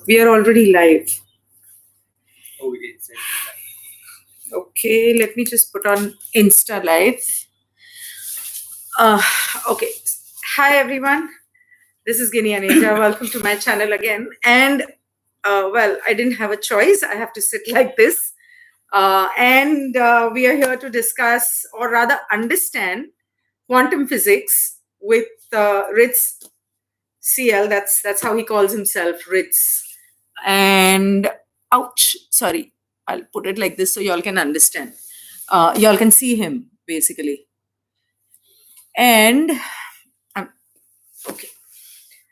We are already live. Oh, it's Okay, let me just put on Insta Live. Okay. Hi, everyone. This is Ginni Aneja. Welcome to my channel again. And, well, I didn't have a choice. I have to sit like this. And we are here to discuss, or rather understand, quantum physics with RITZCL. That's how he calls himself, Ritz. And, ouch, sorry. I'll put it like this so y'all can understand. Y'all can see him, basically. And, okay.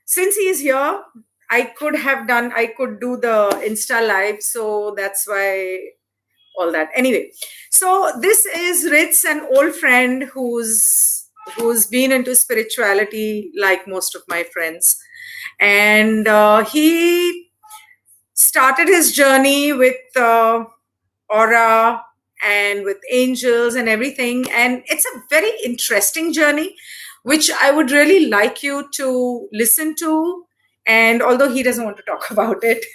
Since he is here, I could do the Insta Live. So that's why all that. Anyway, so this is Ritz, an old friend who's been into spirituality like most of my friends. And he started his journey with aura and with angels and everything. And it's a very interesting journey, which I would really like you to listen to. And although he doesn't want to talk about it,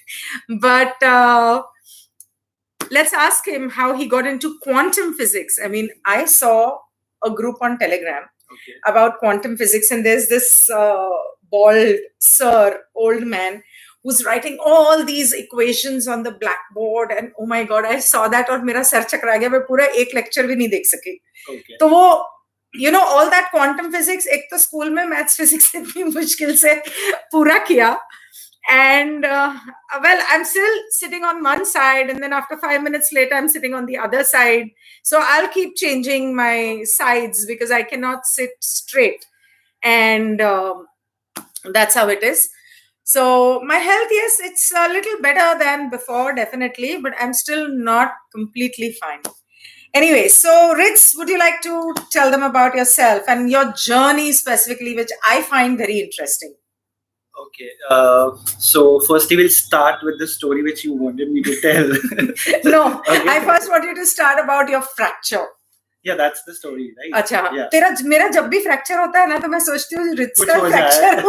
but let's ask him how he got into quantum physics. I mean, I saw a group on Telegram about quantum physics, and there's this bald old man who's writing all these equations on the blackboard, and oh my god, I saw that और मेरा sir चकरा गया, मैं पूरा एक lecture भी नहीं देख सकी. तो वो, you know, all that quantum physics, एक तो स्कूल में maths physics इतनी मुश्किल से पूरा किया, and well, I'm still sitting on one side, and then after 5 minutes later I'm sitting on the other side, so I'll keep changing my sides because I cannot sit straight, and that's how it is. So my health, yes, it's a little better than before, definitely, but I'm still not completely fine. Anyway, so Ritz, would you like to tell them about yourself and your journey specifically, which I find very interesting? Okay. So firstly, we'll start with the story which you wanted me to tell. No, okay. I first want you to start about your fracture. Yeah, that's the story, right? अच्छा, मेरा जब भी fracture होता है ना, तो मैं सोचती हूँ रिट्स का फ्रैक्चर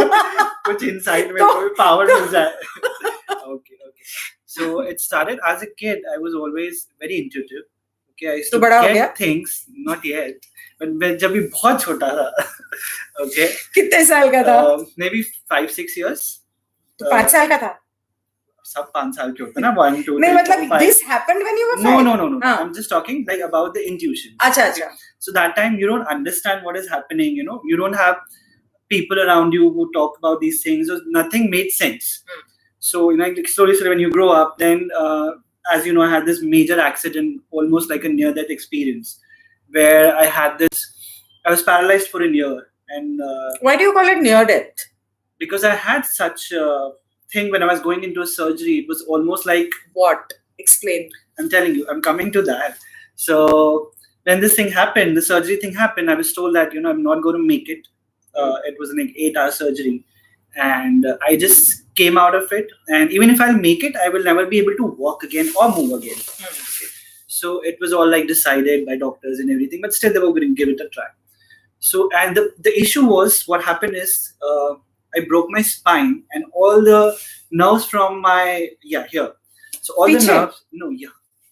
कुछ इंसाइट में कोई पावर मिल जाए. Okay. So it started as a kid. I was always very intuitive. Okay, I used to get things, not yet, but मैं जब भी बहुत छोटा था. Okay. कितने साल का था? Maybe 5-6 years. तो 5 साल का था? सब 5 साल के होते ना, 1, 2, 3, नहीं, मतलब this happened when you were 5? No. I'm just talking like about the intuition. अच्छा. So that time you don't understand what is happening. You know, you don't have people around you who talk about these things. So nothing made sense. So you know, like slowly when you grow up, then as you know, I had this major accident, almost like a near-death experience, where I was paralyzed for a year. And why do you call it near-death? Because I had such a thing when I was going into a surgery. It was almost like what? Explain. I'm telling you, I'm coming to that. So when this thing happened, the surgery thing happened, I was told that, you know, I'm not going to make it. It was an 8-hour surgery, and I just came out of it. And even if I'll make it, I will never be able to walk again or move again. Okay. So it was all like decided by doctors and everything, but still they were going to give it a try. So, and the issue was, what happened is, I broke my spine and all the nerves from my, here. So all the nerves,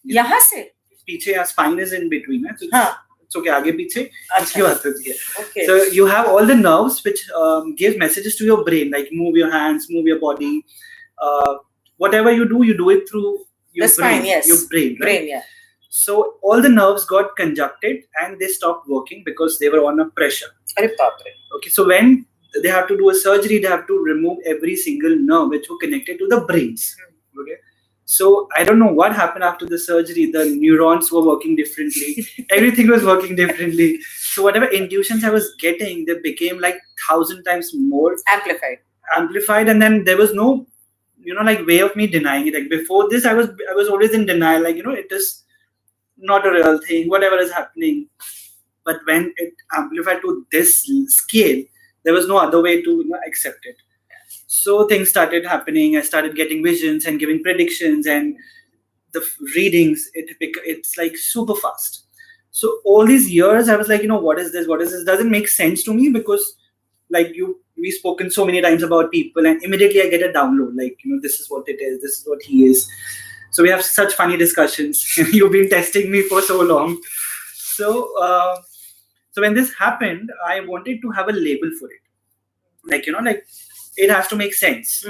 यहाँ से? पीछे, spine is in between. So it's okay, आगे पीछे, अच्छी बात होती है. Okay. So you have all the nerves which give messages to your brain, like move your hands, move your body. Whatever you do it through your the spine, yes. Your brain, right? Brain, yeah. So all the nerves got conjuncted and they stopped working because they were on a pressure. Okay, so when they have to do a surgery, they have to remove every single nerve which were connected to the brains. Okay, so I don't know what happened after the surgery. The neurons were working differently. Everything was working differently. So whatever intuitions I was getting, they became like 1,000 times more amplified. And then there was no, you know, like way of me denying it. Like before this, I was always in denial. Like, you know, it is not a real thing, whatever is happening. But when it amplified to this scale, there was no other way to, you know, accept it. So things started happening. I started getting visions and giving predictions, and the readings, it's like super fast. So all these years I was like, you know, what is this? Doesn't make sense to me, because like you we've spoken so many times about people, and immediately I get a download, like, this is what it is, this is what he is. So we have such funny discussions. You've been testing me for so long. So when this happened, I wanted to have a label for it. Like, it has to make sense.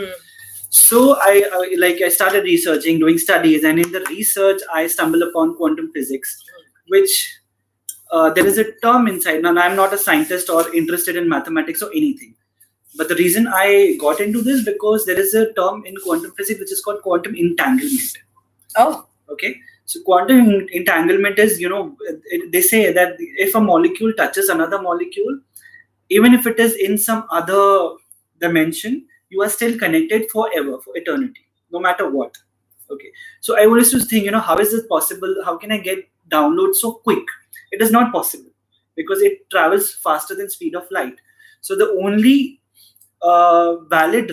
So I started researching, doing studies, and in the research, I stumbled upon quantum physics, which there is a term inside. Now, I'm not a scientist or interested in mathematics or anything. But the reason I got into this, because there is a term in quantum physics which is called quantum entanglement. Oh. Okay. So quantum entanglement is, they say that if a molecule touches another molecule, even if it is in some other dimension, you are still connected forever, for eternity, no matter what. Okay. So I always used to think, how is this possible? How can I get download so quick? It is not possible because it travels faster than speed of light. So the only valid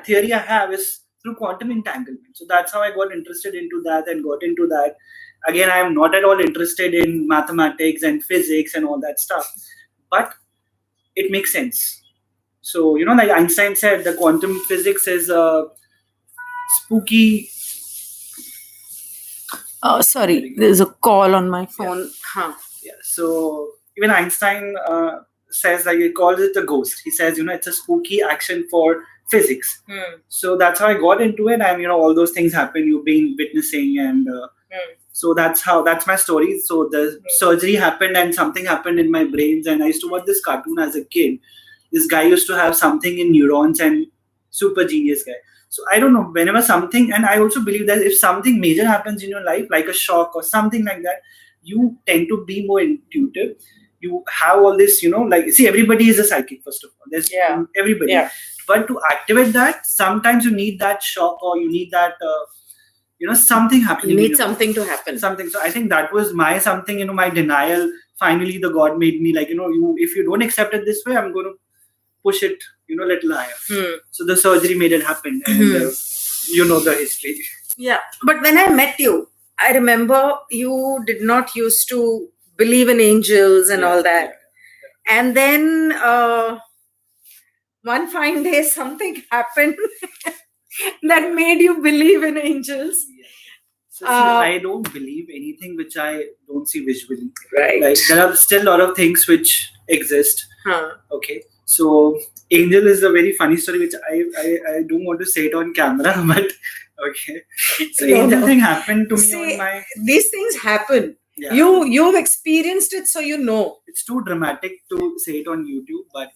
theory I have is through quantum entanglement. So that's how I got interested into that and got into that. Again, I am not at all interested in mathematics and physics and all that stuff, but it makes sense. So, like Einstein said, the quantum physics is spooky. Sorry, there's a call on my phone. Yeah. So even Einstein says, like, he calls it a ghost. He says, it's a spooky action for physics. So that's how I got into it, and all those things happen. You've been witnessing, and so that's my story. So the surgery happened, and something happened in my brains, and I used to watch this cartoon as a kid. This guy used to have something in neurons, and super genius guy. So I don't know, whenever something, and I also believe that if something major happens in your life, like a shock or something like that, you tend to be more intuitive. You have all this, see, everybody is a psychic, first of all. There's everybody. Yeah. But to activate that, sometimes you need that shock, or you need that, something happening. You need something to happen. Something. So I think that was my something, my denial. Finally, the God made me like, if you don't accept it this way, I'm going to push it, little higher. So the surgery made it happen, and the history. Yeah. But when I met you, I remember you did not used to believe in angels and all that. Yeah. And then one fine day, something happened that made you believe in angels. Yeah. So I don't believe anything which I don't see visually. Right. Like, there are still a lot of things which exist. Okay. So angel is a very funny story, which I don't want to say it on camera, but okay. So angel thing happened to me on my... These things happen. Yeah. You've experienced it, so you know. It's too dramatic to say it on YouTube, but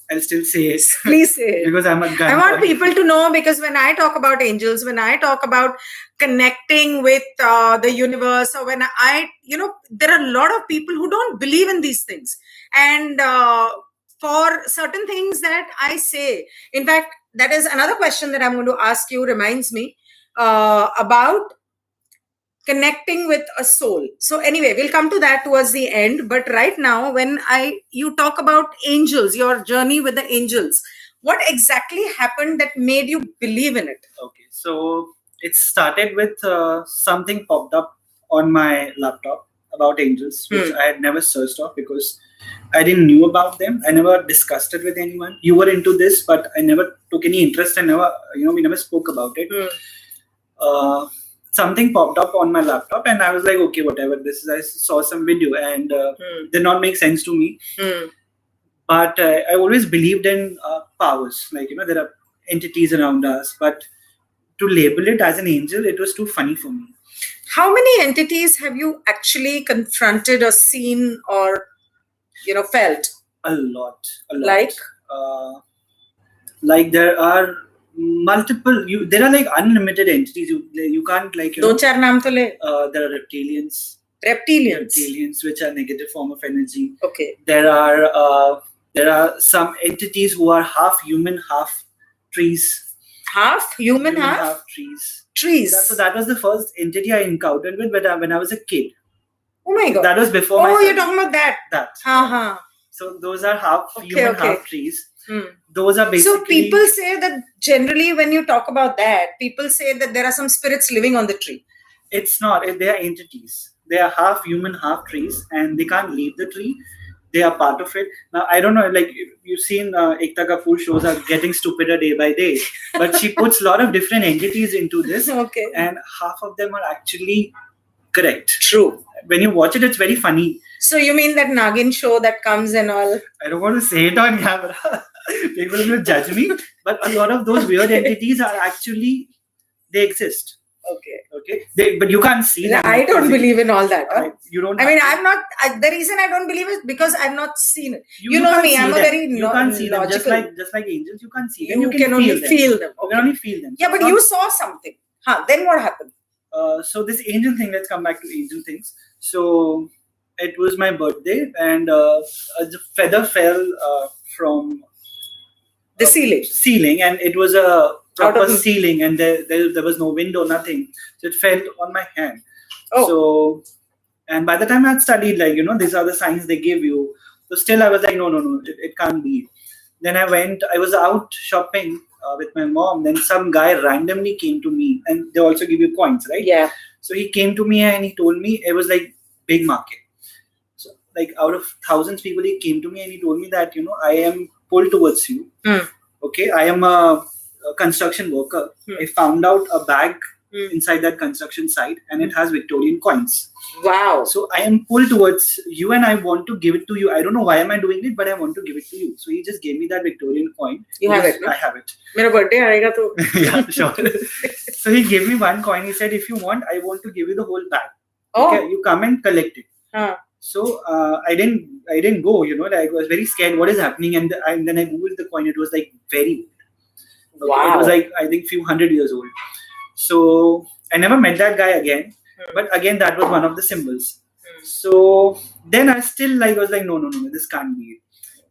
I'll still say it. Please say it. Because I'm a guy. I want people to know, because when I talk about angels, when I talk about connecting with the universe, or when there are a lot of people who don't believe in these things. And for certain things that I say, in fact, that is another question that I'm going to ask you, reminds me about connecting with a soul. So anyway, we'll come to that towards the end. But right now, when you talk about angels, your journey with the angels, what exactly happened that made you believe in it? Okay, so it started with something popped up on my laptop about angels, which I had never searched of because I didn't knew about them. I never discussed it with anyone. You were into this, but I never took any interest, and we never spoke about it. Something popped up on my laptop, and I was like, okay, whatever this is. I saw some video, and did not make sense to me. But I always believed in powers, like, there are entities around us, but to label it as an angel, it was too funny for me. How many entities have you actually confronted or seen or, felt? A lot. Like? Like there are multiple, there are like unlimited entities. You can't like, Do char naam to le. There are reptilians. Reptilians, which are negative form of energy. Okay. There are some entities who are half human, half trees. Half human, half trees. Trees. So that was the first entity I encountered with when I was a kid. Oh my God. That was before my... Oh, you're talking about that. That. So those are half human, half trees. Those are basically... So people say that generally when you talk about that, people say that there are some spirits living on the tree. It's not. They are entities. They are half human, half trees, and they can't leave the tree. they are part of it. Now, I don't know, like you've seen Ekta Kapoor shows are getting stupider day by day, but she puts a lot of different entities into this, and half of them are actually correct. True. When you watch it, it's very funny. So you mean that Nagin show that comes and all? I don't want to say it on camera. People will judge me, but a lot of those weird entities are actually, they exist. Okay. But you can't see them. I don't believe in all that. You don't. I mean, I'm not. The reason I don't believe is because I've not seen it. You know me. I'm a very you can't see them. logical. Just like angels, you can't see them. You can only feel them. You can only feel them. Yeah, but you saw something. Then what happened? So this angel thing. Let's come back to angel things. So it was my birthday, and a feather fell from the ceiling, and it was a proper ceiling, and there was no window, nothing. So it fell on my hand. So, and by the time I had studied, like, these are the signs they give you. So still I was like, no, it can't be. Then I was out shopping with my mom. Then some guy randomly came to me, and they also give you coins, right? Yeah. So he came to me and he told me, it was like big market. So like out of thousands people, he came to me and he told me that, I am pulled towards you. Okay. I am a construction worker. I found out a bag inside that construction site, and it has Victorian coins. Wow. So I am pulled towards you, and I want to give it to you. I don't know why am I doing it, but I want to give it to you. So he just gave me that Victorian coin. You have it? I have it. Mera birthday aayega to. Yeah, sure. So he gave me one coin. He said, if you want, I want to give you the whole bag. Okay, you come and collect it. So I didn't go, I was very scared. What is happening? And then I googled the coin. It was like very old. Okay, wow. It was like, I think, few 100 years old. So I never met that guy again. But again, that was one of the symbols. So then I was like, no, this can't be it.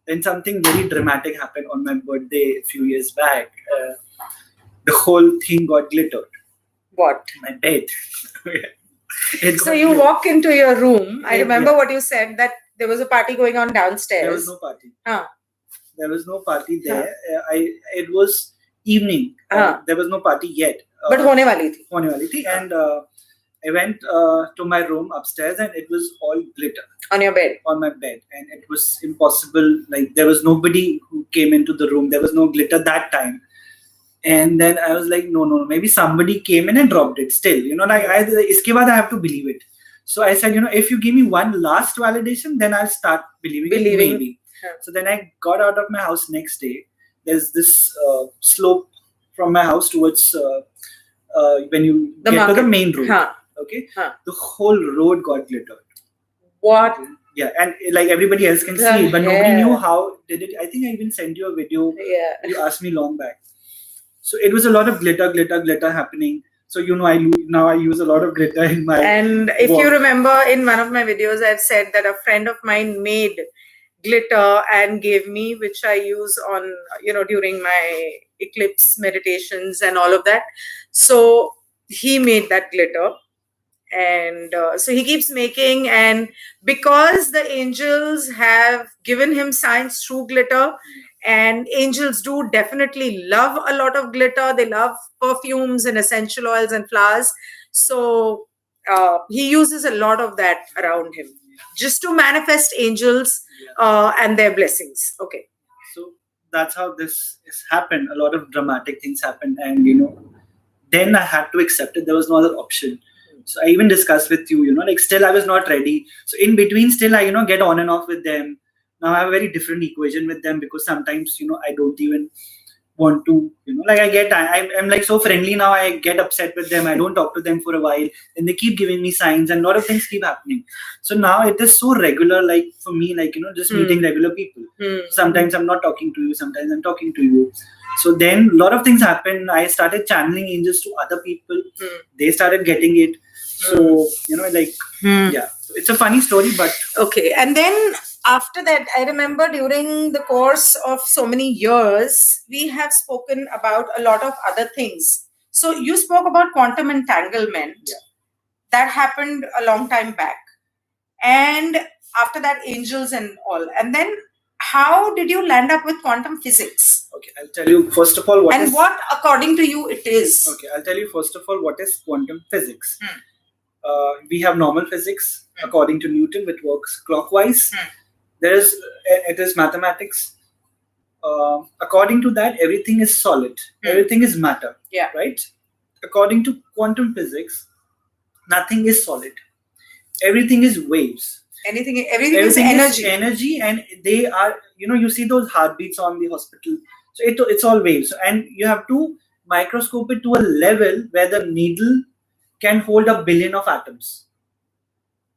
Then something very dramatic happened on my birthday a few years back. The whole thing got glittered. What? My bed. So you walk into your room. I remember what you said, that there was a party going on downstairs. There was no party. There was no party there. It was evening. There was no party yet. But hone wali thi. And I went to my room upstairs, and it was all glitter. On your bed? On my bed. And it was impossible. Like, there was nobody who came into the room. There was no glitter that time. And then I was like, no, maybe somebody came in and dropped it still. Iske baad I have to believe it. So I said, if you give me one last validation, then I'll start believing it, maybe. So then I got out of my house next day. There's this slope from my house towards when you get to the main road. Okay, the whole road got glittered. What? Yeah, and like everybody else can see it, but nobody knew how did it. I think I even sent you a video. Yeah. You asked me long back. So it was a lot of glitter happening. So I use a lot of glitter in my. And if you remember, in one of my videos, I've said that a friend of mine made glitter and gave me, which I use on during my eclipse meditations and all of that. So he made that glitter, and so he keeps making, and because the angels have given him signs through glitter, and angels do definitely love a lot of glitter. They love perfumes and essential oils and flowers. So he uses a lot of that around him just to manifest angels and their blessings. Okay. So that's how this has happened. A lot of dramatic things happened, and then I had to accept it. There was no other option. So I even discussed with you, still I was not ready. So in between, still I, get on and off with them. Now I have a very different equation with them, because sometimes, I don't even want to, I'm like so friendly now. I get upset with them. I don't talk to them for a while, and they keep giving me signs, and a lot of things keep happening. So now it is so regular, like for me, just meeting regular people. Sometimes I'm not talking to you. Sometimes I'm talking to you. So then a lot of things happened. I started channeling angels to other people. They started getting it. So, yeah, it's a funny story, but. Okay. And then after that, I remember during the course of so many years, we have spoken about a lot of other things. So you spoke about quantum entanglement. Yeah. That happened a long time back. And after that, angels and all. And then how did you land up with quantum physics? Okay, I'll tell you first of all what according to you it is. Okay, I'll tell you first of all what is quantum physics. We have normal physics according to Newton, which works clockwise. It is mathematics. According to that, everything is solid. Everything is matter. Yeah. Right? According to quantum physics, nothing is solid. Everything is waves. Everything is energy. And they are, you see those heartbeats on the hospital. So it's all waves. And you have to microscope it to a level where the needle can hold 1 billion of atoms.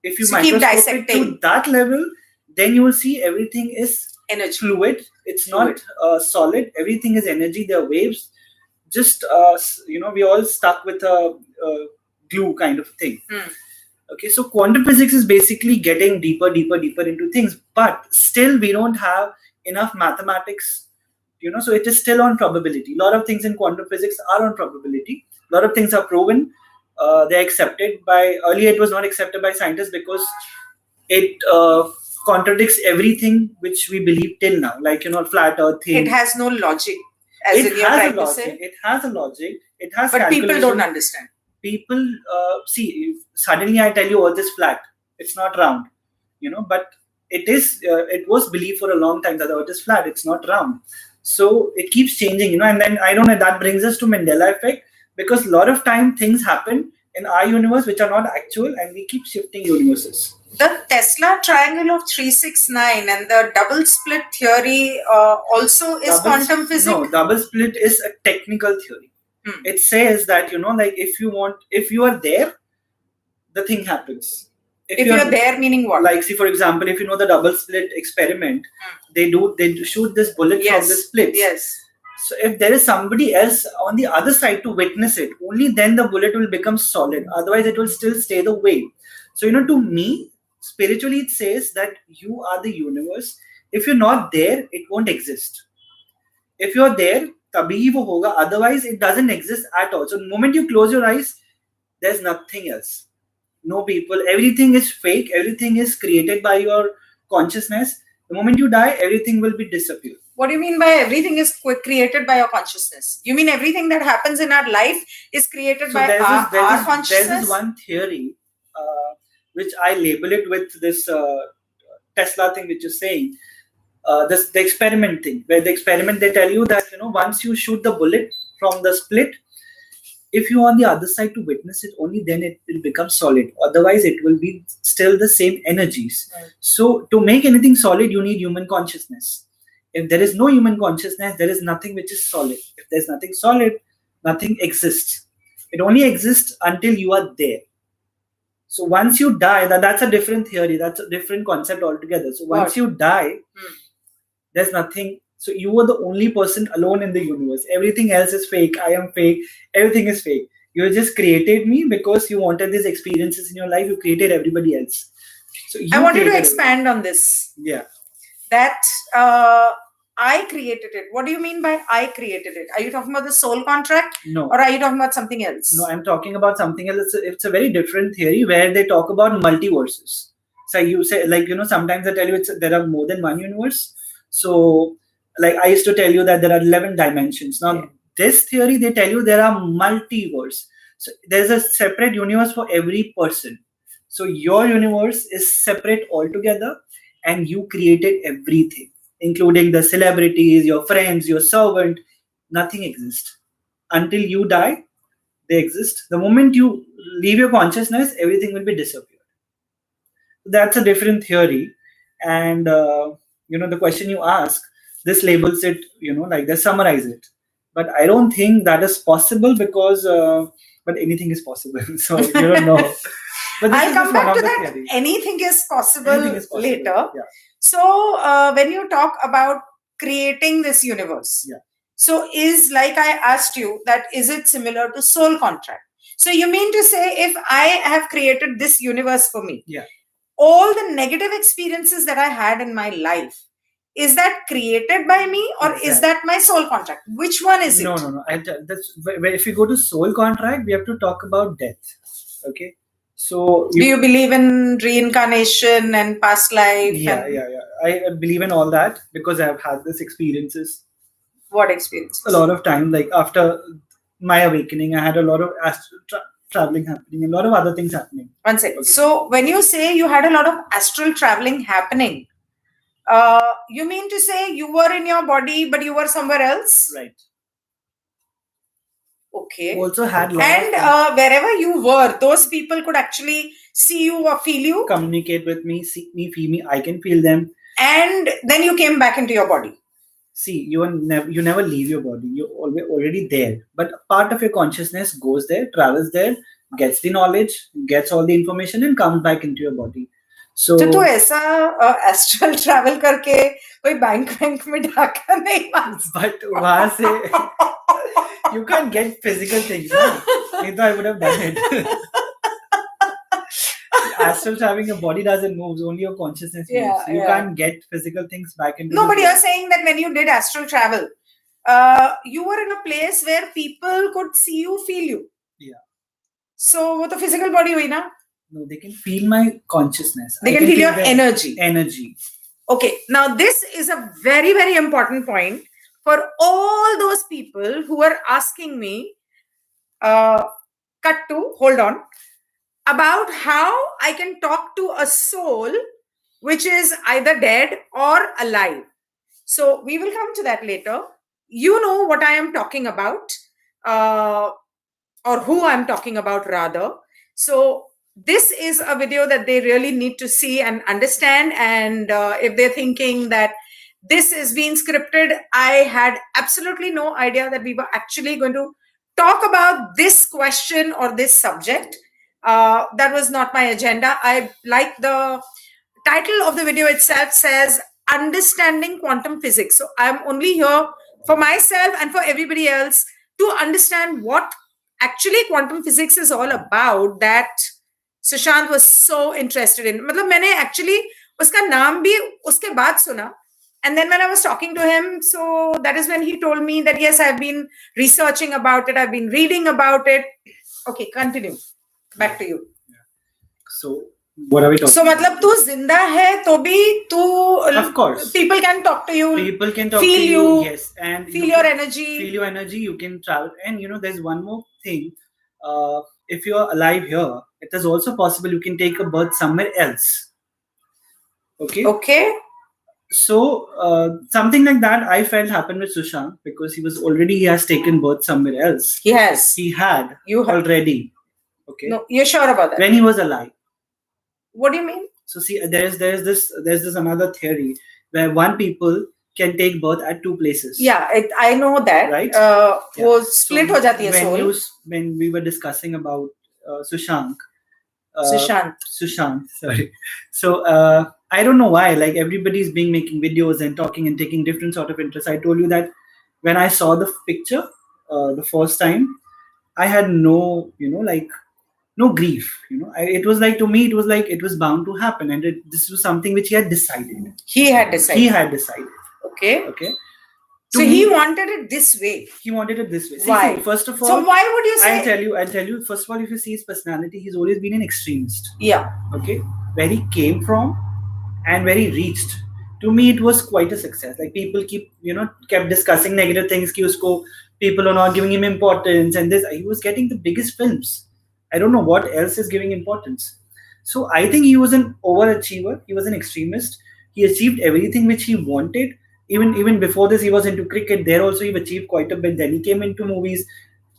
If you microscope it to that level, then you will see everything is energy. Fluid. It's not solid. Everything is energy. There are waves. Just we all stuck with a glue kind of thing. Okay, so quantum physics is basically getting deeper into things, but still we don't have enough mathematics. So it is still on probability. A lot of things in quantum physics are on probability. A lot of things are proven. They're accepted by. Earlier, it was not accepted by scientists because it contradicts everything which we believe till now, like flat earth thing. It has no logic, as in you're trying to say. It has a logic. It has. But people don't understand. People see. Suddenly, I tell you, Earth is flat. It's not round. But it is. It was believed for a long time that the Earth is flat. It's not round. So it keeps changing. And then I don't know. That brings us to Mandela effect, because a lot of time things happen in our universe which are not actual, and we keep shifting universes. The Tesla triangle of 369 and the double split theory also is quantum physics? No, double split is a technical theory. It says that, like if you are there, the thing happens. If you're there, meaning what? Like, see, for example, if the double split experiment, they shoot this bullet from the splits. Yes. So if there is somebody else on the other side to witness it, only then the bullet will become solid. Otherwise, it will still stay the way. So, to me, spiritually, it says that you are the universe. If you're not there, it won't exist. If you're there, tabhi wo hoga. Otherwise, it doesn't exist at all. So the moment you close your eyes, there's nothing else. No people. Everything is fake. Everything is created by your consciousness. The moment you die, everything will be disappear. What do you mean by everything is created by your consciousness? You mean everything that happens in our life is created by our consciousness? There is one theory which I label it with this Tesla thing which you're saying. The experiment thing, where the experiment they tell you that once you shoot the bullet from the split, if you're on the other side to witness it, only then it will become solid. Otherwise, it will be still the same energies. Right. So to make anything solid, you need human consciousness. If there is no human consciousness, there is nothing which is solid. If there's nothing solid, nothing exists. It only exists until you are there. So once you die, that's a different theory. That's a different concept altogether. So once you die, there's nothing. So you are the only person alone in the universe. Everything else is fake. I am fake. Everything is fake. You just created me because you wanted these experiences in your life. You created everybody else. So I want you to expand on this. Yeah. That I created it. What do you mean by I created it? Are you talking about the soul contract? No. Or are you talking about something else? No, I'm talking about something else. It's a very different theory where they talk about multiverses. So you say, sometimes they tell you there are more than one universe. So, like I used to tell you that there are 11 dimensions. Now, this theory, they tell you there are multiverse. So there's a separate universe for every person. So your universe is separate altogether, and you created everything, including the celebrities, your friends, your servant. Nothing exists. Until you die, they exist. The moment you leave your consciousness, everything will be disappeared. That's a different theory. And, the question you ask, this labels it, like they summarize it. But I don't think that is possible because, but anything is possible. So you don't know. But I'll come back to that. Anything is possible later. Yeah. So when you talk about creating this universe, so is like I asked you that is it similar to soul contract? So you mean to say if I have created this universe for me, all the negative experiences that I had in my life, is that created by me or is that my soul contract? Which one is it? No. If we go to soul contract, we have to talk about death. Okay. So do you believe in reincarnation and past life? Yeah. I believe in all that because I have had these experiences. What experiences? A lot of time, like after my awakening, I had a lot of astral traveling happening, a lot of other things happening. One second. Okay. So when you say you had a lot of astral traveling happening, You mean to say you were in your body, but you were somewhere else? Right. Okay. Also had and wherever you were, those people could actually see you or feel you, communicate with me, see me, feel me. I can feel them. And then you came back into your body. See, you never leave your body. You're already there. But part of your consciousness goes there, travels there, gets the knowledge, gets all the information, and comes back into your body. So तो ऐसा astral travel करके कोई bank में ढाका नहीं but वहां से you can't get physical things. नहीं तो I would have done it. Astral traveling, your body doesn't move, only your consciousness moves. You can't get physical things back into. No, but you're saying that when you did astral travel, you were in a place where people could see you, feel you. Yeah. So वो तो physical body हुई ना? No, they can feel my consciousness. They can feel your energy. Energy. Okay, now this is a very, very important point for all those people who are asking me, hold on, about how I can talk to a soul which is either dead or alive. So we will come to that later. You know what I am talking about, or who I'm talking about rather. So this is a video that they really need to see and understand. And if they're thinking that this is being scripted, I had absolutely no idea that we were actually going to talk about this question or this subject. That was not my agenda. I like the title of the video itself says Understanding Quantum Physics. So I'm only here for myself and for everybody else to understand what actually quantum physics is all about, that Sushant was so interested in. मतलब मैंने actually उसका नाम भी उसके बाद सुना. And then when I was talking to him, so that is when he told me that yes, I've been researching about it, I've been reading about it. Okay, continue. Back to you. Yeah. So what are we talking? So मतलब तू जिंदा है तो भी तू, of course, people can talk to you. People can talk feel to you. Yes, and feel your energy. Feel your energy. You can travel, and there's one more thing. If you're alive here, it is also possible you can take a birth somewhere else. Okay. Okay. So something like that I felt happened with Sushant because he has taken birth somewhere else. He has. He had. You already. Okay. No, you're sure about that? When he was alive. What do you mean? So see, there's this another theory where one people can take birth at two places. Yeah, I know that. Right. वो split हो जाती है soul. When we were discussing about Sushant. Sorry. So I don't know why. Like everybody's making videos and talking and taking different sort of interest. I told you that when I saw the picture the first time, I had no no grief. It was like, to me, it was like it was bound to happen, and this was something which he had decided. He had decided. Okay. So he wanted it this way. Why? See, first of all, so why would you say? I'll tell you. First of all, if you see his personality, he's always been an extremist. Yeah. Okay. Where he came from and where he reached. To me, it was quite a success. Like people kept discussing negative things. People are not giving him importance, and he was getting the biggest films. I don't know what else is giving importance. So I think he was an overachiever. He was an extremist. He achieved everything which he wanted. Even before this, he was into cricket. There also, he achieved quite a bit. Then he came into movies,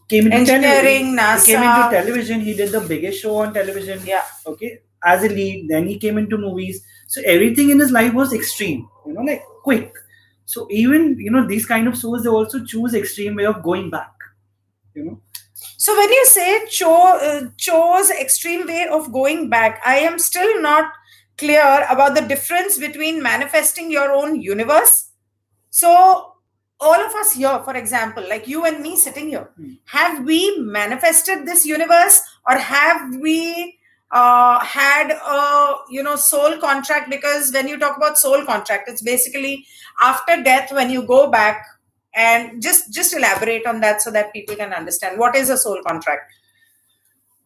came into engineering, NASA. He came into television. He did the biggest show on television. Yeah. Okay. As a lead. Then he came into movies. So everything in his life was extreme. Like quick. So even these kind of souls, they also choose extreme way of going back. So when you say chose extreme way of going back, I am still not clear about the difference between manifesting your own universe. So all of us here, for example, like you and me sitting here, have we manifested this universe, or have we had a soul contract? Because when you talk about soul contract, it's basically after death when you go back. And just elaborate on that so that people can understand what is a soul contract.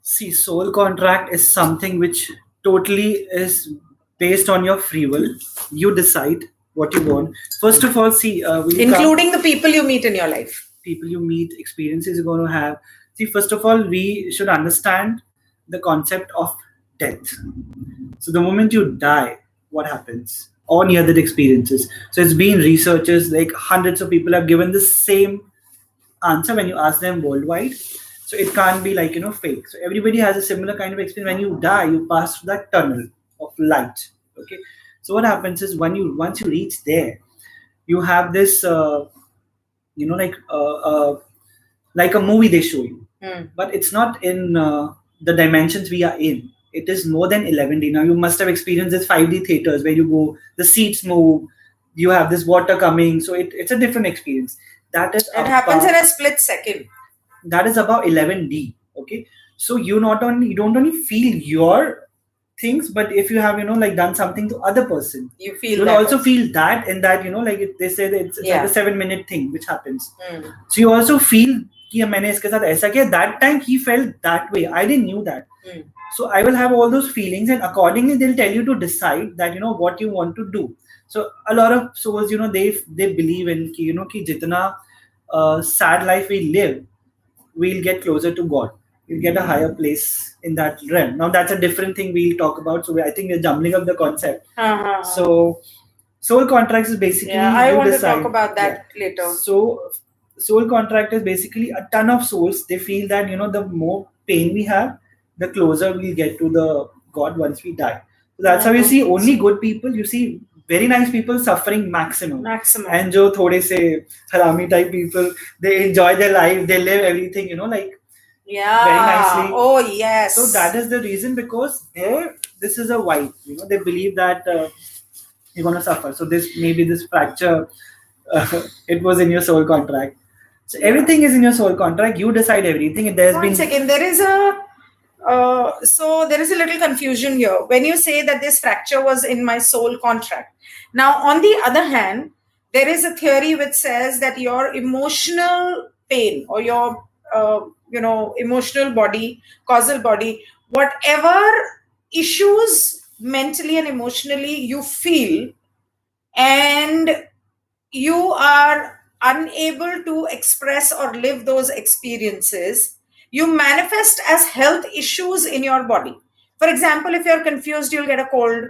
See, soul contract is something which totally is based on your free will. You decide what you want. First of all, see, including the people you meet in your life. People you meet, experiences you're going to have. See, first of all, we should understand the concept of death. So the moment you die, what happens? or near-death experiences. So it's been researchers, like hundreds of people have given the same answer when you ask them worldwide. So it can't be like, fake. So everybody has a similar kind of experience. When you die, you pass through that tunnel of light. Okay. So what happens is once you reach there, you have this, like a movie they show you, but it's not in the dimensions we are in. It is more than 11D. Now you must have experienced this 5D theaters where you go, the seats move, you have this water coming, so it's a different experience. That is it happens in a split second. That is about 11D. Okay, so you don't only feel your things, but if you have like done something to other person, you'll also feel that, and that they say that it's like a 7-minute thing which happens. So you also feel कि मैंने इसके साथ ऐसा किया. That time he felt that way. I didn't knew that. So I will have all those feelings, and accordingly they'll tell you to decide that what you want to do. So a lot of souls they believe in कि जितना sad life we live, we'll get closer to God. We'll get a higher place in that realm. Now that's a different thing we'll talk about. So I think we're jumbling up the concept. So soul contracts is basically I want to talk about that later. So soul contract is basically a ton of souls. They feel that the more pain we have, the closer we'll get to the God once we die. So that's how you see only good people. You see very nice people suffering maximum. And jo thode se harami type people, they enjoy their life, they live everything, very nicely. Oh yes. So that is the reason, because this is a white. They believe that you're gonna suffer. So this fracture, it was in your soul contract. So everything is in your soul contract. You decide everything. And One second, there is a little confusion here. When you say that this fracture was in my soul contract, now on the other hand, there is a theory which says that your emotional pain or your emotional body, causal body, whatever issues mentally and emotionally you feel, and you are unable to express or live those experiences, you manifest as health issues in your body. For example, if you're confused, you'll get a cold.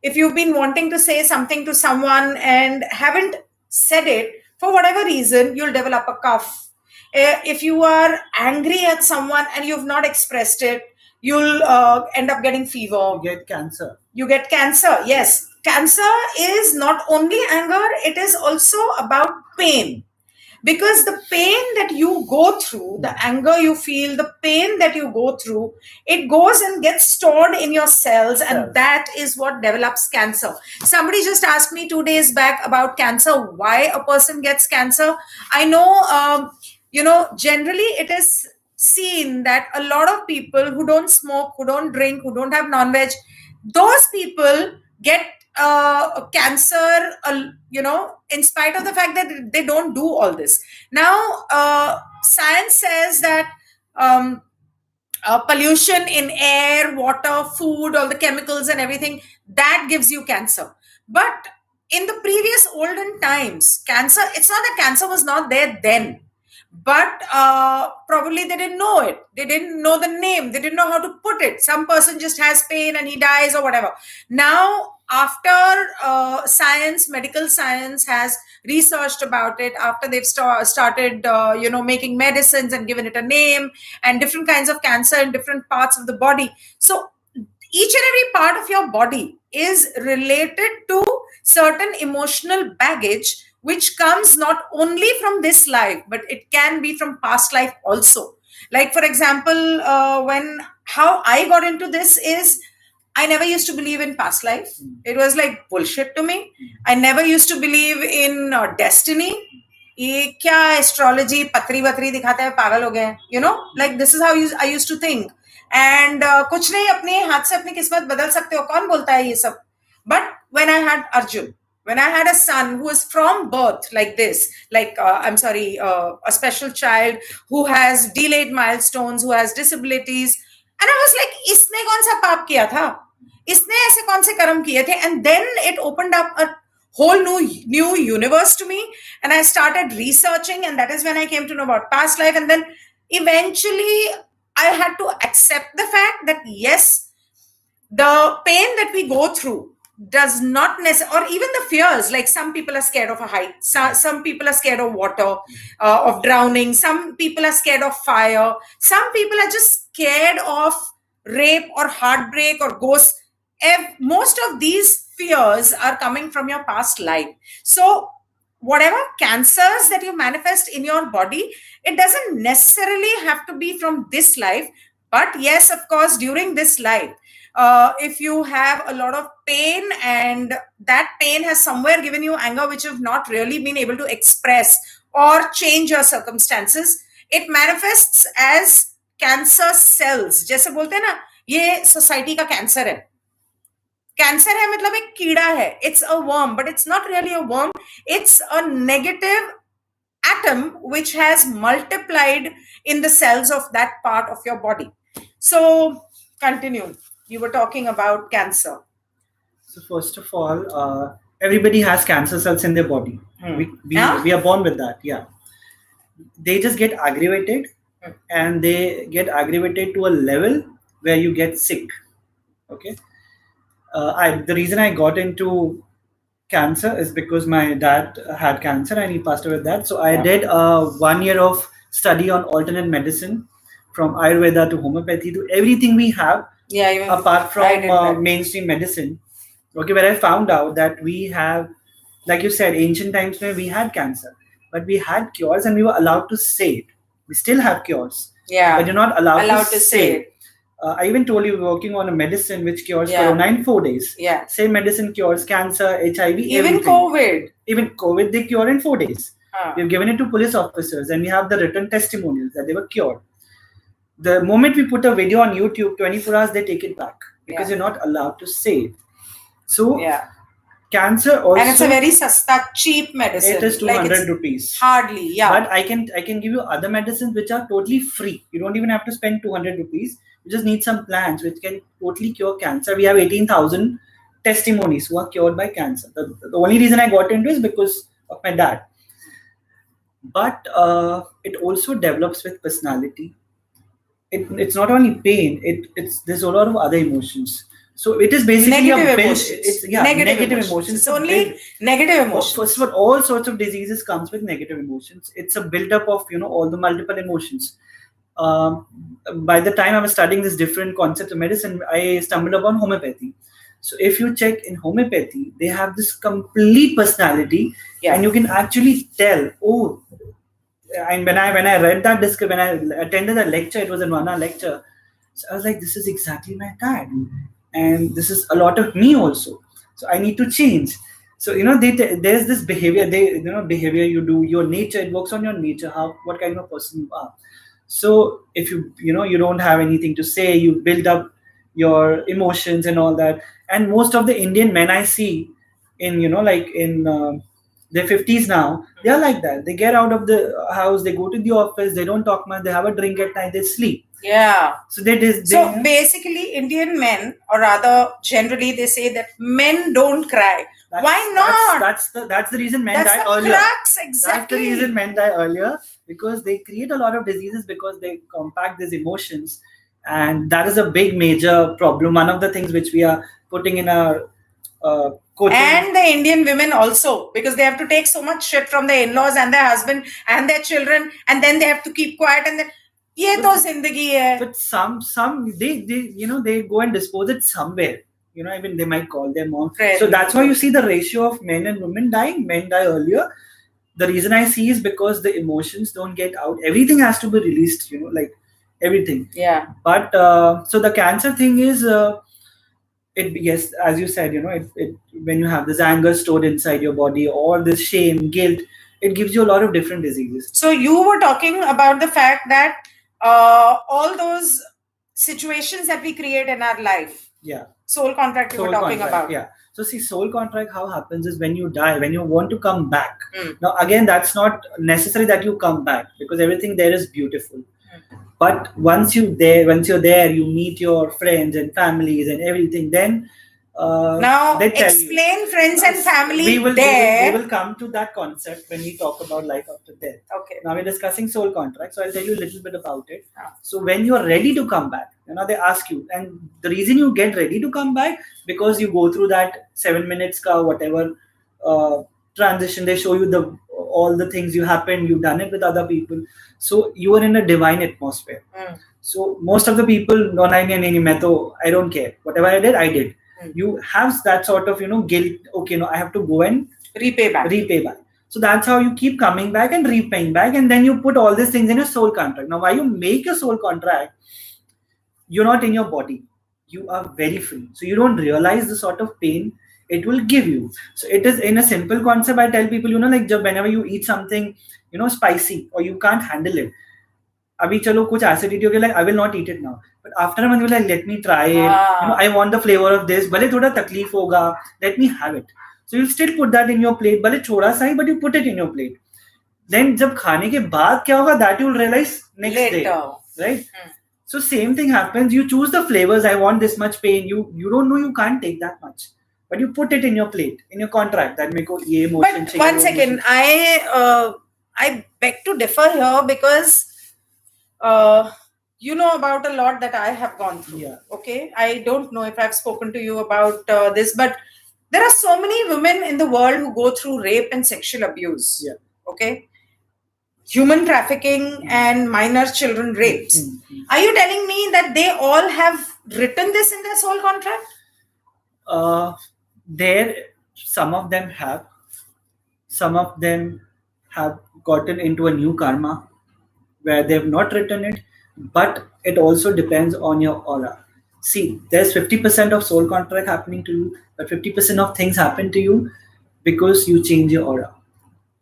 If you've been wanting to say something to someone and haven't said it, for whatever reason, you'll develop a cough. If you are angry at someone and you've not expressed it, you'll end up getting fever. You get cancer. Yes. Cancer is not only anger, it is also about pain. Because the pain that you go through, the anger you feel, the pain that you go through, it goes and gets stored in your cells, and that is what develops cancer. Somebody just asked me 2 days back about cancer, why a person gets cancer. I know, generally it is seen that a lot of people who don't smoke, who don't drink, who don't have non-veg, those people get cancer, in spite of the fact that they don't do all this. Now, science says that pollution in air, water, food, all the chemicals and everything, that gives you cancer. But in the previous olden times, cancer, it's not that cancer was not there then, but probably they didn't know it. They didn't know the name. They didn't know how to put it. Some person just has pain and he dies or whatever. Now, after medical science has researched about it, after they've started, making medicines and given it a name, and different kinds of cancer in different parts of the body. So each and every part of your body is related to certain emotional baggage, which comes not only from this life, but it can be from past life also. Like, for example, how I got into this is, I never used to believe in past life. It was like bullshit to me. I never used to believe in destiny. ये क्या astrology पत्री वत्री दिखाते हैं, पागल हो गए, like this is how I used to think. And कुछ नहीं, अपने हाथ से अपनी किस्मत बदल सकते हो, कौन बोलता है ये सब. But when I had Arjun, when I had a son who was from birth like this, like, a special child who has delayed milestones, who has disabilities, and I was like, इसने कौन सा पाप किया था? इसने ऐसे कौन से कर्म किए थे? And then it opened up a whole new universe to me, and I started researching, and that is when I came to know about past life. And then eventually I had to accept the fact that yes, the pain that we go through does not necessarily, or even the fears, like some people are scared of a height, some people are scared of water, of drowning, some people are scared of fire, some people are just scared of rape or heartbreak or ghosts. Most of these fears are coming from your past life. So whatever cancers that you manifest in your body, it doesn't necessarily have to be from this life. But yes, of course, during this life, if you have a lot of pain and that pain has somewhere given you anger which you've not really been able to express or change your circumstances, it manifests as cancer cells. जैसे बोलते हैं ना, ये society का cancer है. Cancer है मतलब एक कीड़ा है. It's a worm, but it's not really a worm. It's a negative atom which has multiplied in the cells of that part of your body. So continue. You were talking about cancer. So first of all, everybody has cancer cells in their body. We are born with that. Yeah. They just get aggravated, and they get aggravated to a level where you get sick. Okay. The reason I got into cancer is because my dad had cancer and he passed away with that. So I did 1 year of study on alternate medicine, from Ayurveda to homeopathy to everything we have, apart from mainstream medicine. Okay, where I found out that we have, like you said, ancient times where we had cancer, but we had cures and we were allowed to say it. We still have cures, but you're not allowed to say it. I even told you we're working on a medicine which cures corona in 4 days. Same medicine cures cancer, HIV, even everything. COVID. Even COVID, they cure in 4 days. We've given it to police officers and we have the written testimonials that they were cured. The moment we put a video on YouTube, 24 hours, they take it back because you're not allowed to say it. So, cancer also, and it's a very sasta, cheap medicine. It is 200 rupees. Hardly, But I can give you other medicines which are totally free. You don't even have to spend 200 rupees. You just need some plants which can totally cure cancer. We have 18,000 testimonies who are cured by cancer. The only reason I got into it is because of my dad. But it also develops with personality. It's not only pain. There's a lot of other emotions. So it is basically negative emotions. Negative emotions. It's only negative emotions. First of all, all sorts of diseases comes with negative emotions. It's a build-up of all the multiple emotions. By the time I was studying this different concepts of medicine, I stumbled upon homeopathy. So if you check in homeopathy, they have this complete personality, and you can actually tell. Oh, and when I read that when I attended a lecture, it was a 1 hour lecture. So I was like, this is exactly my dad. And this is a lot of me also. So I need to change. So there's this behavior. Behavior you do, your nature. It works on your nature. What kind of person you are. So if you don't have anything to say, you build up your emotions and all that. And most of the Indian men I see in their 50s now, they are like that. They get out of the house, they go to the office, they don't talk much, they have a drink at night, they sleep. So basically, Indian men, or rather, generally, they say that men don't cry. Why not? That's the reason men die earlier. Exactly. That's the reason men die earlier, because they create a lot of diseases because they compact these emotions, and that is a big major problem. One of the things which we are putting in our coaching. And the Indian women also, because they have to take so much shit from their in-laws and their husband and their children, and then they have to keep quiet, and then zindagi hai. But some they go and dispose it somewhere. Even they might call their mom. So that's why you see the ratio of men and women dying. Men die earlier. The reason I see is because the emotions don't get out. Everything has to be released. Like everything. But so the cancer thing is. Yes, as you said, when you have this anger stored inside your body, or this shame, guilt, it gives you a lot of different diseases. So you were talking about the fact that all those situations that we create in our life. Soul contract you were talking about. So see, soul contract, how happens is when you die, when you want to come back. Now again, that's not necessary that you come back, because everything there is beautiful. But once you're there, you meet your friends and families and everything, then Now they tell explain you. Friends and Family. We will come to that concept when we talk about life after death. Okay. Now we're discussing soul contract, so I'll tell you a little bit about it. So when you are ready to come back, they ask you, and the reason you get ready to come back, because you go through that 7 minutes ka whatever transition. They show you all the things you happened, you've done it with other people, so you are in a divine atmosphere. So most of the people, no, I don't care, whatever I did. You have that sort of guilt. Okay, no, I have to go and repay back. So that's how you keep coming back and repaying back, and then you put all these things in your soul contract. Now, why you make your soul contract, you're not in your body, you are very free, so you don't realize the sort of pain it will give you. So it is in a simple concept. I tell people, like whenever you eat something spicy or you can't handle it, abhi chalo kuch acidity ho gaya, like I will not eat it now, but after a month you're like, let me try it. I want the flavor of this, bhale thoda takleef hoga, let me have it. So you still put that in your plate, bhale thoda sa hi, but you put it in your plate. Then jab khane ke baad kya hoga, that you'll realize next later day, right? So same thing happens. You choose the flavors. I want this much pain. You don't know you can't take that much, but you put it in your plate, in your contract, that meko ye emotion. But one second, I beg to differ here, because you know about a lot that I have gone through. Yeah. Okay, I don't know if I've spoken to you about this, but there are so many women in the world who go through rape and sexual abuse. Yeah. Okay, human trafficking and minor children rapes. Are you telling me that they all have written this in their soul contract? Some of them have. Some of them have gotten into a new karma where they have not written it, but it also depends on your aura. See, there's 50% of soul contract happening to you, but 50% of things happen to you because you change your aura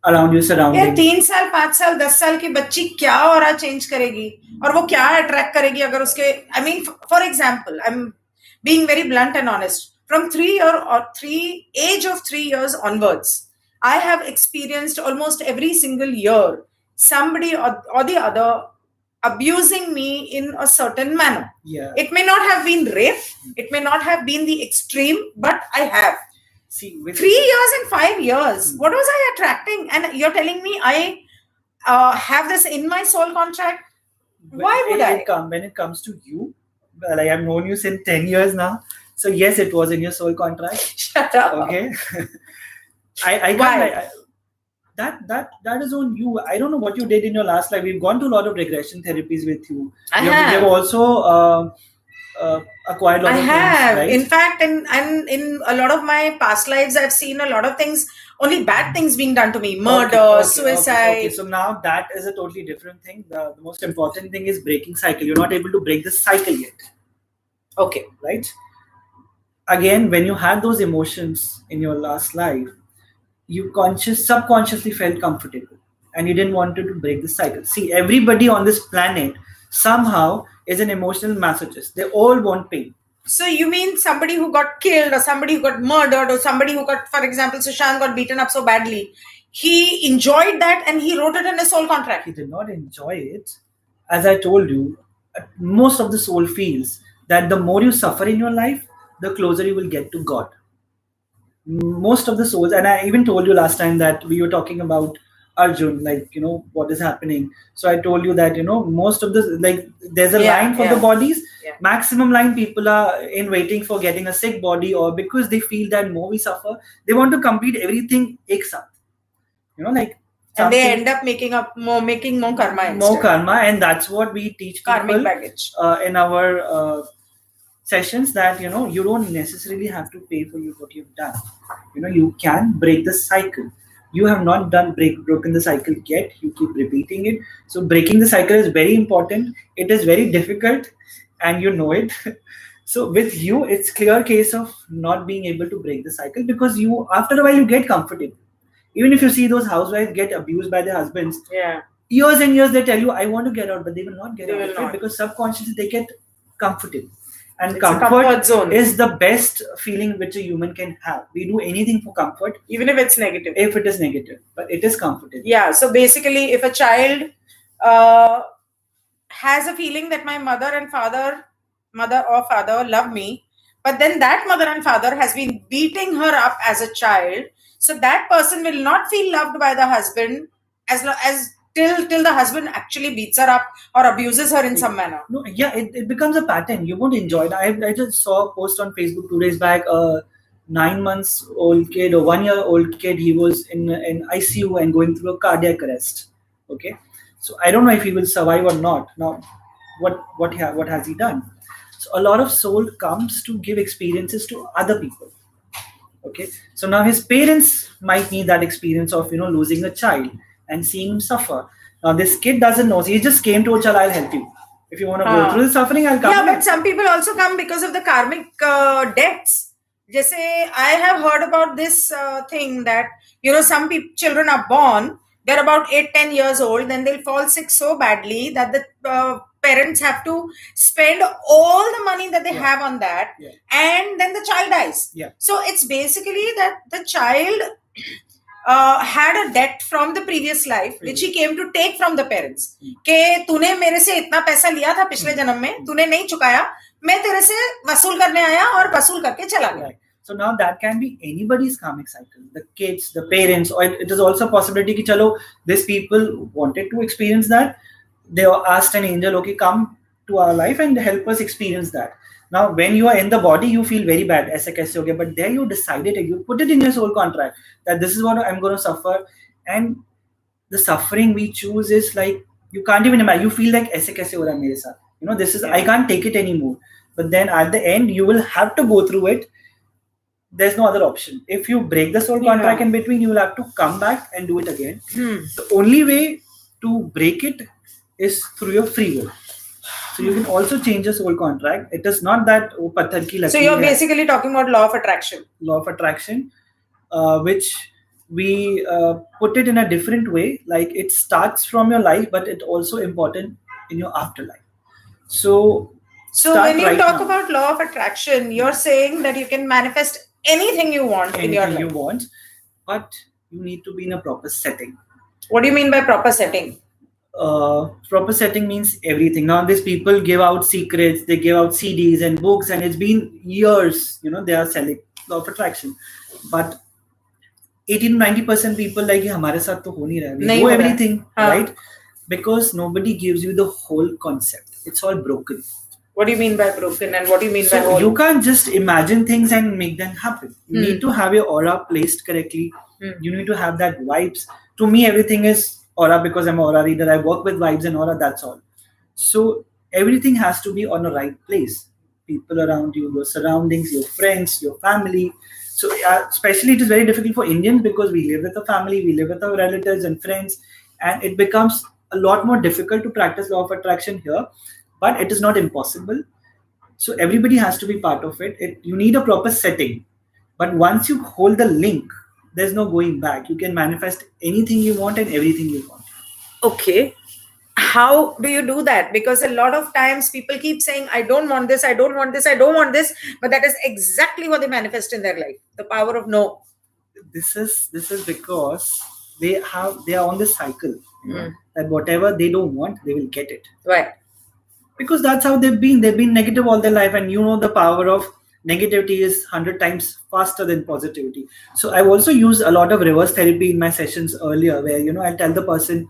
around your surroundings. 3 साल 5 साल 10 साल की बच्ची क्या aura change करेगी और वो क्या अट्रैक्ट करेगी अगर उसके, I mean, for example, I'm being very blunt and honest, from 3 years onwards, I have experienced almost every single year somebody or the other abusing me in a certain manner. Yeah. It may not have been rape, it may not have been the extreme, but I have. See, 3 years and 5 years, what was I attracting? And you're telling me I have this in my soul contract? Why would I? When it comes to you, well, I have known you since 10 years now. So yes, it was in your soul contract. Shut up. Okay. Why? That is on you. I don't know what you did in your last life. We've gone to a lot of regression therapies with you. You have also acquired a lot of things, right? In fact, in a lot of my past lives, I've seen a lot of things, only bad things being done to me. Murder, suicide. Okay. So now that is a totally different thing. The most important thing is breaking cycle. You're not able to break the cycle yet. Okay. Right? Again, when you had those emotions in your last life, you subconsciously felt comfortable and you didn't want to break the cycle. See, everybody on this planet somehow is an emotional masochist. They all want pain. So you mean somebody who got killed or somebody who got murdered or somebody who got, for example, Sushant got beaten up so badly, he enjoyed that and he wrote it in his soul contract? He did not enjoy it. As I told you, most of the soul feels that the more you suffer in your life, the closer you will get to God. Most of the souls, and I even told you last time that we were talking about Arjun, like, what is happening. So I told you that, most of the, like, there's a line for the bodies. Maximum line people are in waiting for getting a sick body, or because they feel that more we suffer, they want to complete everything ek saath. Like, and they end up making more karma instead. More karma, and that's what we teach people. Karmic baggage. In our sessions, that you don't necessarily have to pay for what you've done. You can break the cycle. You have not broken the cycle yet. You keep repeating it. So breaking the cycle is very important. It is very difficult, and you know it. So with you, it's clear case of not being able to break the cycle, because you, after a while, you get comfortable. Even if you see those housewives get abused by their husbands, years and years they tell you, I want to get out, but they will not get out, because subconsciously they get comfortable. And comfort zone is the best feeling which a human can have. We do anything for comfort, even if it's negative. If it is negative, but it is comfortable. Yeah. So basically, if a child has a feeling that my mother or father love me, but then that mother and father has been beating her up as a child, so that person will not feel loved by the husband as till the husband actually beats her up or abuses her in some manner. No, yeah, it becomes a pattern. You won't enjoy it. I just saw a post on Facebook 2 days back. 9 months old kid or 1 year old kid. He was in ICU and going through a cardiac arrest. Okay, so I don't know if he will survive or not. Now, what has he done? So a lot of soul comes to give experiences to other people. Okay, so now his parents might need that experience of losing a child and seeing him suffer. Now this kid doesn't know. So he just came to Chal, I'll help you. If you want to go through the suffering, I'll come. Yeah, but some people also come because of the karmic debts. Just say, I have heard about this thing that some children are born, they're about 8-10 years old, then they'll fall sick so badly that the parents have to spend all the money that they have on that, and then the child dies. So it's basically that the child had a debt from the previous life which he came to take from the parents. कि तूने मेरे से इतना पैसा लिया था पिछले जन्म में, तूने नहीं चुकाया, मैं तेरे से वसूल करने आया और वसूल करके चला गया. So now that can be anybody's karmic cycle, the kids, the parents, or it is also a possibility कि चलो these people wanted to experience that, they asked an angel, okay, come to our life and help us experience that. Now when you are in the body, you feel very bad, ऐसे कैसे हो गया, but there you decided, you put it in your soul contract that this is what I'm going to suffer, and the suffering we choose is like, you can't even imagine, you feel like ऐसे कैसे हो रहा है मेरे साथ, this is, I can't take it anymore, but then at the end you will have to go through it. There's no other option. If you break the soul contract in between, you will have to come back and do it again. The only way to break it is through your free will. So you can also change the soul contract. It is not that patthar ki laki. So you're basically talking about law of attraction. Law of attraction, which we put it in a different way. Like it starts from your life, but it's also important in your afterlife. So when you talk about law of attraction, you're saying that you can manifest anything you want in your life. Anything you want, but you need to be in a proper setting. What do you mean by proper setting? Proper setting means everything. Now these people give out secrets, they give out CDs and books, and it's been years, they are selling law of attraction. But 80-90% people like, hamare saath to ho nahi raha. We do everything, right? Because nobody gives you the whole concept. It's all broken. What do you mean by broken, and what do you mean by whole? You can't just imagine things and make them happen. You need to have your aura placed correctly. You need to have that vibes. To me, everything is aura because I'm an aura reader. I work with vibes and aura, that's all. So everything has to be on the right place. People around you, your surroundings, your friends, your family. So especially it is very difficult for Indians because we live with a family, we live with our relatives and friends, and it becomes a lot more difficult to practice law of attraction here. But it is not impossible. So everybody has to be part of it. You need a proper setting. But once you hold the link, there's no going back. You can manifest anything you want and everything you want. Okay. How do you do that? Because a lot of times people keep saying, I don't want this, I don't want this, I don't want this. But that is exactly what they manifest in their life. The power of no. This is because they are on this cycle. That whatever they don't want, they will get it. Right. Because that's how they've been. They've been negative all their life, and the power of negativity is 100 times faster than positivity. So I've also used a lot of reverse therapy in my sessions earlier, where I'll tell the person,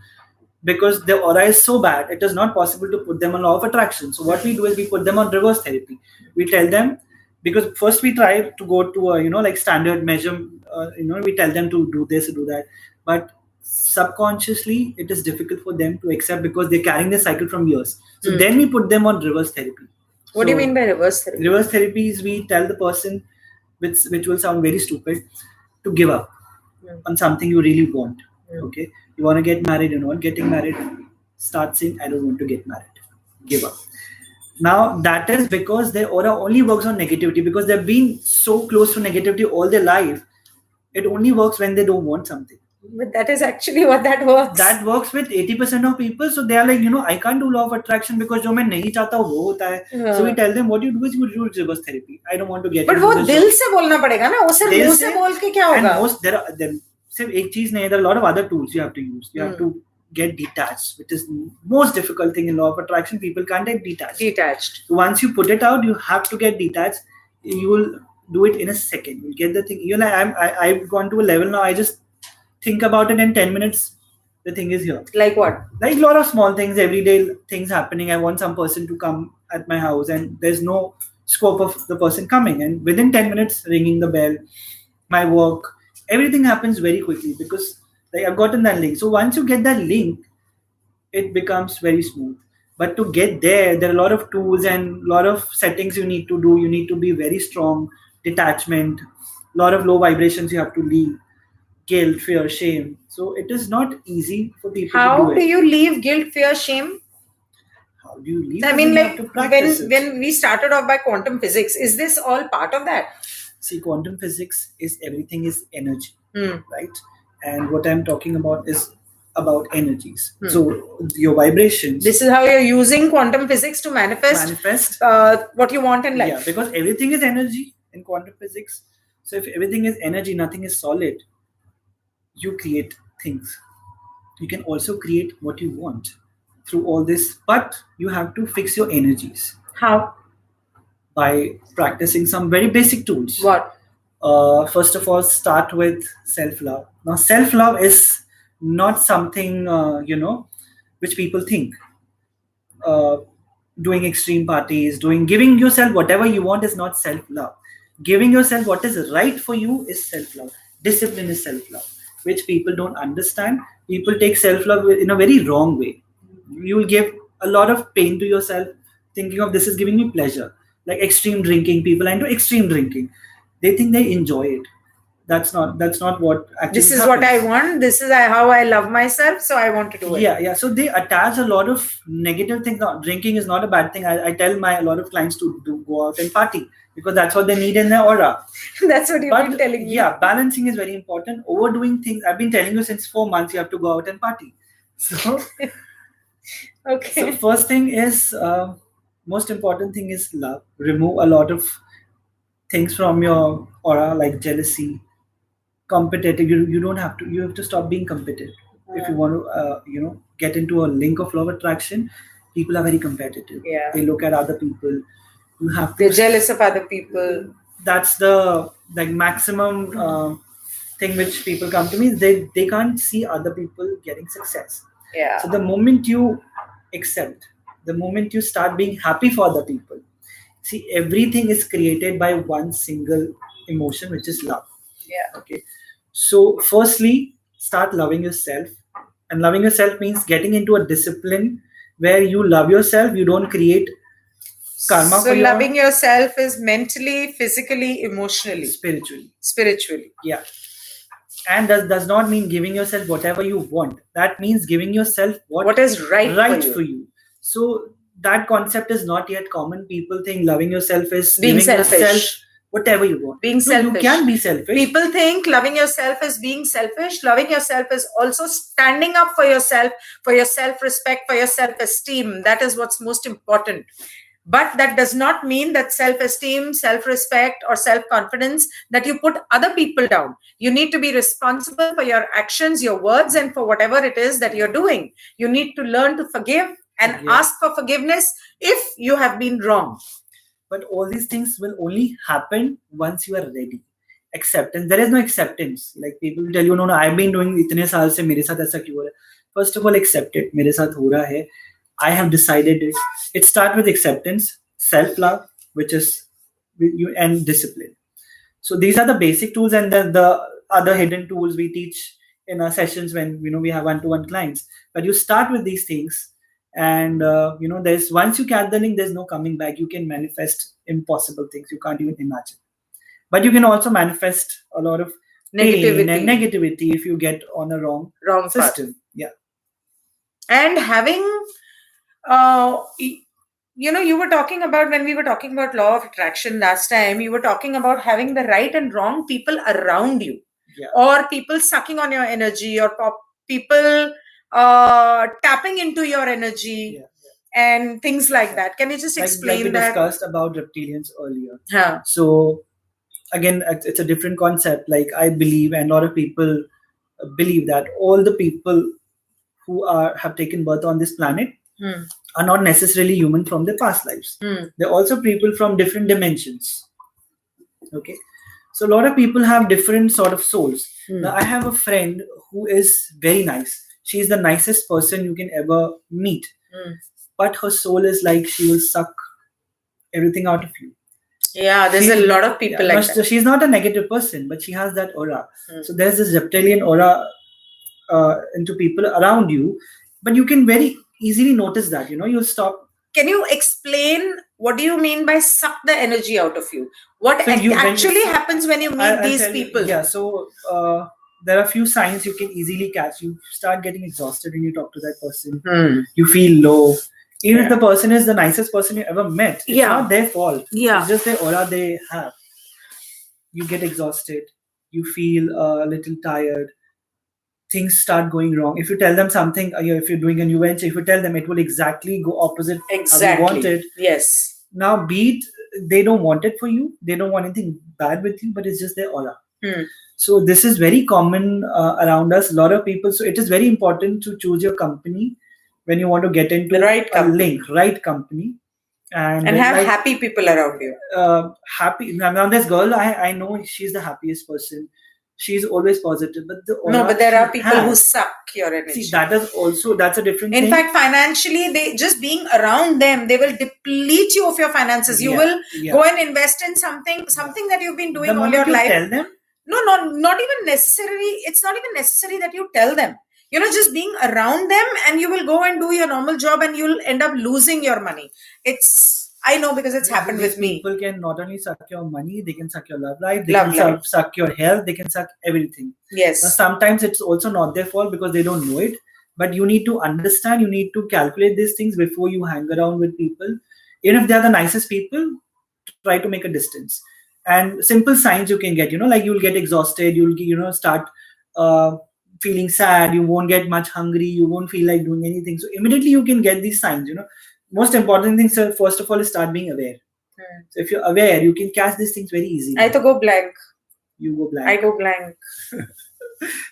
because their aura is so bad, it is not possible to put them on law of attraction. So what we do is we put them on reverse therapy. We tell them, because first we try to go to a like standard measure. We tell them to do this, do that, but subconsciously it is difficult for them to accept because they're carrying the cycle from years. So then we put them on reverse therapy. What do you mean by reverse therapy? Reverse therapy is we tell the person, which will sound very stupid, to give up on something you really want. Okay, you want to get married, you're not getting married, start saying, I don't want to get married. Give up. Now that is because their aura only works on negativity, because they've been so close to negativity all their life. It only works when they don't want something. But that is actually what that works. That works with 80% of people. So they are like, I can't do law of attraction because jo main nahi chahta wo hota hai. So we tell them, what you do is you do reverse therapy. I don't want to get. But wo dil se bolna padega na. Wo sirf muh se bol ke kya hoga? And most there are a lot of other tools you have to use. You have to get detached, which is the most difficult thing in law of attraction. People can't get detached. Detached. So once you put it out, you have to get detached. you will do it in a second. You'll get the thing. I've gone to a level now. I just think about it in 10 minutes. The thing is here. Like what? Like a lot of small things, everyday things happening. I want some person to come at my house, and there's no scope of the person coming. And within 10 minutes, ringing the bell, my work, everything happens very quickly because like I've gotten that link. So once you get that link, it becomes very smooth. But to get there are a lot of tools and a lot of settings you need to do. You need to be very strong, detachment, a lot of low vibrations you have to leave, guilt, fear, shame. So it is not easy for people to do How it. do you leave guilt, fear, shame? How do you leave? I mean, like when we started off by quantum physics, is this all part of that? See, quantum physics is everything is energy, right? And what I'm talking about is about energies. So your vibrations. This is how you're using quantum physics to manifest what you want in life. Yeah, because everything is energy in quantum physics. So if everything is energy, nothing is solid. You create things. You can also create what you want through all this, but you have to fix your energies. How? By practicing some very basic tools. What? First of all, start with self-love. Now, self-love is not something which people think. Doing extreme parties, giving yourself whatever you want is not self-love. Giving yourself what is right for you is self-love. Discipline is self-love, which people don't understand. People take self-love in a very wrong way. You will give a lot of pain to yourself, thinking of this is giving me pleasure. Like extreme drinking, people are into extreme drinking. They think they enjoy it. That's not what actually this is happens. What I want. This is how I love myself, so I want to do it. Yeah. So they attach a lot of negative things. No, drinking is not a bad thing. I tell a lot of clients to go out and party because that's what they need in their aura. That's what you've been telling me. Yeah, balancing is very important. Overdoing things, I've been telling you since 4 months, you have to go out and party. So okay. So first thing is most important thing is love. Remove a lot of things from your aura like jealousy, competitive. You don't have to. You have to stop being competitive. If you want to, get into a link of love attraction, people are very competitive. Yeah. They look at other people. You have to. They're jealous of other people. That's the maximum thing which people come to me. They can't see other people getting success. Yeah. So the moment you accept, the moment you start being happy for other people, see, everything is created by one single emotion, which is love. Yeah. Okay. So firstly, start loving yourself. And loving yourself means getting into a discipline where you love yourself. You don't create karma. So loving yourself is mentally, physically, emotionally, spiritually. Yeah. And does not mean giving yourself whatever you want. That means giving yourself what is right for you. So that concept is not yet common. People think loving yourself is being giving selfish. Yourself whatever you want. Being selfish. You can be selfish. People think loving yourself is being selfish. Loving yourself is also standing up for yourself, for your self-respect, for your self-esteem. That is what's most important. But that does not mean that self-esteem, self-respect, or self-confidence that you put other people down. You need to be responsible for your actions, your words, and for whatever it is that you're doing. You need to learn to forgive and ask for forgiveness if you have been wrong. But all these things will only happen once you are ready. Acceptance. There is no acceptance. Like people will tell you, no, I've been doing itne saal se mere sath aisa kyun ho raha hai? First of all, accept it. Mere sath ho raha hai. I have decided it. It starts with acceptance, self-love, which is you, and discipline. So these are the basic tools, and then the other hidden tools we teach in our sessions when we have one-to-one clients. But you start with these things, and there's once you catch the link, there's no coming back. You can manifest impossible things you can't even imagine. But you can also manifest a lot of negativity if you get on a wrong system. Path. Yeah. And having you were talking about, when we were talking about law of attraction last time, you were talking about having the right and wrong people around you, or people sucking on your energy, or people tapping into your energy, and things like that. Can you just explain like we that? Discussed about reptilians earlier. So again, it's a different concept. Like I believe, and a lot of people believe, that all the people who have taken birth on this planet are not necessarily human from their past lives. They're also people from different dimensions. Okay. So a lot of people have different sort of souls. Now, I have a friend who is very nice. She is the nicest person you can ever meet. But her soul is like she will suck everything out of you. Yeah, there's a lot of people like that. She's not a negative person, but she has that aura. So there's this reptilian aura into people around you, but you can very easily notice that. You'll stop. Can you explain what do you mean by suck the energy out of you? What actually happens when you meet these people? So there are a few signs you can easily catch. You start getting exhausted when you talk to that person. You feel low. Even if the person is the nicest person you ever met, it's not their fault. It's just their aura they have. You get exhausted. You feel a little tired. Things start going wrong. If you tell them something, if you're doing a new venture, if you tell them, it will exactly go opposite how you want it. Yes. Now, they don't want it for you. They don't want anything bad with you, but it's just their aura. So this is very common around us. A lot of people. So it is very important to choose your company when you want to get into right company. And have happy people around you. Happy. Now this girl, I know she's the happiest person. She's always positive, but but there are people who suck your energy. See, that's a different thing. In fact, financially, they just being around them, they will deplete you of your finances. You will go and invest in something that you've been doing all your life. Tell them? No, not even necessarily. It's not even necessary that you tell them. Just being around them, and you will go and do your normal job, and you'll end up losing your money. I know because it's happened with me. People can not only suck your money, they can suck your love life, they can suck your health, they can suck everything. Yes. Now, sometimes it's also not their fault because they don't know it. But you need to understand, you need to calculate these things before you hang around with people. Even if they are the nicest people, try to make a distance. And simple signs you can get, like you'll get exhausted, you'll start feeling sad, you won't get much hungry, you won't feel like doing anything. So immediately you can get these signs, Most important thing, sir, first of all, is start being aware. So if you're aware, you can catch these things very easily. I have to go blank. You go blank. I go blank.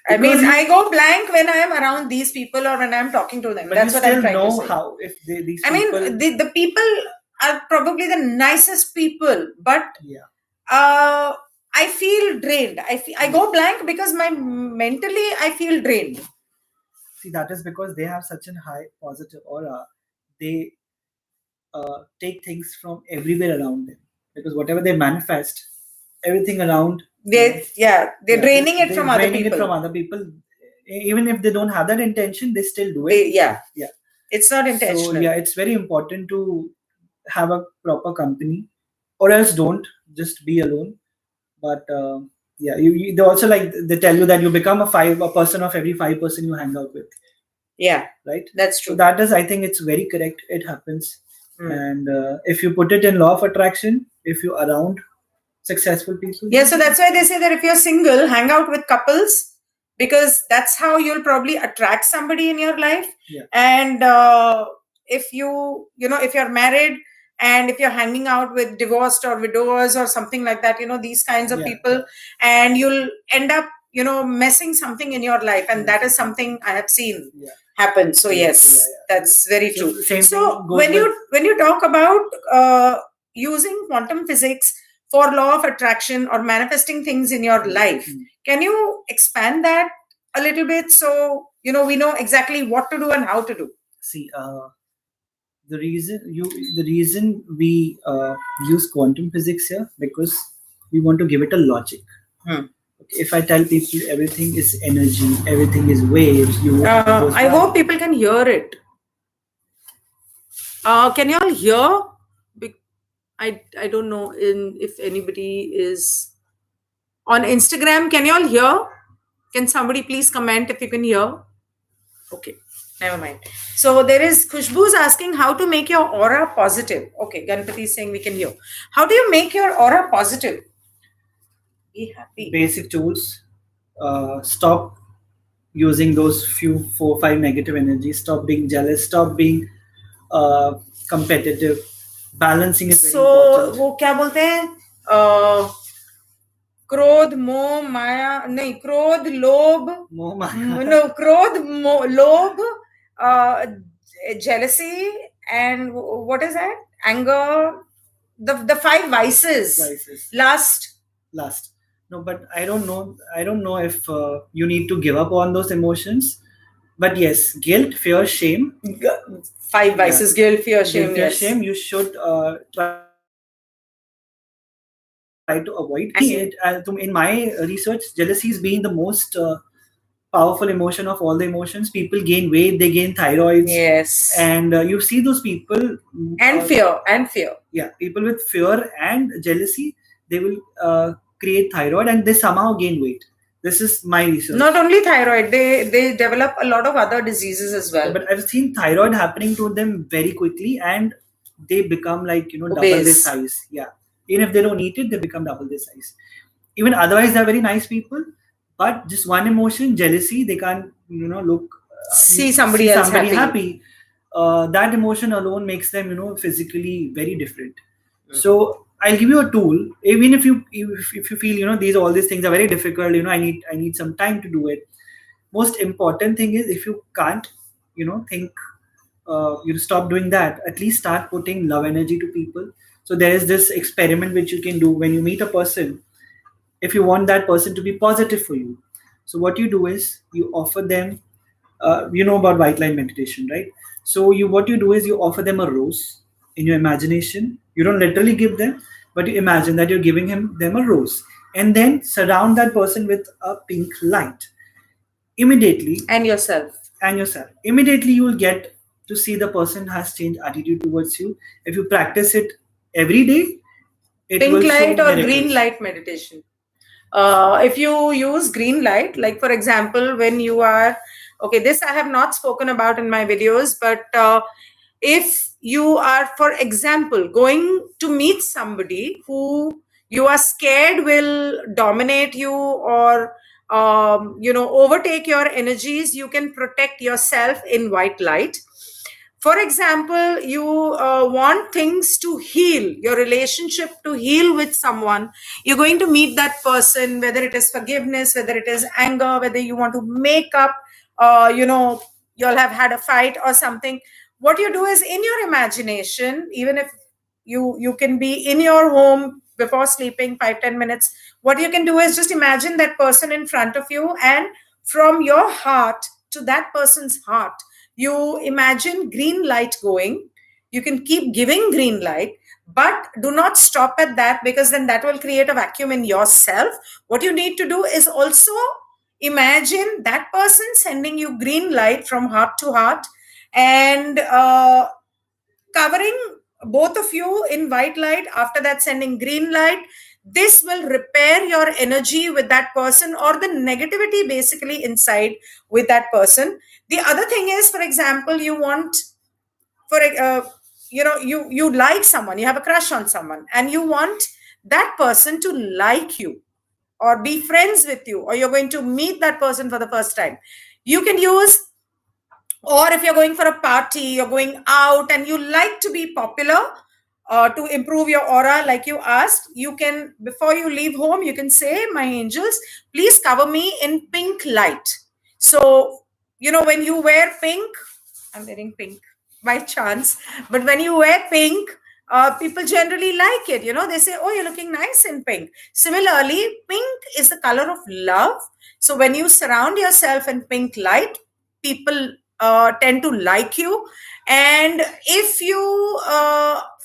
I go blank when I am around these people or when I am talking to them. But that's what I'm trying to say. Know how if these people... the people are probably the nicest people, but I feel drained. I go blank because mentally I feel drained. See, that is because they have such a high positive aura. They take things from everywhere around them, because whatever they manifest, everything around they're draining it from other people. Even if they don't have that intention, they still do it. It's not intentional. So it's very important to have a proper company, or else don't just be alone. But they also they tell you that you become a person of every 5 person you hang out with. Yeah, right. That's true. So that is, I think it's very correct. It happens. And if you put it in law of attraction, if you're around successful people. So that's why they say that if you're single, hang out with couples, because that's how you'll probably attract somebody in your life. And if if you're married and if you're hanging out with divorced or widowers or something like that, these kinds of people, and you'll end up messing something in your life, and that is something I have seen happen. So that's very true. So when you talk about using quantum physics for law of attraction or manifesting things in your life, can you expand that a little bit so we know exactly what to do and how to do? See, the reason we use quantum physics here, because we want to give it a logic. If I tell people everything is energy, everything is waves, I hope people can hear it. Can you all hear? I don't know if anybody is on Instagram. Can you all hear? Can somebody please comment if you can hear? Okay, never mind. So there is Khushbu's asking how to make your aura positive. Okay, Ganpati is saying we can hear. How do you make your aura positive? Be happy. Basic tools. Stop using those 4-5 negative energies. Stop being jealous. Stop being competitive. Balancing is very important. So वो क्या बोलते हैं? क्रोध मोह माया नहीं, क्रोध लोभ मोह माया. No, क्रोध लोभ, jealousy, and what is that? Anger. The 5 vices. Lust, last. No, but I don't know. I don't know if you need to give up on those emotions. But yes, guilt, fear, shame. Five vices: guilt, fear, shame. Guilt, fear, Yes. shame. You should try to avoid. In my research, jealousy is being the most powerful emotion of all the emotions. People gain weight, they gain thyroids. Yes. And you see those people. And fear. Yeah, people with fear and jealousy, they will create thyroid and they somehow gain weight. This is my research. Not only thyroid, they develop a lot of other diseases as well. But I've seen thyroid happening to them very quickly, and they become like double Obese. their size. Yeah, even if they don't eat it, they become double their size. Even otherwise, they're very nice people, but just one emotion, jealousy, they can't look see somebody else happy. That emotion alone makes them physically very different. So I'll give you a tool. Even if you feel these all these things are very difficult, I need some time to do it. Most important thing is, if you can't think, you stop doing that, at least start putting love energy to people. So there is this experiment which you can do when you meet a person. If you want that person to be positive for you, so what you do is you offer them, you know about white line meditation, right? So what you do is you offer them a rose in your imagination. You don't literally give them, but you imagine that you're giving them a rose, and then surround that person with a pink light. Immediately, and yourself immediately you will get to see the person has changed attitude towards you. If you practice it every day, it pink will light show or miracles. Green light meditation. If you use green light, like for example, when you are this I have not spoken about in my videos, but if you are, for example, going to meet somebody who you are scared will dominate you or overtake your energies, you can protect yourself in white light. For example, you want things to heal, your relationship to heal with someone. You're going to meet that person, whether it is forgiveness, whether it is anger, whether you want to make up, you'll have had a fight or something. What you do is, in your imagination, even if you can be in your home before sleeping 5-10 minutes, what you can do is just imagine that person in front of you, and from your heart to that person's heart, you imagine green light going. You can keep giving green light, but do not stop at that, because then that will create a vacuum in yourself. What you need to do is also imagine that person sending you green light from heart to heart, and covering both of you in white light, after that sending green light. This will repair your energy with that person, or the negativity basically inside with that person. The other thing is, for example, you want, you like someone, you have a crush on someone, and you want that person to like you or be friends with you, or you're going to meet that person for the first time. You can use, or if you're going for a party, you're going out and you like to be popular, to improve your aura, like you asked, you can, before you leave home, you can say, my angels, please cover me in pink light. So when you wear pink, I'm wearing pink by chance, but when you wear pink, people generally like it. They say, oh, you're looking nice in pink. Similarly, pink is the color of love. So when you surround yourself in pink light, people tend to like you. And if you,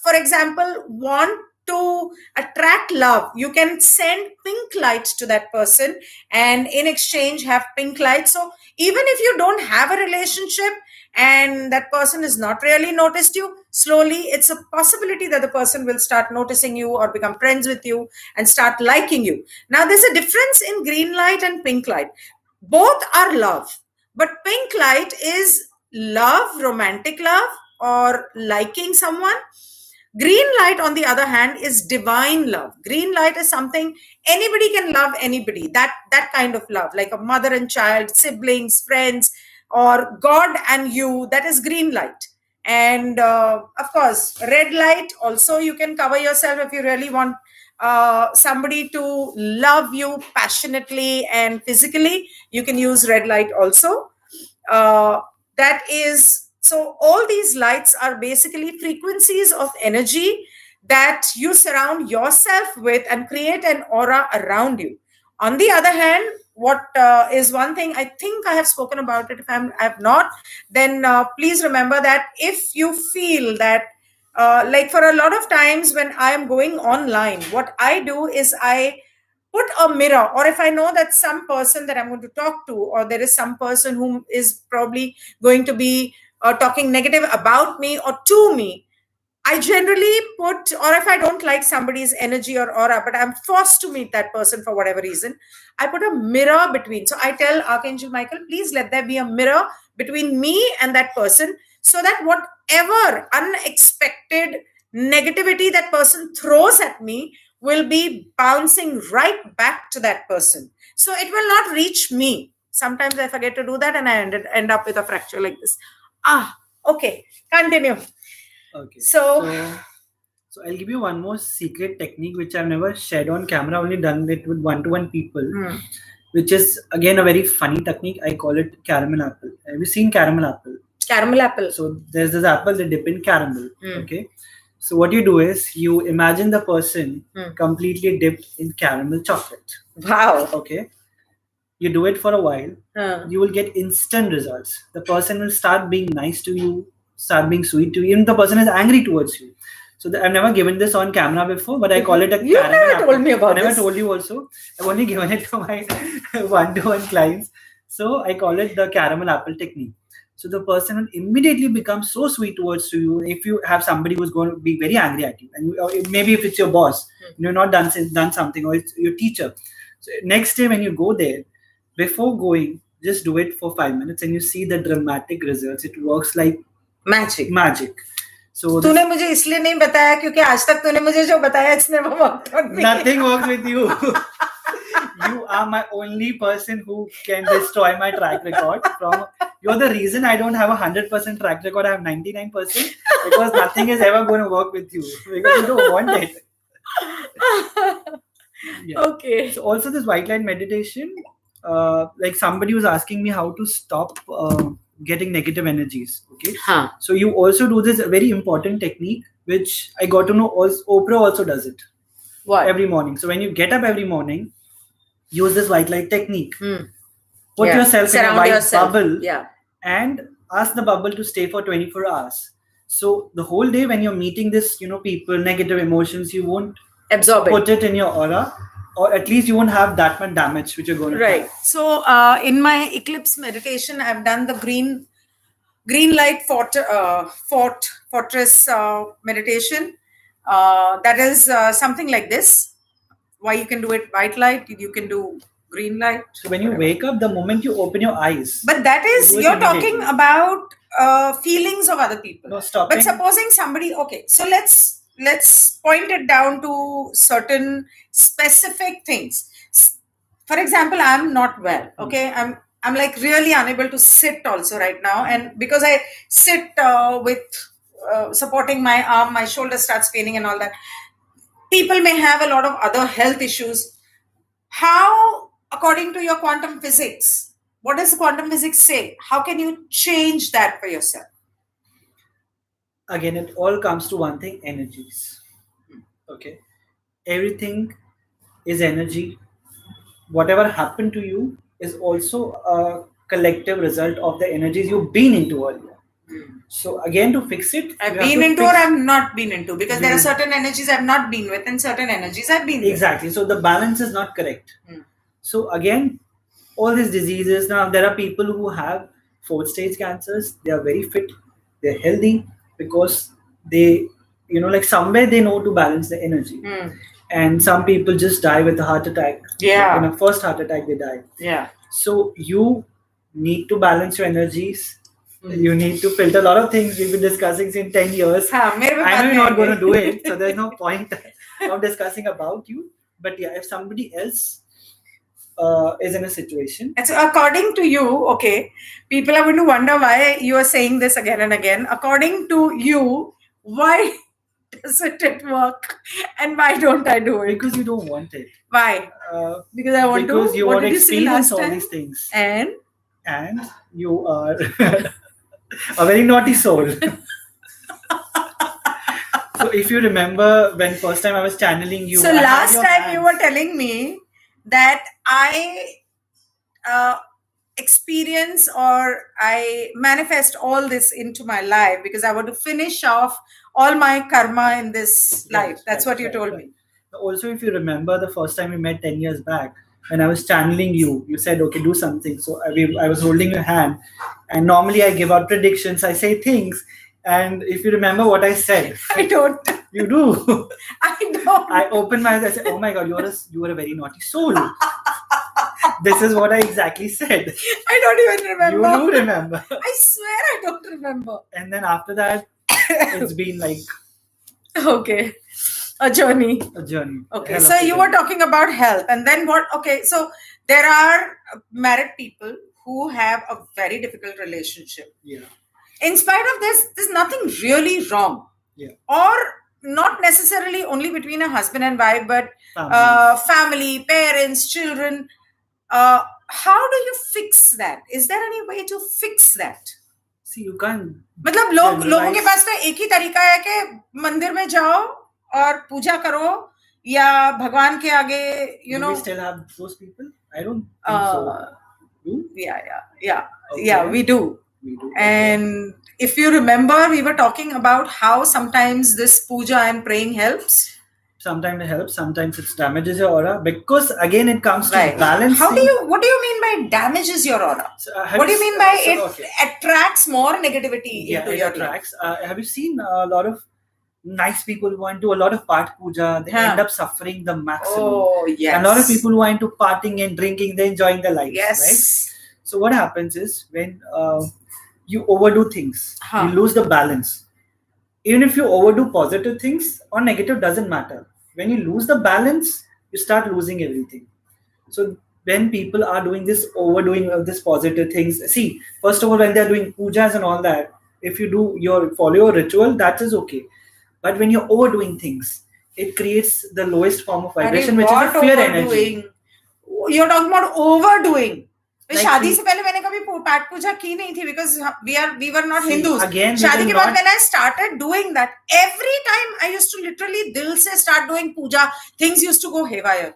for example, want to attract love, you can send pink light to that person, and in exchange have pink light. So even if you don't have a relationship and that person has not really noticed you, slowly it's a possibility that the person will start noticing you or become friends with you and start liking you. Now, there's a difference in green light and pink light. Both are love, but pink light is love, romantic love, or liking someone. Green light, on the other hand, is divine love. Green light is something anybody can love anybody. That kind of love, like a mother and child, siblings, friends, or God and you, that is green light. And of course, red light also, you can cover yourself if you really want somebody to love you passionately and physically. You can use red light also. That is, so all these lights are basically frequencies of energy that you surround yourself with and create an aura around you. On the other hand, what is one thing I think I have spoken about it. If I have not, then please remember that if you feel that, like for a lot of times when I am going online, what I do is I put a mirror, or if I know that some person that I'm going to talk to, or there is some person who is probably going to be talking negative about me or to me, I generally put, or if I don't like somebody's energy or aura, but I'm forced to meet that person for whatever reason, I put a mirror between. So I tell Archangel Michael, please let there be a mirror between me and that person, so that whatever unexpected negativity that person throws at me will be bouncing right back to that person. So it will not reach me. Sometimes I forget to do that and I end up with a fracture like this. Okay, continue. Okay. So I'll give you one more secret technique which I've never shared on camera, only done it with one-to-one people, which is again a very funny technique. I call it caramel apple. Have you seen caramel apple? Caramel apple. So there's this apple they dip in caramel. Okay. So what you do is you imagine the person completely dipped in caramel chocolate. Wow. Okay. You do it for a while. You will get instant results. The person will start being nice to you, start being sweet to you. Even the person is angry towards you. So I've never given this on camera before, but I call it a caramel apple. You never told me about this. I never told you also. I've only given it to my one-to-one clients. So I call it the caramel apple technique. So the person will immediately become so sweet towards you. If you have somebody who's going to be very angry at you, and maybe if it's your boss, you're not done something, or it's your teacher. So next day when you go there, before going, just do it for 5 minutes and you see the dramatic results. It works like magic. So तूने मुझे इसलिए नहीं बताया क्योंकि आज तक तूने मुझे जो बताया it's never worked on me. Nothing works with you. You are my only person who can destroy my track record. You're the reason I don't have 100% track record. I have 99% because nothing is ever going to work with you because you don't want it. Yeah. Okay. So also this white light meditation, like somebody was asking me how to stop getting negative energies. Okay. So you also do this very important technique, which I got to know Oprah also does it. What? Every morning. So when you get up every morning, use this white light technique. Put yourself in a white bubble and ask the bubble to stay for 24 hours. So the whole day when you're meeting this, people, negative emotions, you won't put it in your aura, or at least you won't have that much damage which you're going to have. So in my eclipse meditation, I've done the green light fortress meditation. That is something like this. Why you can do it white light, you can do green light. So when you wake up, the moment you open your eyes. But that is, you're talking about feelings of other people. No, stopping. But supposing somebody, okay, so let's point it down to certain specific things. For example, I'm not well. Okay, I'm like really unable to sit also right now, and because I sit with supporting my arm, my shoulder starts paining and all that. People may have a lot of other health issues. How, according to your quantum physics, what does quantum physics say? How can you change that for yourself? Again, it all comes to one thing: energies. Okay, everything is energy. Whatever happened to you is also a collective result of the energies you've been into earlier. So again, to fix it, I've been into or I've not been into, because there are certain energies I've not been with and certain energies I've been with. Exactly. So the balance is not correct. So again, all these diseases, now there are people who have 4th stage cancers. They are very fit. They're healthy because they, like somewhere they know to balance the energy. And some people just die with a heart attack. Yeah. In a first heart attack, they die. Yeah. So you need to balance your energies. You need to filter a lot of things we've been discussing in 10 years. I know you're not going to do it, so there's no point of discussing about you. But yeah, if somebody else is in a situation. And so according to you, okay, people are going to wonder why you are saying this again and again. According to you, why doesn't it work? And why don't I do it? Because you don't want it. Why? Because I want to. Because you want to experience all these things. And you are a very naughty soul. So if you remember when first time I was channeling you. So last time you were telling me that I experience or I manifest all this into my life because I want to finish off all my karma in this life. That's what you told me. Also, if you remember the first time we met 10 years back, when I was channeling you, you said, okay, do something. So I was holding your hand, and normally I give out predictions, I say things. And if you remember what I said, I don't. You do. I don't. I opened my eyes. I said, "Oh my God, you are a very naughty soul." This is what I exactly said. I don't even remember. You do remember. I swear I don't remember. And then after that, it's been like okay, a journey. Okay, so you were talking about health, and then what? Okay, so there are married people who have a very difficult relationship. Yeah. In spite of this, there's nothing really wrong. Yeah. Or not necessarily only between a husband and wife, but family, parents, children. How do you fix that? Is there any way to fix that? See, you can't. मतलब लोगों के पास तो एक ही तरीका है कि मंदिर में जाओ और पूजा करो या भगवान के आगे Do we still have those people? I don't think so. Yeah, we do. And if you remember, we were talking about how sometimes this puja and praying helps. Sometimes it helps, sometimes it damages your aura, because again it comes to balance. What do you mean by damages your aura? So, what do you mean by it attracts more negativity into your life? Have you seen a lot of nice people who want to do a lot of part puja, they end up suffering the maximum. Oh, yes. And a lot of people who want to partying and drinking, they're enjoying their life. Yes. Right? So what happens is when you overdo things, you lose the balance. Even if you overdo positive things or negative, doesn't matter. When you lose the balance, you start losing everything. So when people are doing this overdoing of this positive things, see, first of all, when they're doing pujas and all that, if you follow your ritual, that is okay. But when you're overdoing things, it creates the lowest form of vibration, which is a fear energy. You're talking about overdoing. शादी से पहले मैंने कभी पाठ पूजा की नहीं थी because we were not Hindus. शादी के बाद when I started doing that, every time I used to literally dil se start doing puja, things used to go haywire.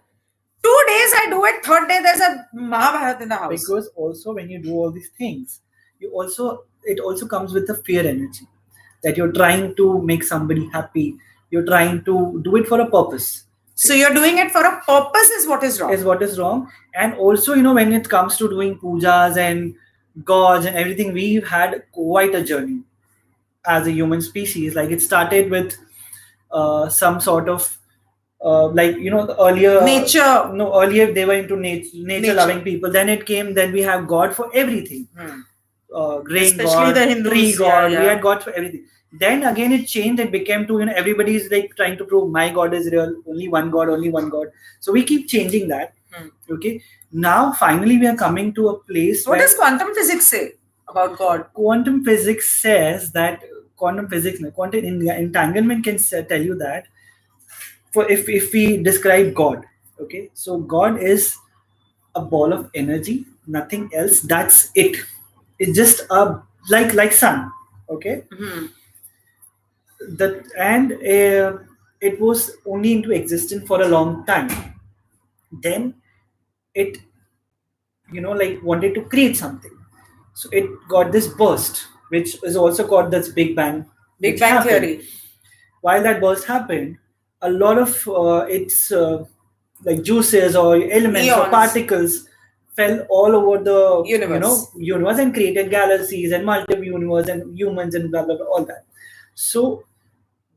2 days I do it, third day there's a Mahabharat in the house. Because also when you do all these things, it also comes with the fear energy that you're trying to make somebody happy. You're trying to do it for a purpose. So you're doing it for a purpose is what is wrong. And also, when it comes to doing pujas and gods and everything, we've had quite a journey as a human species. Like it started with some sort of earlier nature. Earlier they were into nature loving people. Then we have God for everything. Grain especially god, the Hindus, tree god. We had God for everything. Then again it changed. It became to everybody is like trying to prove my God is real. Only one God. So we keep changing that. Okay. Now finally we are coming to a place. What does quantum physics say about God? Quantum physics says that quantum entanglement can tell you that. For if we describe God, okay, so God is a ball of energy, nothing else. That's it. It's just a like sun. Okay. It was only into existence for a long time. Then it wanted to create something, so it got this burst, which is also called this Big Bang theory. While that burst happened, a lot of its like juices or elements or particles fell all over the universe and created galaxies and multiple universe and humans and blah blah blah, all that. So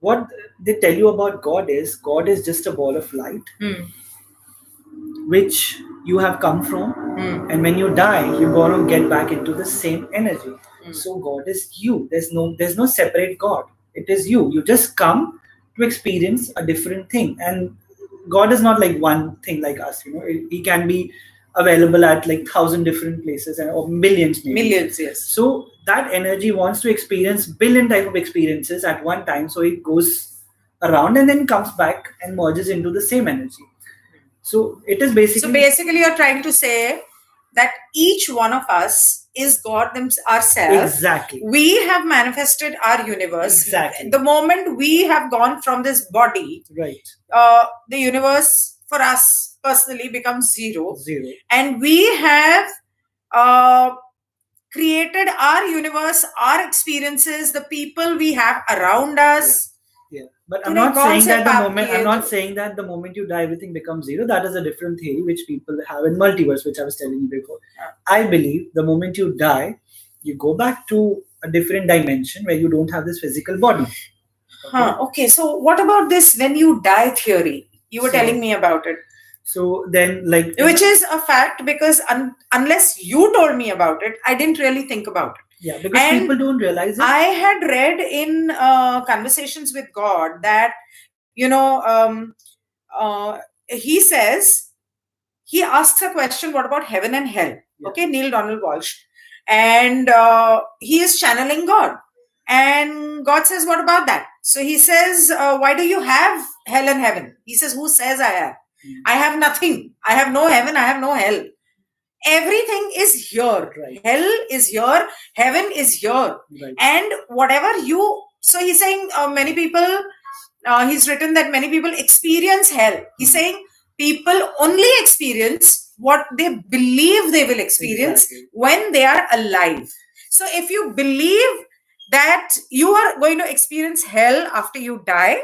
what they tell you about God is just a ball of light, which you have come from, and when you die, you're gonna get back into the same energy. So God is you. There's no separate God. It is you. You just come to experience a different thing, and God is not like one thing like us. He can be available at like 1,000 different places or millions, maybe. Millions, yes. So that energy wants to experience billion type of experiences at one time. So it goes around and then comes back and merges into the same energy. So it is basically. So basically, you're trying to say that each one of us is God ourselves. Exactly. We have manifested our universe. Exactly. The moment we have gone from this body, right, the universe for us personally becomes zero. Zero. And we have created our universe, our experiences, the people we have around us. Yeah. But I'm not saying that the moment you die, everything becomes zero. That is a different theory which people have in multiverse, which I was telling you before. I believe the moment you die, you go back to a different dimension where you don't have this physical body. Okay. So what about this when you die theory? You were telling me about it. So then, which is a fact, because unless you told me about it, I didn't really think about it. Yeah, because people don't realize it. I had read in Conversations with God that, he says, he asks a question, what about heaven and hell? Yeah. Okay, Neil Donald Walsh. And he is channeling God. And God says, what about that? So he says, why do you have hell and heaven? He says, who says I have? I have nothing. I have no heaven. I have no hell. Everything is here. Right. Hell is here. Heaven is here. Right. And whatever so he's saying many people, he's written that many people experience hell. He's saying people only experience what they believe they will experience when they are alive. So if you believe that you are going to experience hell after you die,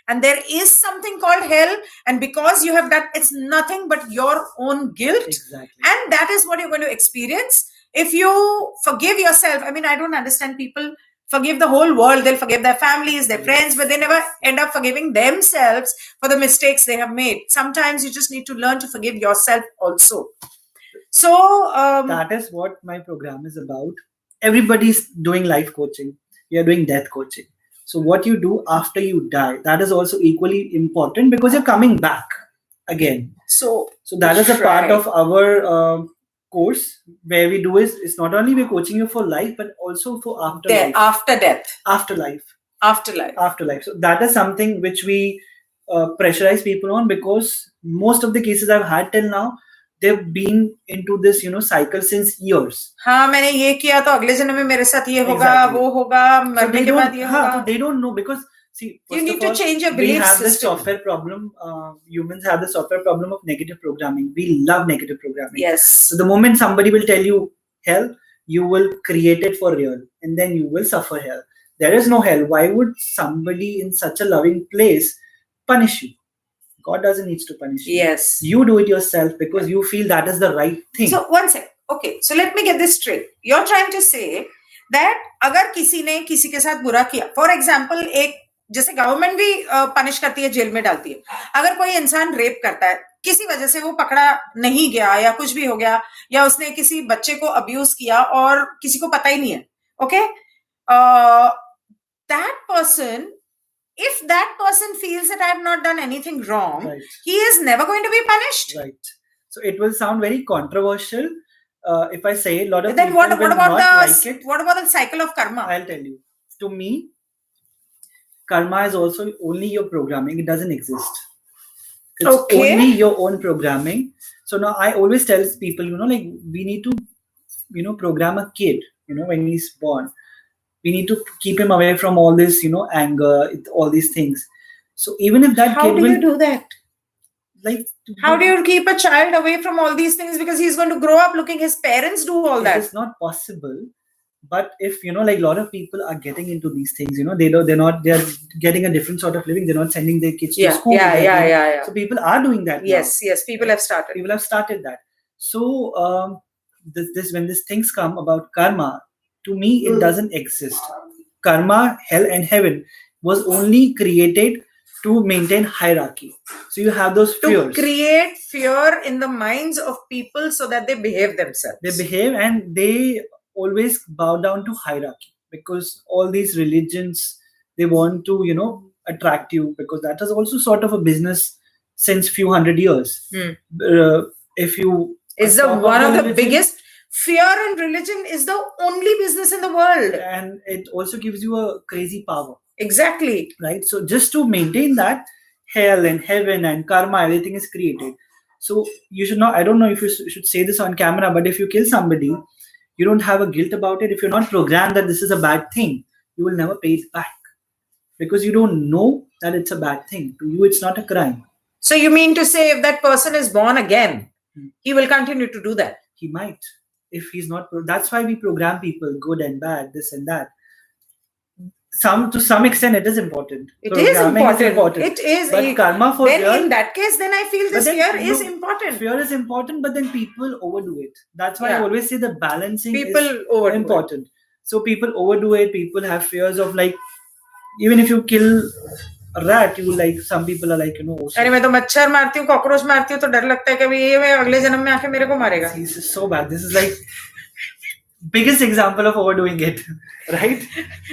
and there is something called hell, and because you have done, it's nothing but your own guilt. And that is what you're going to experience. If you forgive yourself, I mean, I don't understand people forgive the whole world. They'll forgive their families, their friends, but they never end up forgiving themselves for the mistakes they have made. Sometimes you just need to learn to forgive yourself also. So that is what my program is about. Everybody's doing life coaching. We are doing death coaching. So what you do after you die, that is also equally important, because you're coming back again. So that is a part of our course where we do it's not only we're coaching you for life, but also for afterlife. After death. Afterlife. So that is something which we pressurize people on, because most of the cases I've had till now, they've been into this cycle since years. मैंने ये किया तो अगले जन्म में मेरे साथ ये होगा, वो होगा, मरने के बाद ये होगा. So they don't know, because see, you need to change your belief system. We have this software problem. Humans have the software problem of negative programming. We love negative programming. Yes. So the moment somebody will tell you hell, you will create it for real, and then you will suffer hell. There is no hell. Why would somebody in such a loving place punish you? God doesn't need to punish you. Yes. You do it yourself because you feel that is the right thing. So one sec. Okay. So let me get this straight. You're trying to say that अगर किसी ने किसी के साथ बुरा किया, for example, जैसे government भी पनिश करती है, जेल में डालती है. अगर कोई इंसान रेप करता है, किसी वजह से वो पकड़ा नहीं गया या कुछ भी हो गया, या उसने किसी बच्चे को अब्यूज किया और किसी को पता ही नहीं है. Okay? That person, if that person feels that I have not done anything wrong, he is never going to be punished. Right. So it will sound very controversial if I say a lot of then people what will about not like it. What about the cycle of karma? I'll tell you. To me, karma is also only your programming. It doesn't exist. It's only your own programming. So now I always tell people, we need to, program a kid, when he's born. We need to keep him away from all this, anger, all these things. So even if that kid will... How do you do that? How do you keep a child away from all these things? Because he's going to grow up looking his parents do all that. It's not possible. But if, a lot of people are getting into these things, they're getting a different sort of living. They're not sending their kids to school. Yeah. So people are doing that now. Yes, people have started. People have started that. So when these things come about karma, to me, it doesn't exist. Karma, hell and heaven was only created to maintain hierarchy. So you have those fears. To create fear in the minds of people so that they behave themselves. They behave and they always bow down to hierarchy, because all these religions, they want to, attract you, because that is also sort of a business since few 100 years. If you... Is one of the biggest... Fear and religion is the only business in the world. And it also gives you a crazy power. Exactly. Right? So just to maintain that, hell and heaven and karma, everything is created. So you should not, I don't know if you should say this on camera, but if you kill somebody, you don't have a guilt about it, if you're not programmed that this is a bad thing, you will never pay it back, because you don't know that it's a bad thing. To you, it's not a crime. So you mean to say if that person is born again, he will continue to do that? He might, if he's not. That's why we program people, good and bad, this and that. To some extent, it is important. It is important. It is. But karma for then real, in that case, then I feel this fear is important. Fear is important, but then people overdo it. That's why I always say the balancing is important. So people overdo it. People have fears of, like, even if you kill a rat, you like, some people are like, अरे मैं तो मच्छर मारती हूँ, cockroach मारती हूँ, तो डर लगता है कि ये अगले जन्म में आके मेरे को मारेगा. This is so bad. This is like biggest example of overdoing it, right?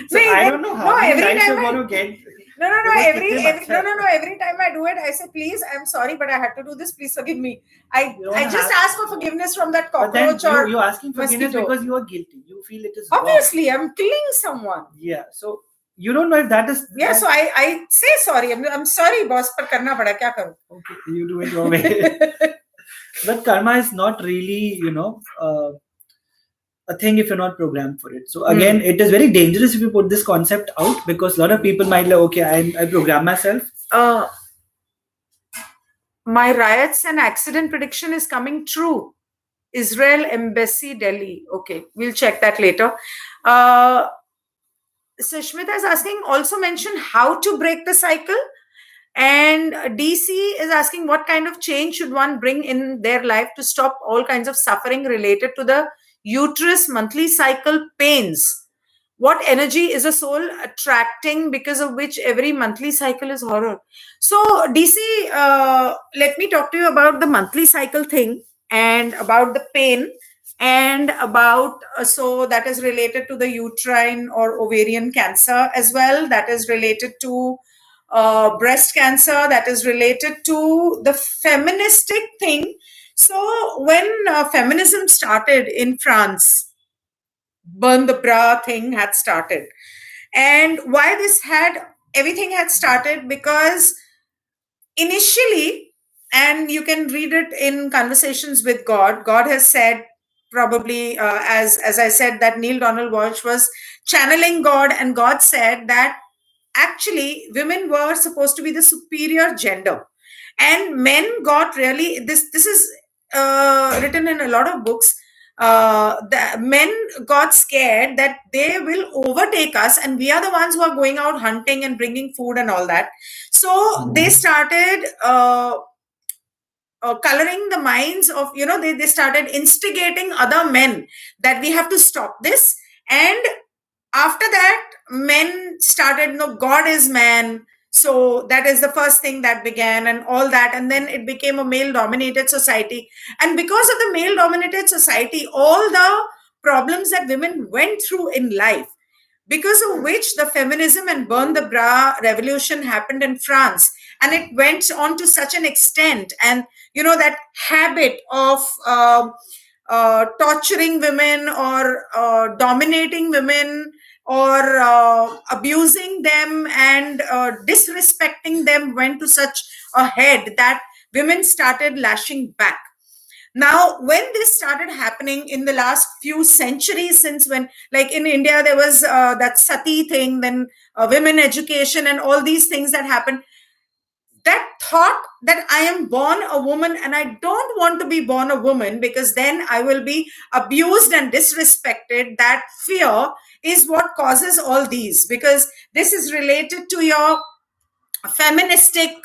So I don't know how many times you're going to get. No. Every time I do it, I say, please, I'm sorry, but I had to do this. Please forgive me. I just ask for forgiveness from that cockroach. But then you're asking forgiveness because you are guilty. You feel it is obviously wrong. I'm killing someone. Yeah. So you don't know if that is. Yeah. So I say sorry. I'm sorry, boss. पर करना पड़ा, क्या करूँ? Okay, you do it your way. But karma is not really, a thing if you're not programmed for it. So again, it is very dangerous if you put this concept out, because a lot of people might like, okay, I program myself. My riots and accident prediction is coming true. Israel Embassy, Delhi. Okay, we'll check that later. Sushmita is asking, also mention how to break the cycle. And DC is asking, what kind of change should one bring in their life to stop all kinds of suffering related to the uterus monthly cycle pains? What energy is a soul attracting because of which every monthly cycle is horror? So DC, let me talk to you about the monthly cycle thing, and about the pain, and about, so that is related to the uterine or ovarian cancer as well. That is related to breast cancer. That is related to the feministic thing. So when feminism started in France, burn the bra thing had started. And why everything had started, because initially, and you can read it in Conversations with God, God has said, probably as I said, that Neil Donald Walsh was channeling God, and God said that actually women were supposed to be the superior gender, and men got really, this is written in a lot of books. The men got scared that they will overtake us, and we are the ones who are going out hunting and bringing food and all that. So they started coloring the minds of, they started instigating other men that we have to stop this. And after that, men started, God is man. So that is the first thing that began, and all that. And then it became a male-dominated society. And because of the male-dominated society, all the problems that women went through in life, because of which the feminism and burn the bra revolution happened in France. And it went on to such an extent. And, that habit of torturing women, or dominating women, or abusing them and disrespecting them went to such a head that women started lashing back. Now, when this started happening in the last few centuries, since when, like in India, there was that sati thing, then women education and all these things that happened, that thought that I am born a woman and I don't want to be born a woman because then I will be abused and disrespected, that fear is what causes all these, because this is related to your feministic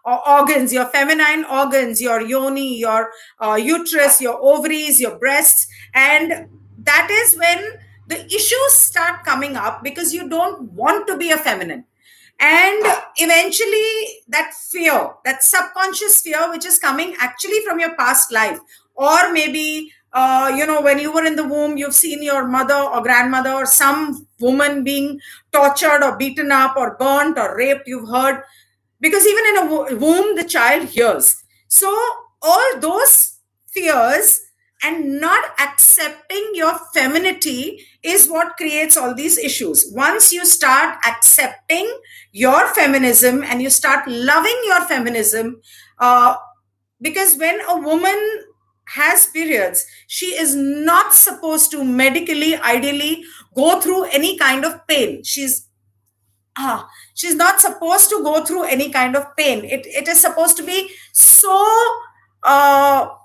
organs, your feminine organs, your yoni, your uterus, your ovaries, your breasts. And that is when the issues start coming up, because you don't want to be a feminine. And eventually that fear, that subconscious fear, which is coming actually from your past life, or maybe when you were in the womb, you've seen your mother or grandmother or some woman being tortured or beaten up or burnt or raped, you've heard, because even in a womb, the child hears. So all those fears and not accepting your femininity is what creates all these issues. Once you start accepting your feminism and you start loving your feminism, because when a woman has periods, she is not supposed to medically, ideally, go through any kind of pain. She's not supposed to go through any kind of pain. It is supposed to be so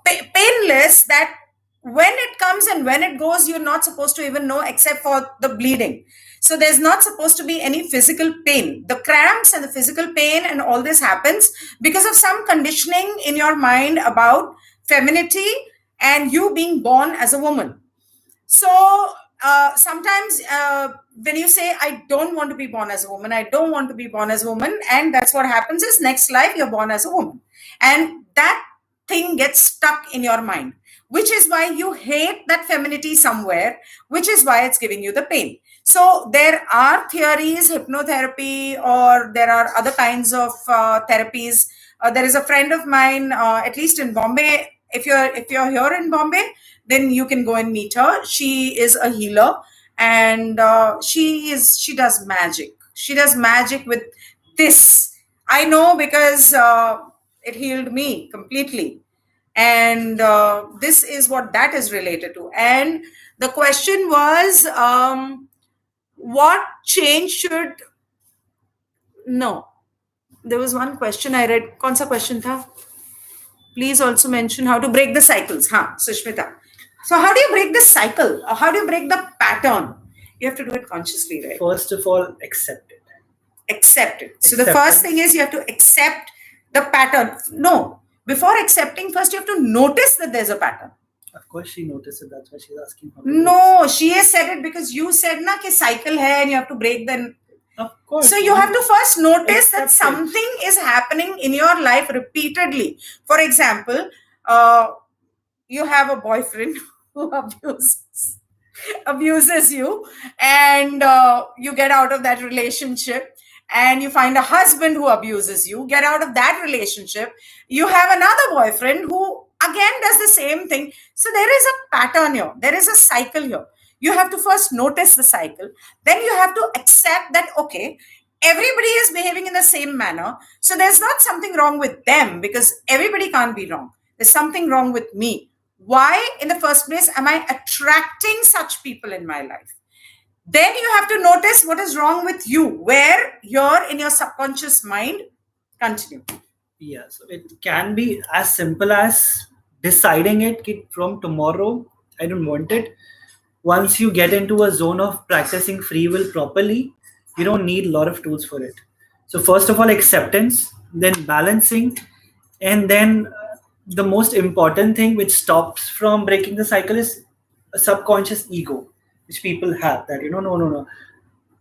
painless that when it comes and when it goes, you're not supposed to even know, except for the bleeding. So there's not supposed to be any physical pain. The cramps and the physical pain and all this happens because of some conditioning in your mind about femininity and you being born as a woman. So sometimes when you say, I don't want to be born as a woman, I don't want to be born as a woman, and that's what happens is next life you're born as a woman. And that thing gets stuck in your mind, which is why you hate that femininity somewhere, which is why it's giving you the pain. So there are theories, hypnotherapy, or there are other kinds of therapies. There is a friend of mine, at least in Bombay. If you're here in Bombay, then you can go and meet her. She is a healer, and she does magic. She does magic with this. I know because it healed me completely. And this is what that is related to. And the question was, what change should... No. There was one question I read. Kaun sa question tha? Please also mention how to break the cycles. Sushmita. So how do you break the cycle? How do you break the pattern? You have to do it consciously, right? First of all, accept it. Accept it. So the first thing is you have to accept the pattern. No. Before accepting, first you have to notice that there's a pattern. Of course she noticed it. That's why she's asking. No, she has said it because you said na ki cycle hai and you have to break the... Of course. So you have to first notice that something is happening in your life repeatedly. For example, you have a boyfriend who abuses you, and you get out of that relationship, and you find a husband who abuses you, get out of that relationship. You have another boyfriend who again does the same thing. So there is a pattern here. There is a cycle here. You have to first notice the cycle. Then you have to accept that, okay, everybody is behaving in the same manner. So there's not something wrong with them, because everybody can't be wrong. There's something wrong with me. Why, in the first place, am I attracting such people in my life? Then you have to notice what is wrong with you, where you're in your subconscious mind. Continue. Yeah, so it can be as simple as deciding it from tomorrow, I don't want it. Once you get into a zone of practicing free will properly, you don't need a lot of tools for it. So first of all, acceptance, then balancing, and then the most important thing which stops from breaking the cycle is a subconscious ego, which people have, that, no.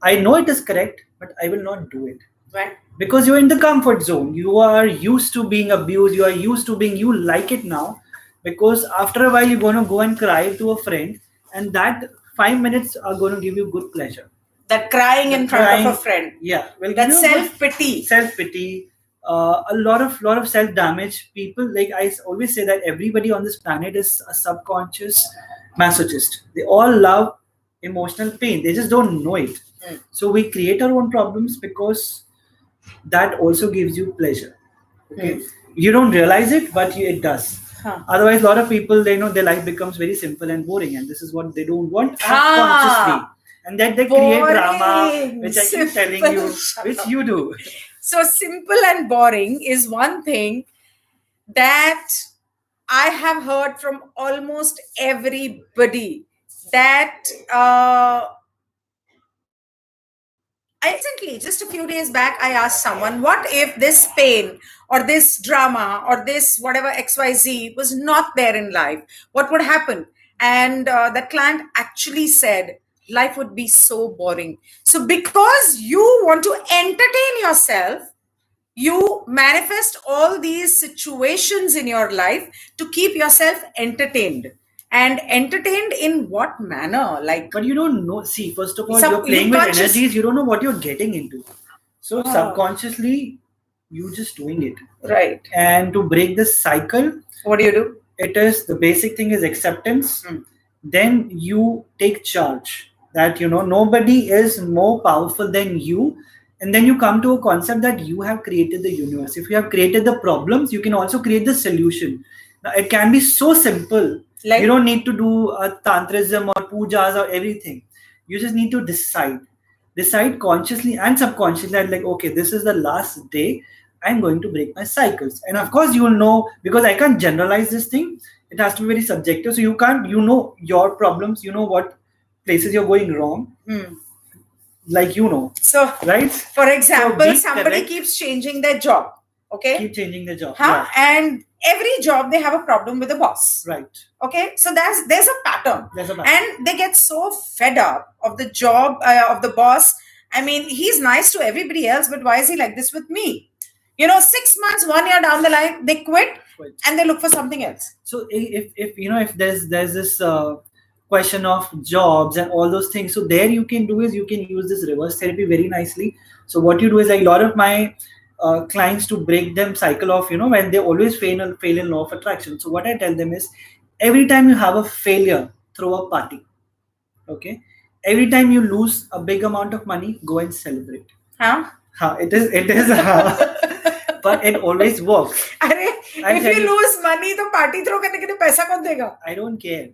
I know it is correct, but I will not do it. Right. Because you're in the comfort zone. You are used to being abused. You are used to you like it now. Because after a while, you're going to go and cry to a friend, and that 5 minutes are going to give you good pleasure. That crying in front of a friend. Yeah. Well, that self-pity. Self-pity. A lot of self-damage. People, like I always say, that everybody on this planet is a subconscious masochist. They all love emotional pain. They just don't know it. So we create our own problems because that also gives you pleasure. Okay. You don't realize it, but it does. Otherwise, a lot of people, they know their life becomes very simple and boring, and this is what they don't want consciously. And that they create drama, which I keep telling you, which you do. So simple and boring is one thing that I have heard from almost everybody. That recently, just a few days back, I asked someone, what if this pain or this drama or this whatever XYZ was not there in life? What would happen? And the client actually said, life would be so boring. So because you want to entertain yourself, you manifest all these situations in your life to keep yourself entertained. And entertained in what manner? But you don't know. See, first of all, you're playing with energies. You don't know what you're getting into. So subconsciously, you're just doing it. Right. And to break this cycle, what do you do? It is, the basic thing is acceptance. Then you take charge that, nobody is more powerful than you. And then you come to a concept that you have created the universe. If you have created the problems, you can also create the solution. Now, it can be so simple. Like, you don't need to do tantrism or pujas or everything. You just need to decide consciously and subconsciously that, like, okay, this is the last day I'm going to break my cycles. And of course, you will know, because I can't generalize this thing. It has to be very subjective. So you can't, your problems, what places you're going wrong. Like, So, right? For example, So somebody correct. keeps changing their job. Okay. Keep changing the job. Huh? Yeah. And every job they have a problem with the boss. Right. Okay. So there's a pattern. And they get so fed up of the job of the boss. I mean, he's nice to everybody else, but why is he like this with me? 6 months, 1 year down the line, they quit and they look for something else. So if there's this question of jobs and all those things, so there you can use this reverse therapy very nicely. So what you do is, like, a lot of my clients, to break them cycle of when they always fail in law of attraction. So what I tell them is, every time you have a failure, throw a party. Okay, every time you lose a big amount of money, go and celebrate. It is but it always works. If you lose money, तो party throw करने के लिए पैसा कौन देगा? I don't care.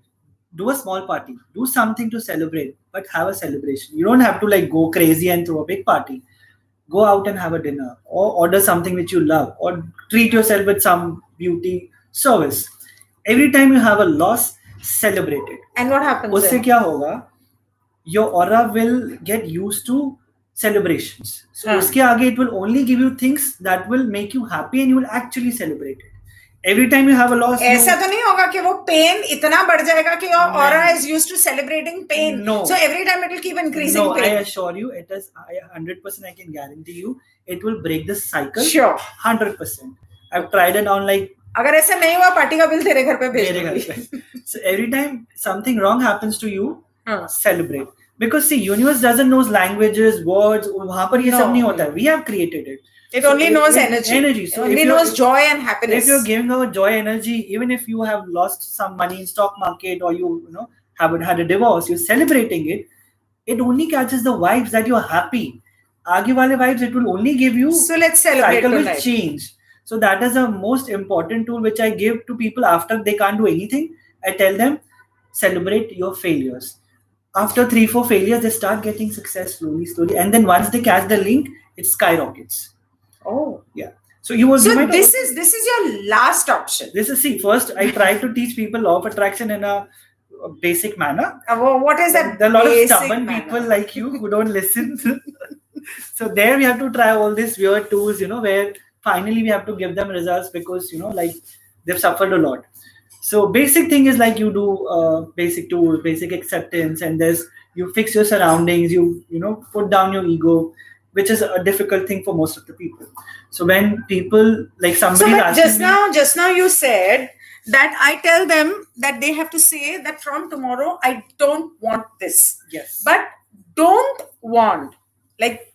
Do a small party. Do something to celebrate, but have a celebration. You don't have to, like, go crazy and throw a big party. Go out and have a dinner, or order something which you love, or treat yourself with some beauty service. Every time you have a loss, celebrate it. And what happens? उससे क्या होगा? Your aura will get used to celebrations. So उसके आगे it will only give you things that will make you happy, and you will actually celebrate it. Every time you have a loss, ऐसा तो नहीं होगा कि वो pain इतना बढ़ जाएगा कि your aura is used to celebrating pain. No. So every time it will keep increasing pain. I assure you, it is 100%. I can guarantee you, it will break this cycle. Sure. 100%. I've tried it on, like. अगर ऐसा नहीं हुआ, party का bill तेरे घर पे भेज दूंगी. So every time something wrong happens to you, celebrate. Because see, universe doesn't know languages, words. वहाँ पर ये सब नहीं होता है. We have created it. It only knows energy. So it only knows joy and happiness. If you're giving out joy, energy, even if you have lost some money in stock market, or you haven't had a divorce, you're celebrating it. It only catches the vibes that you're happy. आगे वाले vibes, it will only give you. So let's celebrate cycle tonight. Will change. So that is the most important tool which I give to people after they can't do anything. I tell them, celebrate your failures. After 3-4 failures, they start getting success slowly. And then once they catch the link, it skyrockets. Oh. Yeah. So this is your last option. First I try to teach people law of attraction in a basic manner. What is that? There are a lot of stubborn people like you who don't listen. So there we have to try all these weird tools, where finally we have to give them results, because, like, they've suffered a lot. So basic thing is, like, you do basic tools, basic acceptance, and you fix your surroundings, you put down your ego, which is a difficult thing for most of the people. So when people, like, somebody just now you said that I tell them that they have to say that from tomorrow I don't want this. Yes. But don't want, like,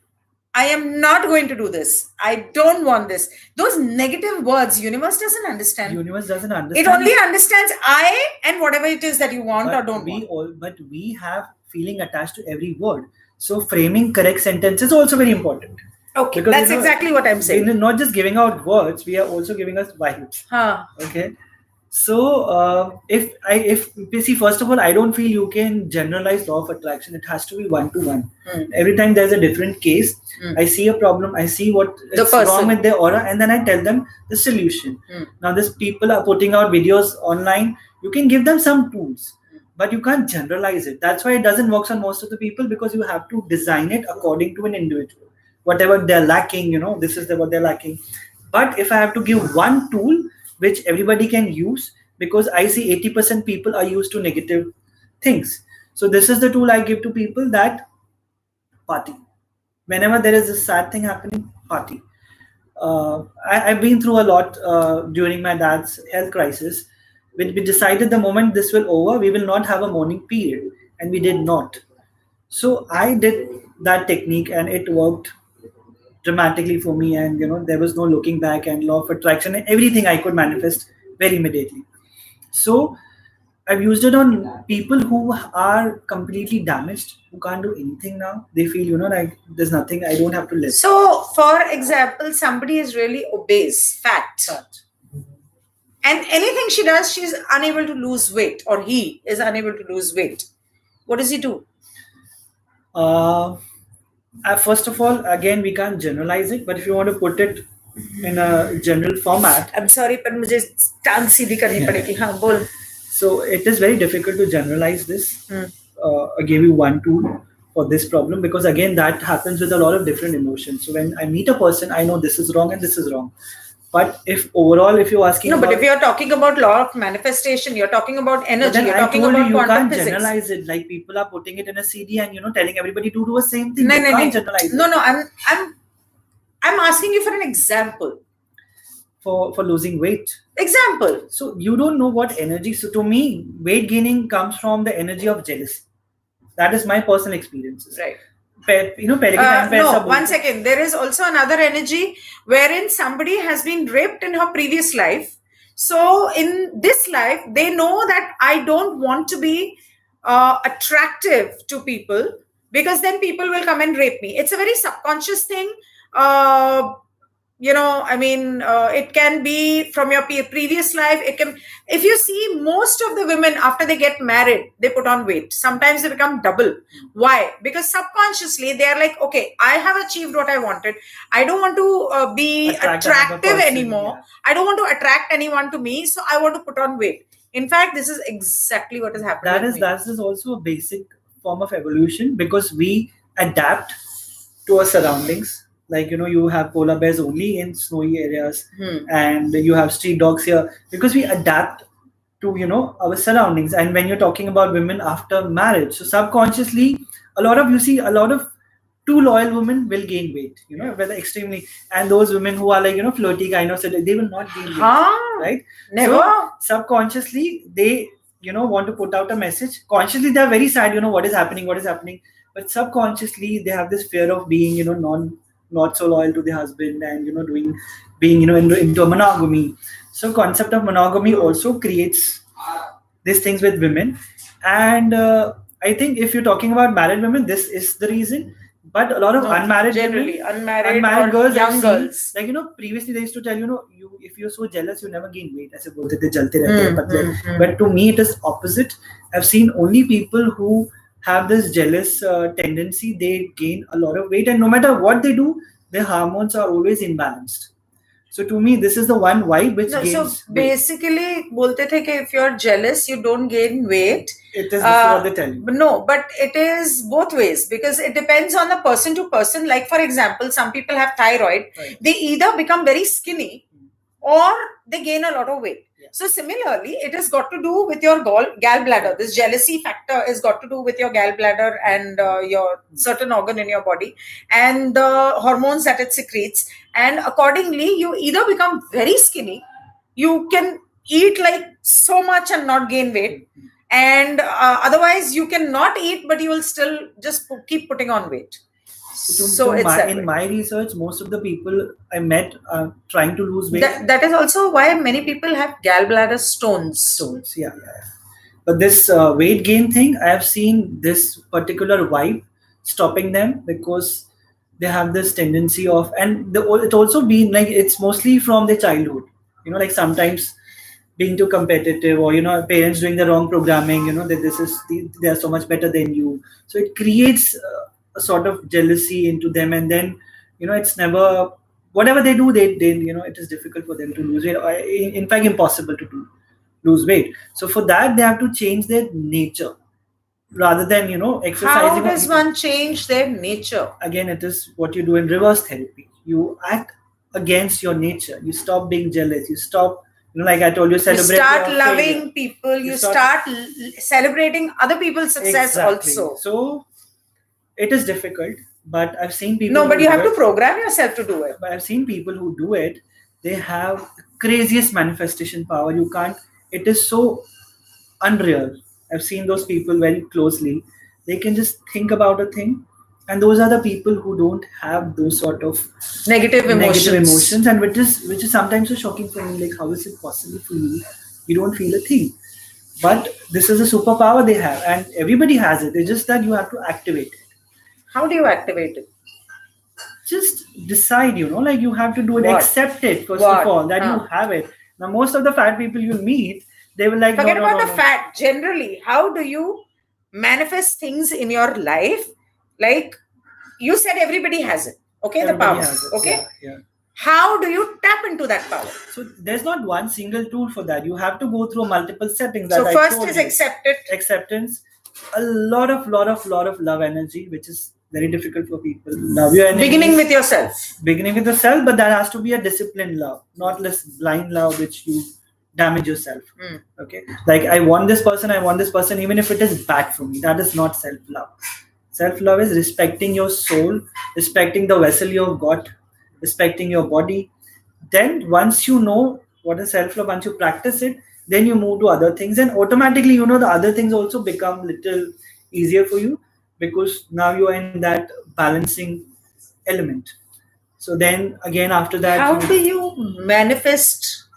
I am not going to do this. I don't want this. Those negative words, universe doesn't understand. It only understands I and whatever it is that you want or don't want. But we have feeling attached to every word. So framing correct sentence is also very important. Okay, because, that's exactly what I'm saying. We're not just giving out words, we are also giving us vibes. Okay. So if you see, first of all, I don't feel you can generalize law of attraction. It has to be one-to-one. Every time there's a different case, I see a problem, I see what is wrong with their aura, and then I tell them the solution. Now, these people are putting out videos online. You can give them some tools, but you can't generalize it. That's why it doesn't work on most of the people, because you have to design it according to an individual. Whatever they're lacking, this is what they're lacking. But if I have to give one tool which everybody can use, because I see 80% people are used to negative things. So this is the tool I give to people, that party. Whenever there is a sad thing happening, party. I've been through a lot during my dad's health crisis. We decided the moment this will over, we will not have a mourning period. And we did not. So I did that technique, and it worked dramatically for me, and there was no looking back, and law of attraction and everything I could manifest very immediately. So I've used it on people who are completely damaged, who can't do anything now. They feel, like there's nothing, I don't have to live. So, for example, somebody is really obese, fat. And anything she does, she's unable to lose weight, or he is unable to lose weight. What does he do? First of all, again, we can't generalize it, but if you want to put it in a general format. I'm sorry, but मुझे टांग सीधी करनी पड़ेगी. हाँ, बोल. So it is very difficult to generalize this. I gave you one tool for this problem because again, that happens with a lot of different emotions. So when I meet a person, I know this is wrong and this is wrong. But if you're asking, but if you're talking about law of manifestation, you're talking about energy. You're talking about you quantum can't physics. Generalize it like people are putting it in a CD and telling everybody to do the same thing. You can't generalize it. No. I'm asking you for an example. For losing weight. Example. So you don't know what energy. So to me, weight gaining comes from the energy of jealousy. That is my personal experiences. Right. No, 1 second. There is also another energy wherein somebody has been raped in her previous life. So in this life, they know that I don't want to be attractive to people because then people will come and rape me. It's a very subconscious thing. It can be from your previous life. It can, if you see most of the women after they get married, they put on weight. Sometimes they become double. Why? Because subconsciously they are like, okay, I have achieved what I wanted. I don't want to be attractive anymore. Yeah. I don't want to attract anyone to me. So I want to put on weight. In fact, this is exactly what is happening. That is also a basic form of evolution because we adapt to our surroundings. Like, you have polar bears only in snowy areas and you have street dogs here because we adapt to, our surroundings. And when you're talking about women after marriage, so subconsciously, a lot of too loyal women will gain weight, whether extremely. And those women who are like, flirty kind of, so they will not gain weight, right? Never. So subconsciously, they, want to put out a message. Consciously, they're very sad, what is happening. But subconsciously, they have this fear of being, not so loyal to the husband and being into a monogamy. So concept of monogamy also creates these things with women. And I think if you're talking about married women, this is the reason. But a lot of unmarried girls, young girls, like previously they used to tell if you're so jealous you never gain weight. But to me it is opposite. I've seen only people who have this jealous tendency, they gain a lot of weight, and no matter what they do, their hormones are always imbalanced. So to me, this is the one vibe which gains so basically, bolte the ki if you're jealous, you don't gain weight. It is what they tell you. No, but it is both ways because it depends on the person to person. Like for example, some people have thyroid. Right. They either become very skinny or they gain a lot of weight. So similarly, it has got to do with your gallbladder. This jealousy factor has got to do with your gallbladder and your certain organ in your body and the hormones that it secretes. And accordingly, you either become very skinny, you can eat like so much and not gain weight. And otherwise, you cannot eat, but you will still just keep putting on weight. So in my research, most of the people I met are trying to lose weight. That is also why many people have gallbladder stones. Yeah. But this weight gain thing, I have seen this particular vibe stopping them because they have this tendency of, and it's also been like it's mostly from their childhood. Like sometimes being too competitive, or parents doing the wrong programming. That they are so much better than you. So it creates a sort of jealousy into them, and then it's never, whatever they do, they it is difficult for them to lose weight, or in fact impossible to lose weight. So for that they have to change their nature rather than exercising. How does one change their nature? Again, it is what you do in reverse therapy. You act against your nature. You stop being jealous. You stop, like I told you, celebrate. You start loving people. You start celebrating other people's success. Exactly. Also. So it is difficult, but I've seen people. No, but you have to program yourself to do it. But I've seen people who do it. They have craziest manifestation power. You can't. It is so unreal. I've seen those people very closely. They can just think about a thing, and those are the people who don't have those sort of negative emotions, and which is sometimes so shocking for me. Like, how is it possible for you? You don't feel a thing. But this is a superpower they have, and everybody has it. It's just that you have to activate it. How do you activate it? Just decide, like you have to do it. What? Accept it first What? of all that you have it. Now, most of the fat people you meet, they will like, forget no, about no, the no. fat. Generally, how do you manifest things in your life? Like you said, everybody has it. Okay, Everybody the power. has it. Okay. Yeah. How do you tap into that power? So there's not one single tool for that. You have to go through multiple settings. So that first is accept it. Acceptance, a lot of love energy, which is very difficult for people. Love your energy. Beginning with yourself. Beginning with yourself, but that has to be a disciplined love, not less blind love, which you damage yourself. Okay, like I want this person, even if it is bad for me. That is not self-love. Self-love is respecting your soul, respecting the vessel you've got, respecting your body. Then once you know what is self-love, once you practice it, then you move to other things, and automatically the other things also become little easier for you, because now you are in that balancing element. So then again, after that, how do you manifest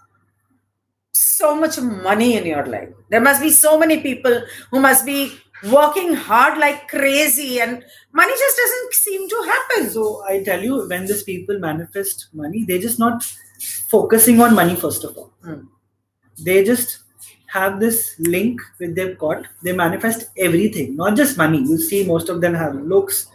so much money in your life? There must be so many people who must be working hard like crazy, and money just doesn't seem to happen. So I tell you, when these people manifest money, they're just not focusing on money first of all. They just have this link with their God. They manifest everything, not just money. You see, most of them have looks,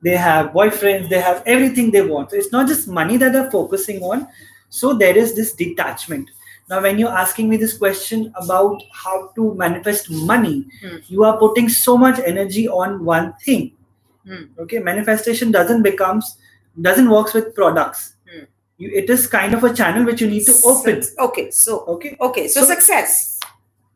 they have boyfriends, they have everything they want. So it's not just money that they're focusing on. So there is this detachment. Now, when you're asking me this question about how to manifest money, you are putting so much energy on one thing. Okay, manifestation doesn't work with products. It is kind of a channel which you need to open. So success.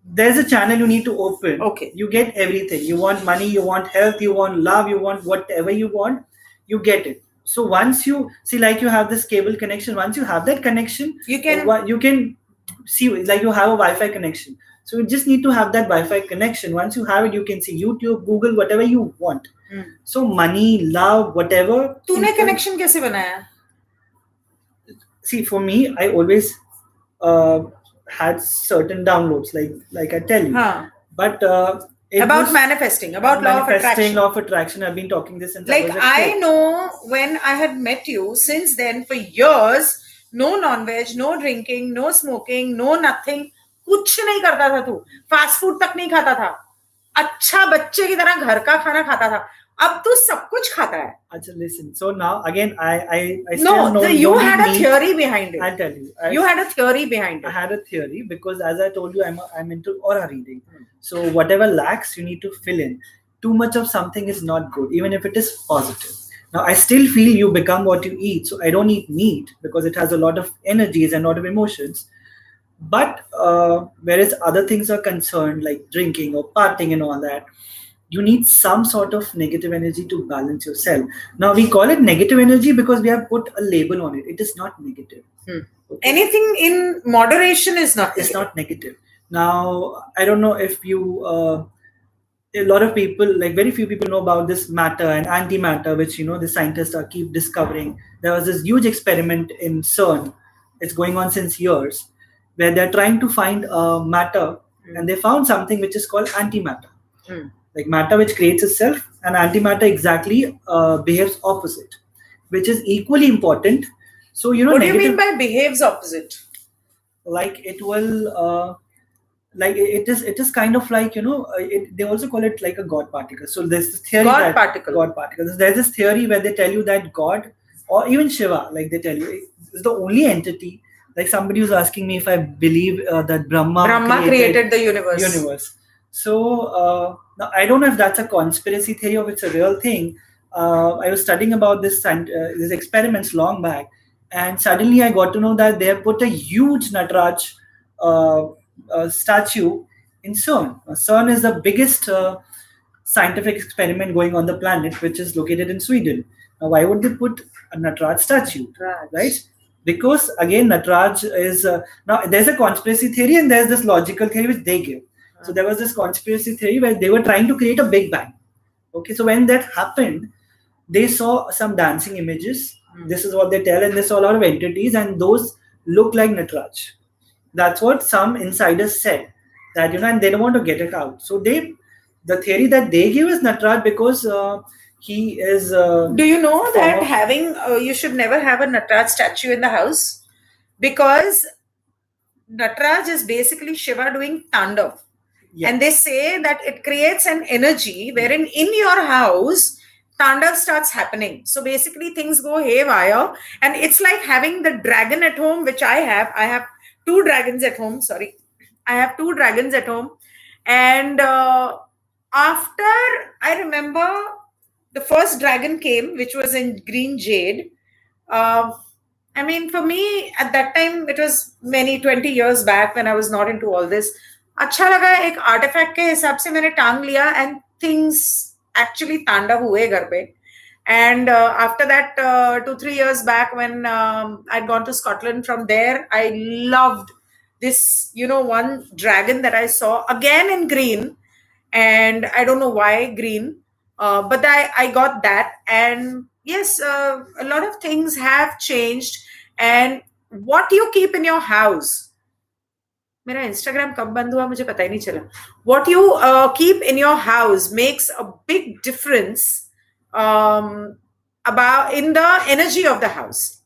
There's a channel you need to open. Okay. You get everything. You want money, you want health, you want love, you want whatever you want, you get it. So once you see, like you have this cable connection, once you have that connection, you can see, like you have a Wi-Fi connection. So you just need to have that Wi-Fi connection. Once you have it, you can see YouTube, Google, whatever you want. So money, love, whatever. तूने connection कैसे बनाया? See, for me, I always had certain downloads, like I tell you. But about manifesting, about law of attraction. I've been talking this since like I know when I had met you. Since then, for years, no non-veg, no drinking, no smoking, no nothing. कुछ नहीं करता था तू. Fast food तक नहीं खाता था. अच्छा बच्चे की तरह घर का खाना खाता था. अब तू सब कुछ खाता है. अच्छा, listen. So now again, I still know you had a theory behind it. I'll tell you. You had a theory behind it. I had a theory because, as I told you, I'm into aura reading. So whatever lacks, you need to fill in. Too much of something is not good, even if it is positive. Now, I still feel you become what you eat. So I don't eat meat because it has a lot of energies and a lot of emotions. But whereas other things are concerned, like drinking or partying and all that, you need some sort of negative energy to balance yourself. Now, we call it negative energy because we have put a label on it. It is not negative. Okay? Anything in moderation is not. It's not negative. Now, I don't know if you, a lot of people, like very few people know about this matter and antimatter, which, the scientists keep discovering. There was this huge experiment in CERN. It's going on since years, where they're trying to find matter, and they found something which is called antimatter. Like matter which creates itself, and antimatter exactly behaves opposite, which is equally important. So, what do you mean by behaves opposite? Like it will, like it is kind of like, they also call it like a God particle. So there's this theory God particle. There's this theory where they tell you that God, or even Shiva, like they tell you, is the only entity. Like somebody was asking me if I believe that Brahma created the universe. So now I don't know if that's a conspiracy theory or it's a real thing. I was studying about these experiments long back, and suddenly I got to know that they have put a huge Nataraj statue in CERN. CERN is the biggest scientific experiment going on the planet, which is located in Sweden. Now, why would they put a Nataraj statue, right? Because again, Nataraj is now there's a conspiracy theory and there's this logical theory which they give. So there was this conspiracy theory where they were trying to create a Big Bang. Okay, so when that happened, they saw some dancing images. This is what they tell, and they saw a lot of entities, and those look like Nataraj. That's what some insiders said. that, and they don't want to get it out. So the theory that they give is Nataraj because he is. Do you know that having you should never have a Nataraj statue in the house, because Nataraj is basically Shiva doing Tandav. Yeah. And they say that it creates an energy wherein in your house Tandav starts happening. So basically things go haywire, and it's like having the dragon at home, which I have. I have 2 dragons at home. Sorry, I have 2 dragons at home. And after, I remember the first dragon came, which was in green jade. I mean, for me, at that time, it was many 20 years back when I was not into all this. अच्छा लगा, एक artifact के हिसाब से मैंने टांग लिया, and things actually तांडव हुए घर पे. And after that, 2-3 years back, when I'd gone to Scotland, from there, I loved this, one dragon that I saw again in green, and I don't know why green, but I got that. And yes, a lot of things have changed. And what you keep in your house, मेरा Instagram कब बंद हुआ मुझे पता ही नहीं चला. What you keep in your house makes a big difference about in the energy of the house.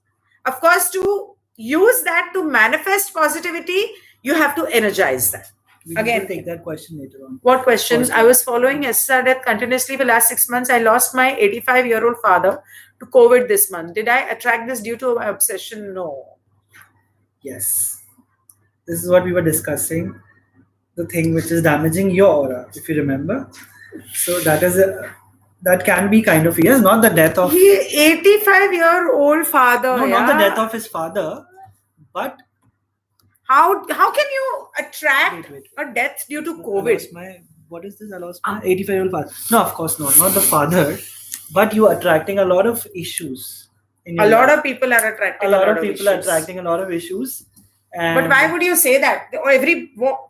Of course, to use that to manifest positivity, you have to energize that. Again, take that question later on. What question? I was following Esther Death continuously for the last 6 months. I lost my 85-year-old father to COVID this month. Did I attract this due to my obsession? No. Yes. This is what we were discussing. The thing which is damaging your aura, if you remember. So that can be kind of, yes, not the death of... 85-year-old father. No, not the death of his father, but... How can you attract a death due to COVID? What is this? I lost my 85-year-old father. No, of course not. Not the father, but you are attracting a lot of issues. A lot of people are attracting a lot of people are attracting a lot of issues. But why would you say that?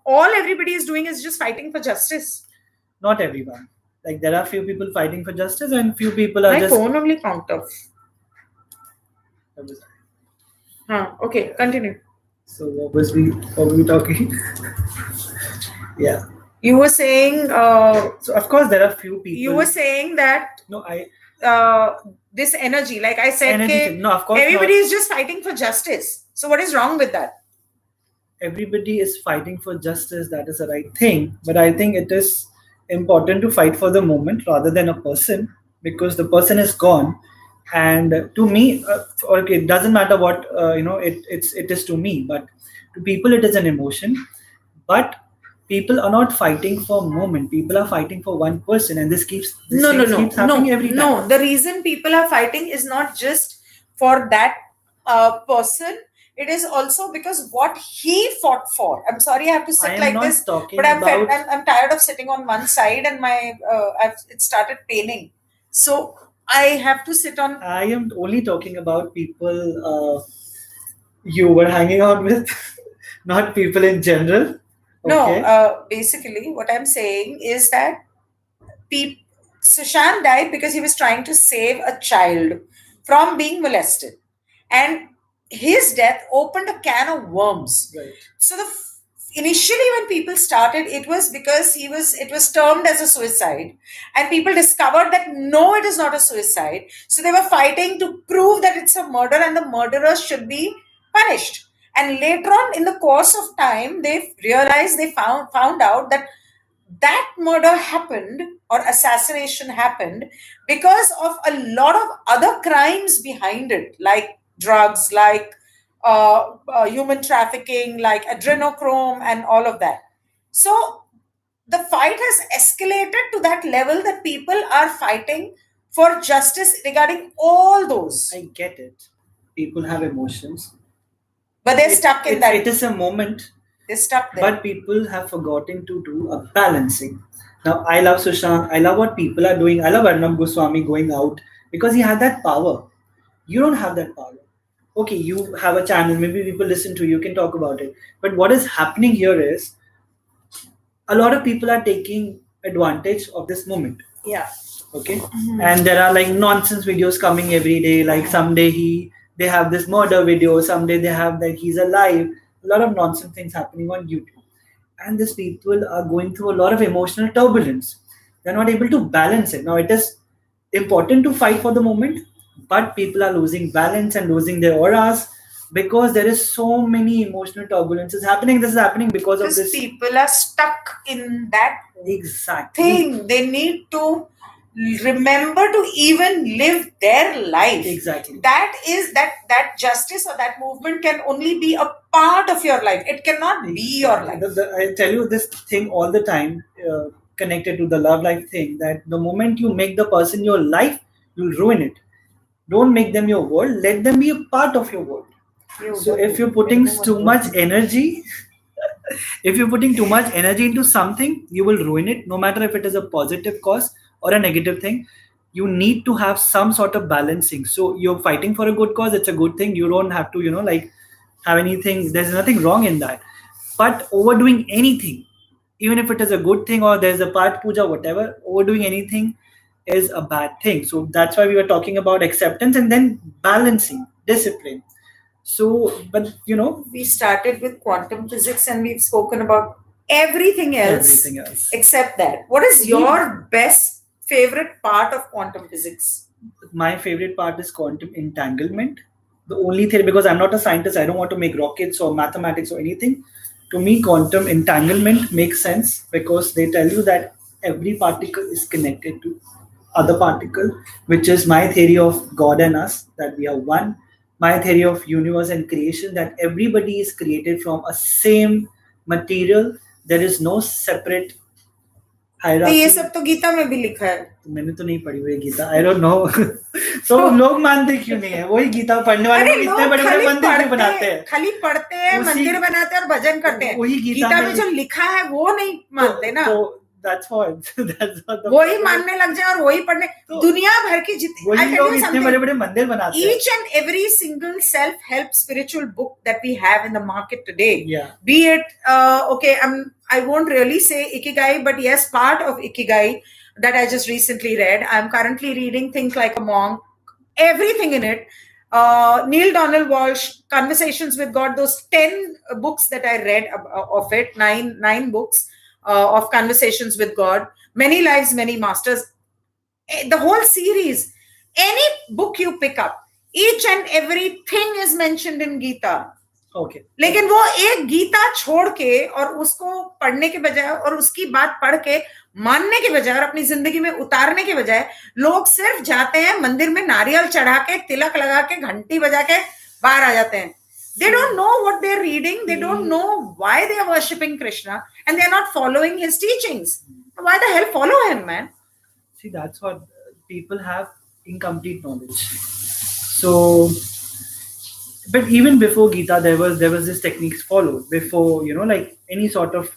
All everybody is doing is just fighting for justice. Not everyone. Like, there are few people fighting for justice, and few people are just... My phone only count off. Okay, continue. So what were we talking? Yeah. You were saying... so of course there are few people... You were saying that... No, this energy, like I said, no, of course everybody is just fighting for justice. So what is wrong with that? Everybody is fighting for justice. That is the right thing. But I think it is important to fight for the moment rather than a person, because the person is gone. And to me, okay, it doesn't matter what it is to me, but to people it is an emotion. But people are not fighting for a moment. People are fighting for one person, and this keeps happening every time. No, the reason people are fighting is not just for that person. It is also because what he fought for. I'm sorry I have to sit like this, but I'm tired of sitting on one side, and it started paining. So I have to sit on... I am only talking about people you were hanging out with, not people in general. Okay. No, basically what I'm saying is that Sushant died because he was trying to save a child from being molested. And his death opened a can of worms. Right. So initially when people started, it was because it was termed as a suicide, and people discovered that no, it is not a suicide. So they were fighting to prove that it's a murder and the murderer should be punished. And later on in the course of time, they realized, they found out that murder happened, or assassination happened, because of a lot of other crimes behind it, like drugs, like human trafficking, like adrenochrome and all of that. So the fight has escalated to that level that people are fighting for justice regarding all those. I get it. People have emotions. But they're stuck in that. It is a moment. They're stuck there. But people have forgotten to do a balancing. Now, I love Sushant. I love what people are doing. I love Arnab Goswami going out because he had that power. You don't have that power. Okay, you have a channel. Maybe people listen to you. You can talk about it. But what is happening here is a lot of people are taking advantage of this moment. Yeah. Okay. Mm-hmm. And there are like nonsense videos coming every day. Like someday they have this murder video. Someday they have that he's alive. A lot of nonsense things happening on YouTube. and these people are going through a lot of emotional turbulence. They're not able to balance it. Now, it is important to fight for the moment, but people are losing balance and losing their auras because there is so many emotional turbulences happening. This is happening because of this. People are stuck in that exactly thing. They need to remember to even live their life. Exactly. That is that justice or that movement can only be a part of your life. It cannot be your life. I tell you this thing all the time, connected to the love life thing, that the moment you make the person your life, you'll ruin it. Don't make them your world. Let them be a part of your world. So if you're putting too much energy, if you're putting too much energy into something, you will ruin it, no matter if it is a positive cause or a negative thing. You need to have some sort of balancing. So you're fighting for a good cause, it's a good thing. You don't have to, like, have anything. There's nothing wrong in that. But overdoing anything, even if it is a good thing or there's a part puja, whatever, overdoing anything is a bad thing. So that's why we were talking about acceptance and then balancing, discipline. So, but we started with quantum physics and we've spoken about everything else except that. What is your best favorite part of quantum physics? My favorite part is quantum entanglement. The only thing, because I'm not a scientist, I don't want to make rockets or mathematics or anything. To me, quantum entanglement makes sense because they tell you that every particle is connected to other particle, which is my theory of God and us, that we are one. My theory of universe and creation, that everybody is created from a same material. There is no separate hierarchy. ये सब तो गीता में भी लिखा है. मैंने तो नहीं पढ़ी हुई Gita. I don't know. So लोग मानते क्यों नहीं है? वही गीता पढ़ने वाले लोग इतने बड़े-बड़े मंदिर क्यों बनाते हैं? खाली पढ़ते हैं, मंदिर बनाते हैं और भजन करते हैं. वही गीता में जो लिखा है वो नहीं मानते ना. That's what. वही मानने लग जाए और वही पढ़ने. दुनिया भर की जितने लोग इतने बड़े-बड़े मंदिर बनाते हैं. Each and every single self-help spiritual book that we have in the market today. Yeah. Be it I won't really say Ikigai, but yes, part of Ikigai that I just recently read. I'm currently reading Think Like a Monk. Everything in it. Neil Donald Walsh, Conversations with God. Those 10 books that I read of it, nine books. Of Conversations with God, Many Lives, Many Masters, the whole series, any book you pick up, each and everything is mentioned in Gita. Okay. लेकिन वो एक गीता छोड़ के और उसको पढ़ने के बजाय और उसकी बात पढ़ के मानने के बजाय और अपनी जिंदगी में उतारने के बजाय लोग सिर्फ जाते हैं मंदिर में नारियल चढ़ा के तिलक लगा के घंटी बजा के बाहर आ जाते हैं. They don't know what they're reading. They don't know why they are worshipping Krishna, and they're not following his teachings. Why the hell follow him, man? See, that's what people have incomplete knowledge. So, but even before Gita, there was this techniques followed. Before, like any sort of,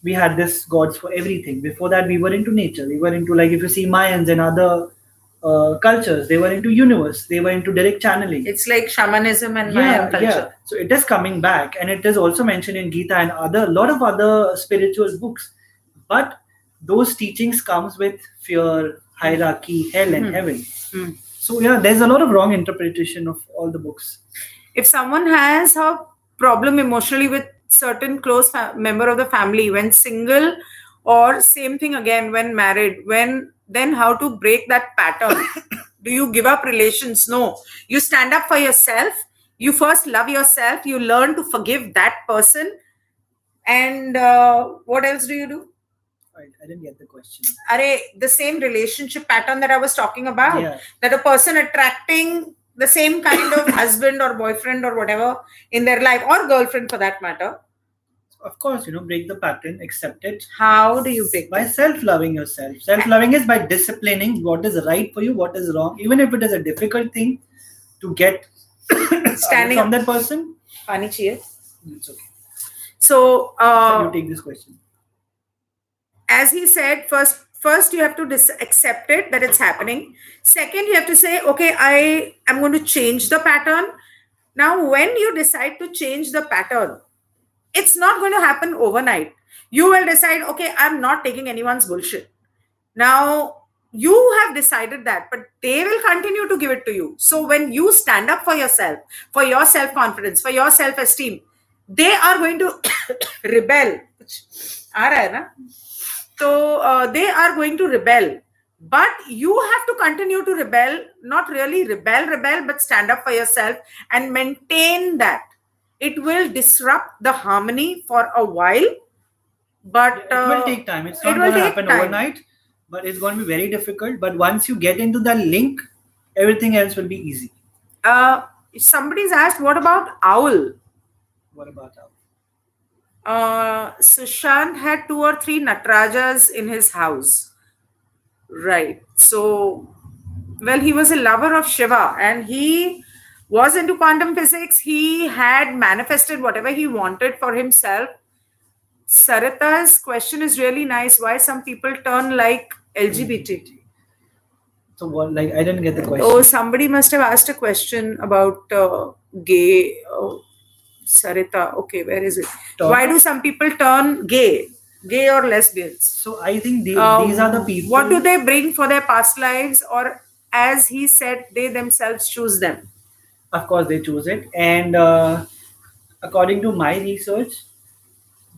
we had this gods for everything. Before that, we were into nature. We were into, like, if you see Mayans and other cultures, they were into universe, they were into direct channeling. It's like shamanism and Mayan culture. Yeah. So it is coming back, and it is also mentioned in Gita and a lot of other spiritual books. But those teachings comes with fear, hierarchy, hell and heaven. So yeah, there's a lot of wrong interpretation of all the books. If someone has a problem emotionally with certain close member of the family, when single, or same thing again when married, then how to break that pattern? Do you give up relations? No. You stand up for yourself. You first love yourself. You learn to forgive that person. And what else do you do? I didn't get the question. The same relationship pattern that I was talking about. Yeah. That a person attracting the same kind of husband or boyfriend or whatever in their life, or girlfriend for that matter. Of course, break the pattern, accept it. How do you break? By self-loving yourself. Self-loving is by disciplining what is right for you, what is wrong. Even if it is a difficult thing to get standing from that person. Pani chahiye. It's okay. So, you take this question. As he said, first you have to accept it, that it's happening. Second, you have to say, okay, I am going to change the pattern. Now, when you decide to change the pattern, it's not going to happen overnight. You will decide, okay, I'm not taking anyone's bullshit. Now, you have decided that, but they will continue to give it to you. So when you stand up for yourself, for your self-confidence, for your self-esteem, they are going to rebel. aa raha hai na? So they are going to rebel, but you have to continue to rebel, not really rebel, but stand up for yourself and maintain that. It will disrupt the harmony for a while, but it will take time. It's not going to happen overnight, but it's going to be very difficult. But once you get into the link, everything else will be easy. Somebody's asked, what about owl? What about owl? Sushant had 2 or 3 Natarajas in his house. Right. So, well, he was a lover of Shiva and he was into quantum physics. He had manifested whatever he wanted for himself. Sarita's question is really nice. Why some people turn like LGBT? So what? Like, I didn't get the question. Oh, somebody must have asked a question about gay. Sarita. Okay, where is it? Why do some people turn gay or lesbians? So I think these are the people. What do they bring for their past lives, or as he said, they themselves choose them? Of course, they choose it, and according to my research,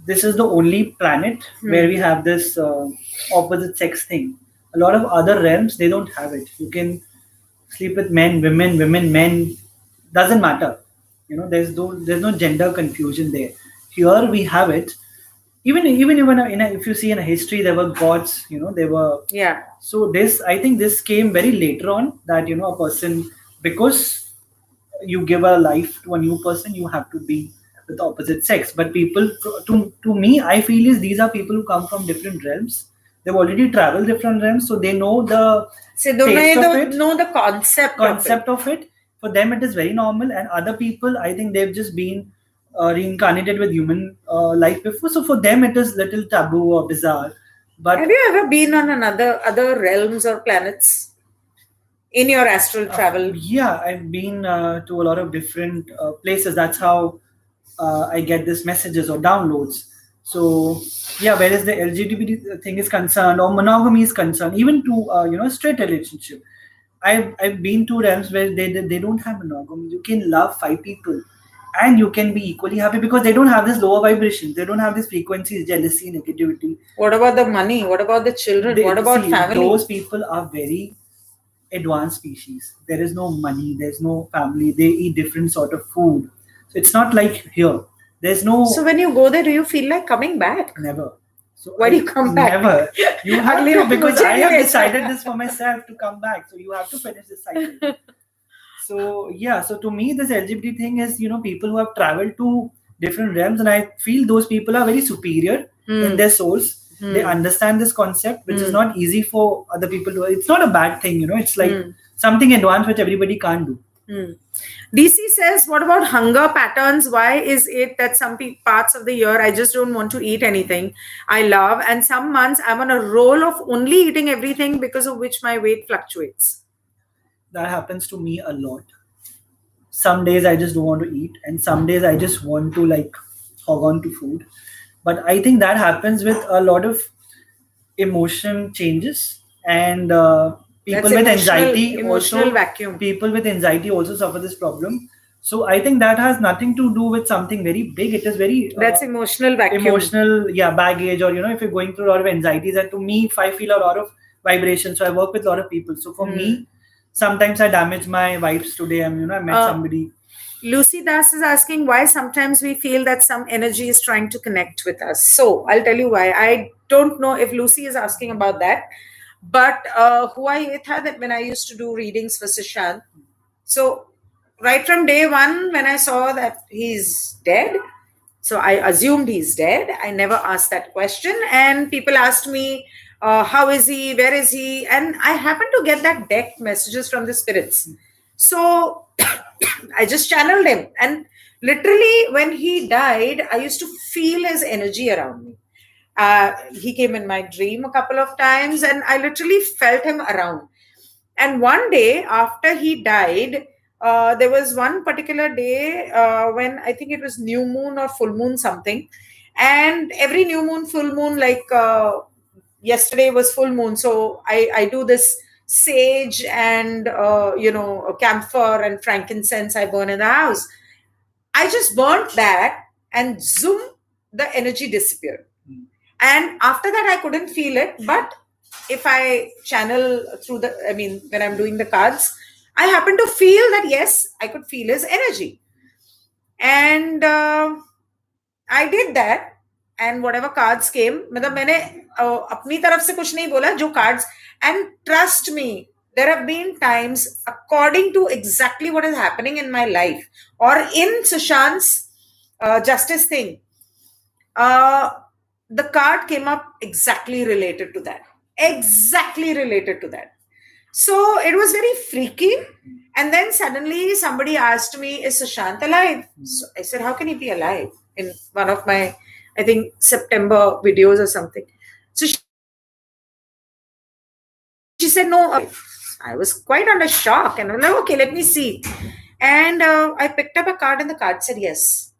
this is the only planet where we have this opposite sex thing. A lot of other realms, they don't have it. You can sleep with men, women, men. Doesn't matter. You know, there's no gender confusion there. Here we have it. Even if you see in a history, there were gods. You know, there were. Yeah. So I think this came very later on, that a person, because you give a life to a new person, you have to be with the opposite sex. But people, to me, I feel these are people who come from different realms. They've already traveled different realms, so they know the know the concept of it. For them, it is very normal, and other people, I think they've just been reincarnated with human life before, so for them it is little taboo or bizarre. But have you ever been on other realms or planets in your astral travel? Yeah, I've been to a lot of different places. That's how I get these messages or downloads. So yeah, whereas the LGBT thing is concerned, or monogamy is concerned, even to straight relationship, I've been to realms where they don't have monogamy. You can love 5 people and you can be equally happy, because they don't have this lower vibration. They don't have these frequencies, jealousy, negativity. What about the money? What about the children? What about family? Those people are very advanced species. There is no money, there's no family. They eat different sort of food. So it's not like here. There's no. So when you go there, do you feel like coming back? Never. So why do you come back? Never. You have to, because I have decided this for myself to come back. So you have to finish this cycle. So yeah. So to me, this LGBT thing is people who have traveled to different realms, and I feel those people are very superior in their souls. They understand this concept, which is not easy for other people to. It's not a bad thing, It's like something advanced which everybody can't do. DC says, what about hunger patterns? Why is it that some parts of the year I just don't want to eat anything I love, and some months I'm on a roll of only eating everything, because of which my weight fluctuates? That happens to me a lot. Some days I just don't want to eat, and some days I just want to hog on to food. But I think that happens with a lot of emotion changes, and people with anxiety also. Vacuum. People with anxiety also suffer this problem. So I think that has nothing to do with something very big. It is very that's emotional vacuum. Emotional, baggage, or if you're going through a lot of anxieties. And to me, if I feel a lot of vibration, so I work with a lot of people. So for me, sometimes I damage my vibes today. I met somebody. Lucy Das is asking why sometimes we feel that some energy is trying to connect with us. So I'll tell you why. I don't know if Lucy is asking about that, but hua ye tha that when I used to do readings for Sushant, so right from day one, when I saw that he's dead, so I assumed he's dead. I never asked that question, and people asked me, how is he, where is he, and I happened to get that deck messages from the spirits. So I just channeled him, and literally when he died, I used to feel his energy around me. He came in my dream a couple of times, and I literally felt him around. And one day after he died, there was one particular day when I think it was new moon or full moon something, and every new moon, full moon, yesterday was full moon, so I do this sage and camphor and frankincense I burn in the house. I just burnt that, and zoom, the energy disappeared. And after that, I couldn't feel it. But if I channel through when I'm doing the cards, I happen to feel that, yes, I could feel his energy. And I did that. And whatever cards came, मतलब मैंने अपनी तरफ से कुछ नहीं बोला, जो cards, and trust me, there have been times, according to exactly what is happening in my life or in Sushant's justice thing, the card came up exactly related to that. Exactly related to that. So it was very freaky. And then suddenly somebody asked me, is Sushant alive? So I said, how can he be alive? In one of my, I think, September videos or something. So she said, no. I was quite under shock. And I'm like, okay, let me see. And I picked up a card and the card said yes.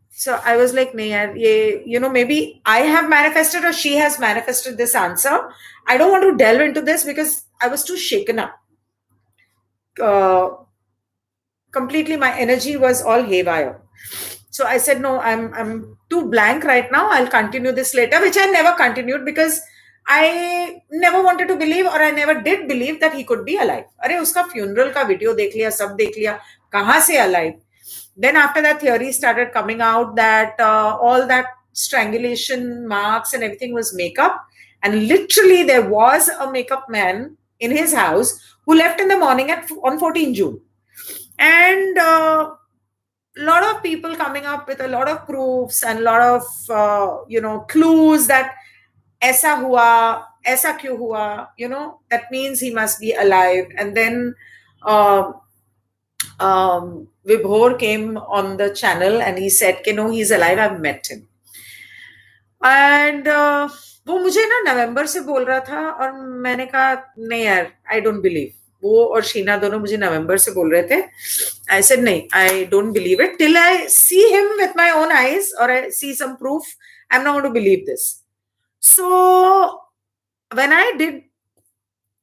So I was like, maybe I have manifested or she has manifested this answer. I don't want to delve into this because I was too shaken up. Completely, my energy was all haywire. So I said, no, I'm too blank right now. I'll continue this later, which I never continued because I never wanted to believe, or I never did believe that he could be alive. अरे उसका funeral का video देख लिया, सब देख लिया, कहाँ से alive? Then after that, theory started coming out that all that strangulation marks and everything was makeup. And literally there was a makeup man in his house who left in the morning on 14 June. And a lot of people coming up with a lot of proofs and a lot of, clues that aisa hua, aisa kyun hua, that means he must be alive. And then Vibhor came on the channel and he said, no, he's alive, I've met him. And वो मुझे ना नवंबर से बोल रहा था और मैंने कहा नहीं यार, I don't believe. वो और शीना दोनों मुझे नवंबर से बोल रहे थे. I said नहीं, I don't believe it till I see him with my own eyes or I see some proof. I'm not going to believe this. So when I did,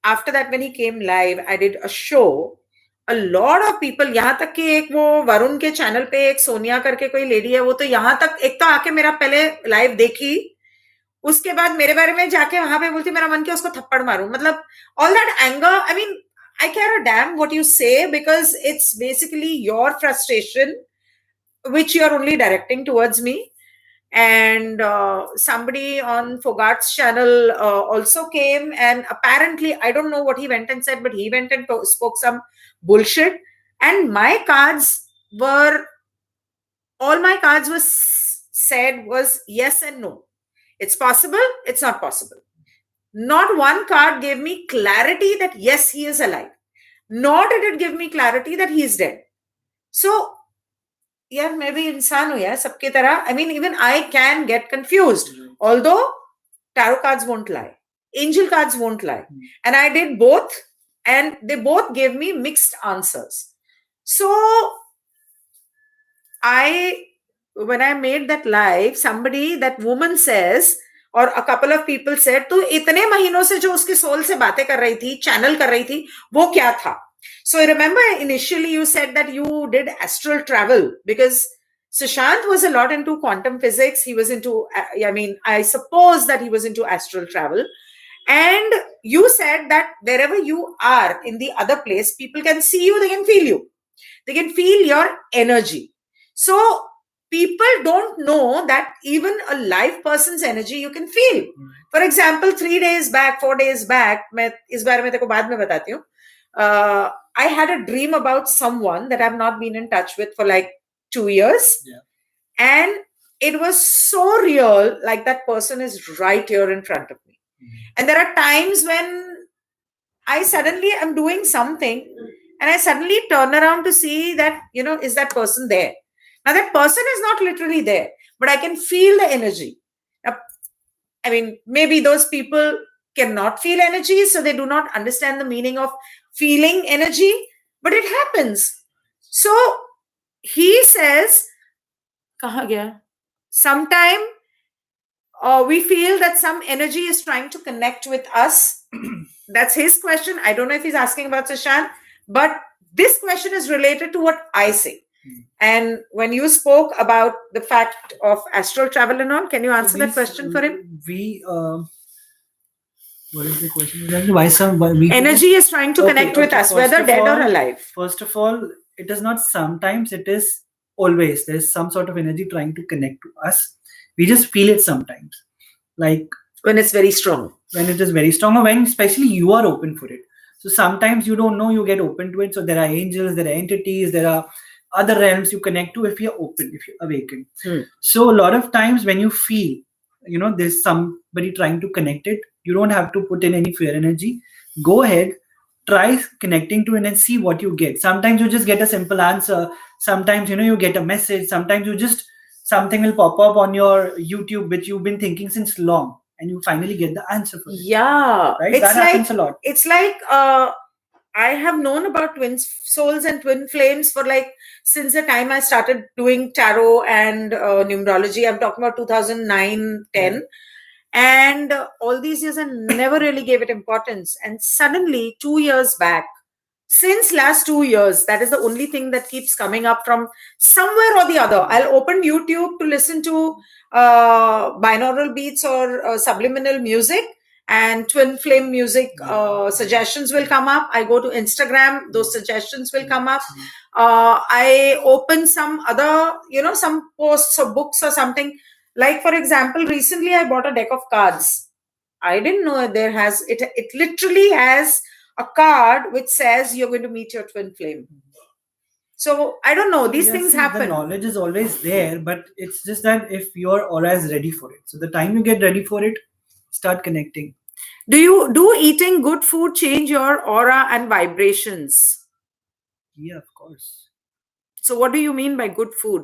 after that, when he came live, I did a show. A lot of people, यहाँ तक कि एक वो वरुण के channel पे एक सोनिया करके कोई लेडी है, वो तो यहाँ तक एक तो आके मेरा पहले लाइव देखी, उसके बाद मेरे बारे में जाके वहां पे बोलती मेरा मन किया उसको थप्पड़ मारूं. मतलब all that anger, I mean, I care a damn what you say because it's basically your frustration which you're only directing towards me. And somebody on Fogart's channel also came, and apparently I don't know what he went and said, but he went and spoke some bullshit. And my cards were, all my cards was said was yes and no. It's possible, it's not possible. Not one card gave me clarity that yes, he is alive. Nor did it give me clarity that he is dead. So yeah, maybe इंसान हो यार सबकी तरह. I mean, even I can get confused. Although tarot cards won't lie, angel cards won't lie, and I did both, and they both gave me mixed answers. So when I made that live, somebody, that woman says, or a couple of people said, तू इतने महीनों से जो उसके soul से बातें कर रही थी, चैनल कर रही थी, वो क्या था? So I remember initially you said that you did astral travel because Sushant was a lot into quantum physics. He was into, I suppose that he was into astral travel. And you said that wherever you are in the other place, people can see you, they can feel you. They can feel your energy. So people don't know that even a live person's energy you can feel. For example, 4 days back, मैं इस बारे में तेको बाद में बताती हूँ. I had a dream about someone that I've not been in touch with for like 2 years. Yeah. And it was so real, like that person is right here in front of me. And there are times when I suddenly am doing something and I suddenly turn around to see that, is that person there? Now that person is not literally there, but I can feel the energy. Now, I mean, maybe those people cannot feel energy, so they do not understand the meaning of feeling energy, but it happens. So he says, kaha gaya? Sometime we feel that some energy is trying to connect with us. That's his question. I don't know if he's asking about Sushant, but this question is related to what I say. And when you spoke about the fact of astral travel and all, can you answer that question for him? What is the question? Why energy is trying to connect with us, whether dead or alive? First of all, it is not sometimes, it is always. There's some sort of energy trying to connect to us. We just feel it sometimes. Like when it's very strong. When it is very strong, or when especially you are open for it. So sometimes you don't know, you get open to it. So there are angels, there are entities, there are other realms you connect to if you're open, if you're awakened. So a lot of times when you feel, there's somebody trying to connect it, you don't have to put in any fear energy. Go ahead, try connecting to it and see what you get. Sometimes you just get a simple answer. Sometimes, you get a message. Sometimes something will pop up on your YouTube, which you've been thinking since long, and you finally get the answer for it. Yeah. Right? That happens a lot. It's like, I have known about twin souls and twin flames for since the time I started doing tarot and numerology. I'm talking about 2009, 10. And all these years I never really gave it importance. And suddenly 2 years back, since last 2 years, that is the only thing that keeps coming up from somewhere or the other. I'll open YouTube to listen to binaural beats or subliminal music, and twin flame music suggestions will come up. I go to Instagram, those suggestions will come up. I open some other, some posts or books or something. Like, for example, recently I bought a deck of cards. I didn't know it literally has a card which says you're going to meet your twin flame. So I don't know, these things happen. The knowledge is always there, but it's just that if your aura is ready for it. So the time you get ready for it, start connecting. Do eating good food change your aura and vibrations? Yeah, of course. So what do you mean by good food?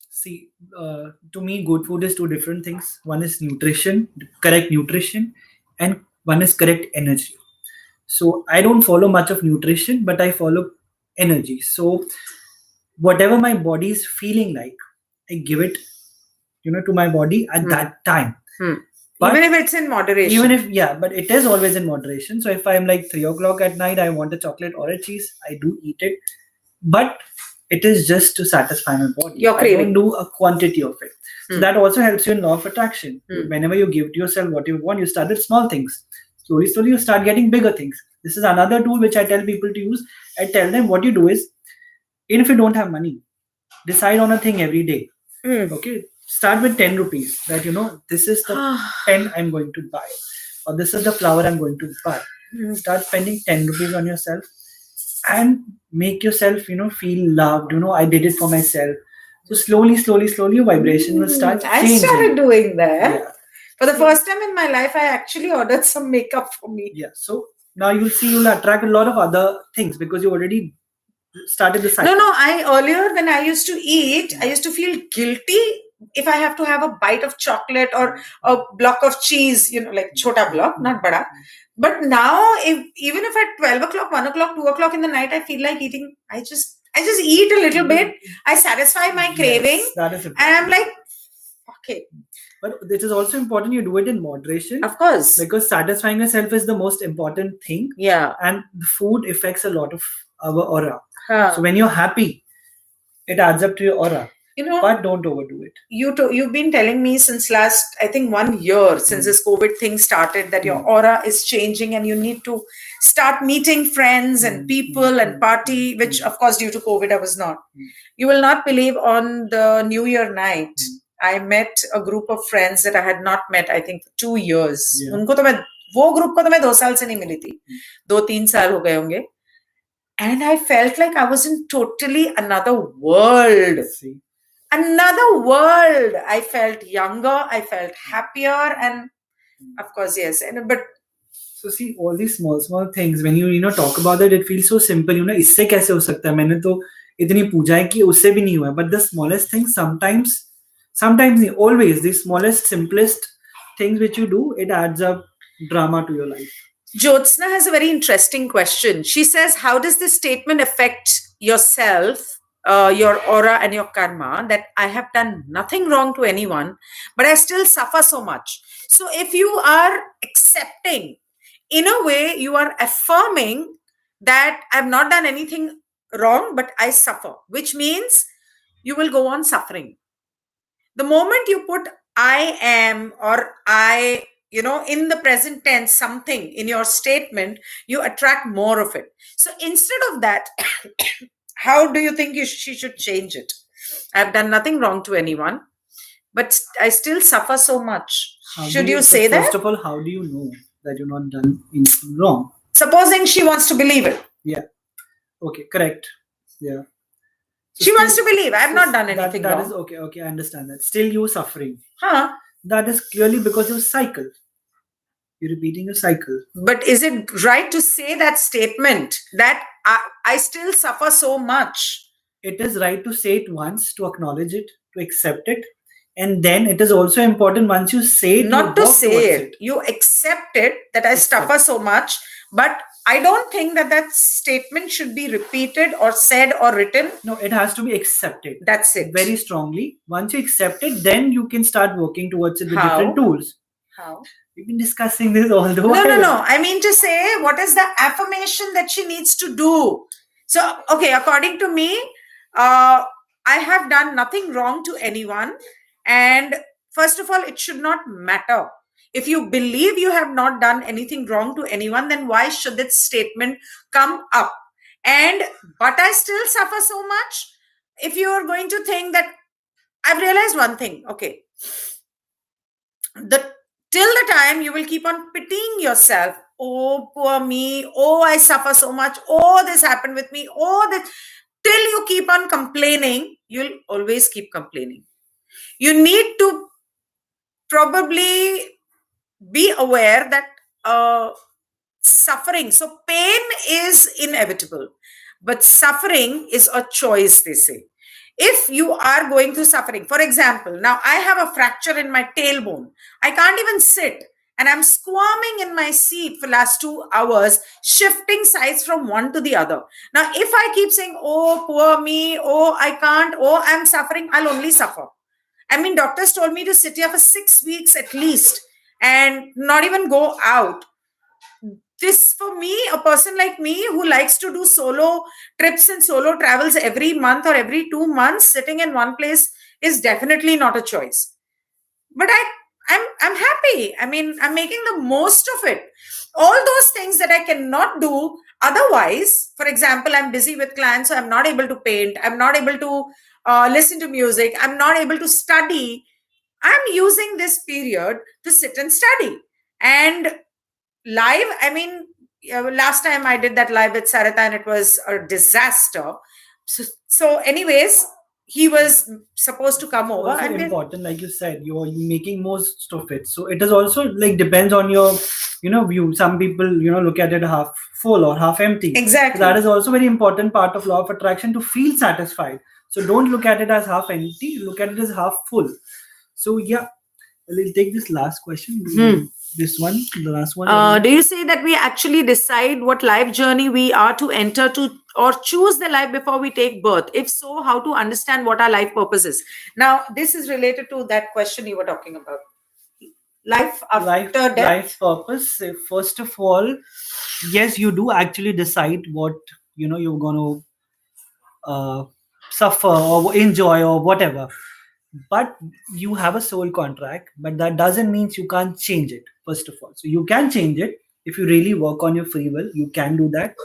See, to me, good food is two different things. One is nutrition, correct nutrition, and one is correct energy. So I don't follow much of nutrition, but I follow energy. So whatever my body is feeling like, I give it, to my body at that time. But even if it's in moderation. But it is always in moderation. So if I'm like 3 o'clock at night, I want a chocolate or a cheese, I do eat it. But it is just to satisfy my body. You're craving. I don't do a quantity of it. So that also helps you in law of attraction. Whenever you give to yourself what you want, you start with small things. Slowly, you start getting bigger things. This is another tool which I tell people to use. I tell them what you do is, even if you don't have money, decide on a thing every day. Okay, start with 10 rupees. That this is the pen I'm going to buy, or this is the flower I'm going to buy. Start spending 10 rupees on yourself, and make yourself feel loved. I did it for myself. So slowly your vibration will start changing. I started doing that. Yeah. For the first time in my life, I actually ordered some makeup for me. Yeah. So now you'll attract a lot of other things because you already started the cycle. No. Earlier when I used to eat, I used to feel guilty if I have to have a bite of chocolate or a block of cheese, like chota block, not bada. But now, even if at 12 o'clock, 1 o'clock, 2 o'clock in the night, I feel like eating, I just eat a little bit. I satisfy my craving. Yes, that is important. And I'm like, okay. But it is also important you do it in moderation. Of course. Because satisfying yourself is the most important thing. Yeah. And the food affects a lot of our aura. So when you're happy, it adds up to your aura. But don't overdo it. You've been telling me since last, I think 1 year, since this COVID thing started, that your aura is changing and you need to start meeting friends and people and party, which of course due to COVID I was not. You will not believe, on the New Year night, I met a group of friends that I had not met, I think, for 2 years. उनको तो मैं वो group को तो मैं 2 साल से नहीं मिली थी, 2-3 साल हो गए होंगे. And I felt like I was in totally another world. Another world. I felt younger. I felt happier. And of course, yes. But so see, all these small things, when you talk about it feels so simple. इससे कैसे हो सकता है? मैंने तो इतनी पूजा है कि उससे भी नहीं हुआ. But the smallest things, sometimes always, the smallest, simplest things which you do, it adds up drama to your life. Jyotsna has a very interesting question. She says, how does this statement affect yourself, your aura and your karma, that I have done nothing wrong to anyone, but I still suffer so much? So if you are accepting, in a way, you are affirming that I've not done anything wrong, but I suffer, which means you will go on suffering. The moment you put I am or I, in the present tense, something in your statement, you attract more of it. So instead of that, how do you think she should change it? I've done nothing wrong to anyone, but I still suffer so much. Should you say that? First of all, how do you know that you've not done anything wrong? Supposing she wants to believe it. Yeah. Okay, correct. Yeah. So she wants to believe. I have not done anything wrong. That is okay. Okay, I understand that. Still you're suffering. Huh? That is clearly because of cycle. You're repeating a cycle. But is it right to say that statement that I still suffer so much? It is right to say it once, to acknowledge it, to accept it. And then it is also important once you say it, not to say it, you accept it that I suffer so much. But I don't think that statement should be repeated or said or written. No, it has to be accepted. That's it. Very strongly. Once you accept it, then you can start working towards it with different tools. How? We've been discussing this all the while. No. I mean to say, what is the affirmation that she needs to do? So, okay, according to me, I have done nothing wrong to anyone. And first of all, it should not matter. If you believe you have not done anything wrong to anyone, then why should that statement come up? But I still suffer so much. If you are going to think that, I've realized one thing, okay, till the time you will keep on pitying yourself, oh, poor me, oh, I suffer so much, oh, this happened with me, oh, this, till you keep on complaining, you'll always keep complaining. You need to probably be aware that suffering, so pain is inevitable, but suffering is a choice, they say. If you are going through suffering, for example, now I have a fracture in my tailbone. I can't even sit and I'm squirming in my seat for last 2 hours, shifting sides from one to the other. Now, if I keep saying, oh, poor me, oh, I can't, oh, I'm suffering, I'll only suffer. I mean, doctors told me to sit here for 6 weeks at least and not even go out. This, for me, a person like me who likes to do solo trips and solo travels every month or every 2 months, sitting in one place is definitely not a choice. But I'm happy. I mean, I'm making the most of it. All those things that I cannot do otherwise, for example, I'm busy with clients, so I'm not able to paint. I'm not able to listen to music. I'm not able to study. I'm using this period to sit and study. And live, I mean, last time I did that live with Sarita and it was a disaster. So anyways, he was supposed to come over. Also and important, like you said, you're making most of it. So it is also like depends on your, view. Some people, look at it half full or half empty. Exactly. So that is also very important part of law of attraction, to feel satisfied. So don't look at it as half empty. Look at it as half full. So yeah, we'll take this last question. This one, the last one. Do you say that we actually decide what life journey we are to enter to or choose the life before we take birth? If so, how to understand what our life purpose is? Now, this is related to that question you were talking about. Life after death. Life purpose. First of all, yes, you do actually decide what you're going to suffer or enjoy or whatever. But you have a soul contract, but that doesn't mean you can't change it, first of all. So you can change it if you really work on your free will. You can do that.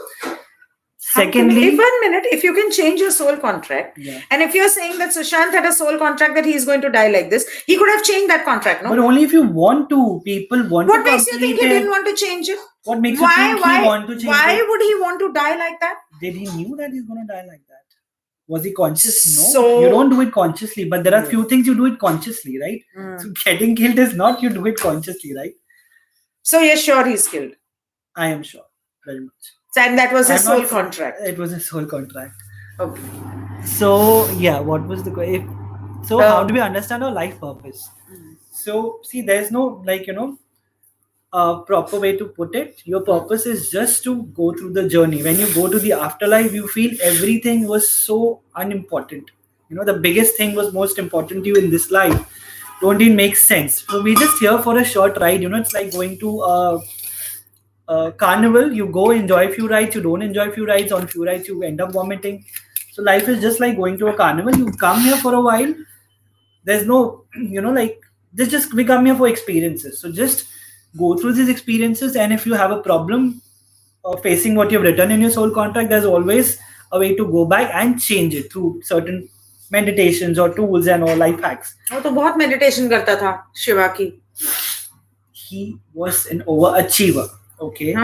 Secondly, 1 minute, if you can change your soul contract, and if you're saying that Sushant had a soul contract that he is going to die like this, he could have changed that contract, no? But only if you want to. People want what to. What makes you think he didn't want to change it? What makes you think he want to change it? Why would he want to die like that? Did he knew that he's going to die like that? Was he conscious? No. So, you don't do it consciously, but there are few things you do it consciously, right? So getting killed is not you do it consciously, right? So you're sure he's killed? I am sure, very much. And that was a soul contract? It was a soul contract. Okay. So, yeah, what was the question? So, how do we understand our life purpose? So, see, there's no, proper way to put it. Your purpose is just to go through the journey. When you go to the afterlife, you feel everything was so unimportant. The biggest thing was most important to you in this life don't even make sense. So we just here for a short ride. It's like going to carnival. You go enjoy a few rides, you don't enjoy a few rides. On few rides, you end up vomiting. So life is just like going to a carnival. You come here for a while. There's no, like, this just we come here for experiences. So just go through these experiences, and if you have a problem facing what you've written in your soul contract, there's always a way to go back and change it through certain meditations or tools and or life hacks. वो तो बहुत meditation करता था शिवा की. He was an overachiever. Okay.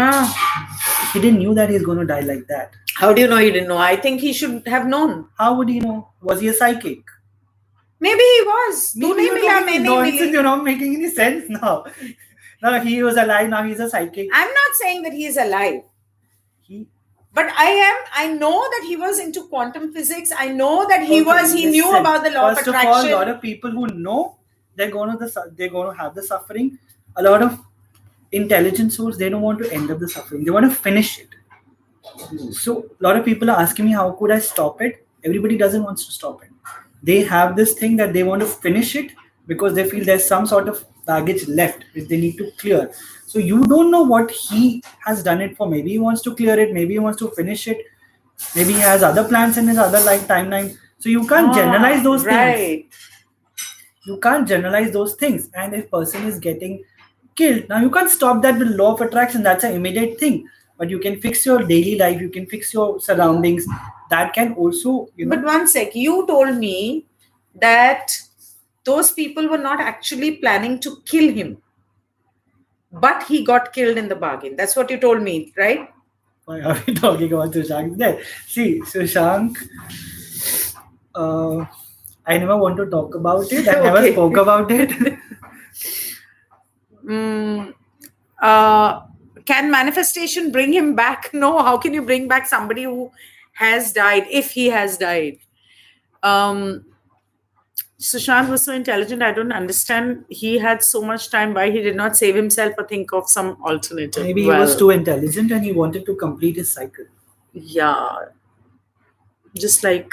He didn't knew that he's going to die like that. How do you know he didn't know? I think he should have known. How would he know? Was he a psychic? Maybe he was. You're not making any sense now. No, he was alive. Now he's a psychic. I'm not saying that he is alive. But I know that he was into quantum physics. I know that he knew about the law of attraction. First of all, a lot of people who know they're going to have the suffering. A lot of intelligent souls, they don't want to end up the suffering. They want to finish it. So a lot of people are asking me, how could I stop it? Everybody doesn't want to stop it. They have this thing that they want to finish it because they feel there's some sort of baggage left which they need to clear. So you don't know what he has done it for. Maybe he wants to clear it. Maybe he wants to finish it. Maybe he has other plans in his other life timeline. So you can't generalize those things. You can't generalize those things. And if person is getting killed, now you can't stop that with law of attraction. That's an immediate thing. But you can fix your daily life. You can fix your surroundings. That can also, But one sec, you told me that those people were not actually planning to kill him. But he got killed in the bargain. That's what you told me, right? Why are we talking about Sushank there? See, Sushank, I never want to talk about it. I never spoke about it. Can manifestation bring him back? No. How can you bring back somebody who has died, if he has died? Sushant was so intelligent. I don't understand. He had so much time. Why he did not save himself or think of some alternative? Maybe he was too intelligent and he wanted to complete his cycle. Yeah. Just like,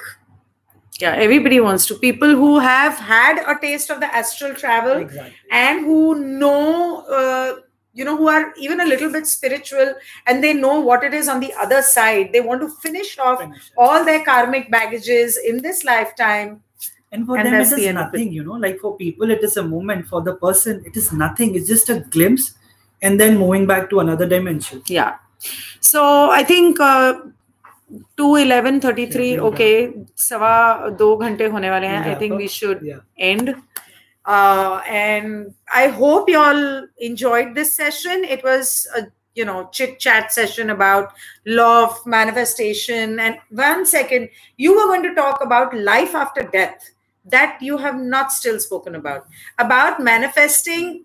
everybody wants to. People who have had a taste of the astral travel and who know, who are even a little bit spiritual and they know what it is on the other side. They want to finish off all their karmic baggages in this lifetime. And for them, it is nothing, like for people, it is a moment. For the person, it is nothing. It's just a glimpse and then moving back to another dimension. Yeah. So I think 2:11:33, okay, 2 ghante hone wale hain. I think we should end. And I hope you all enjoyed this session. It was a chit-chat session about law of manifestation. And 1 second, you were going to talk about life after death. That you have not still spoken about manifesting,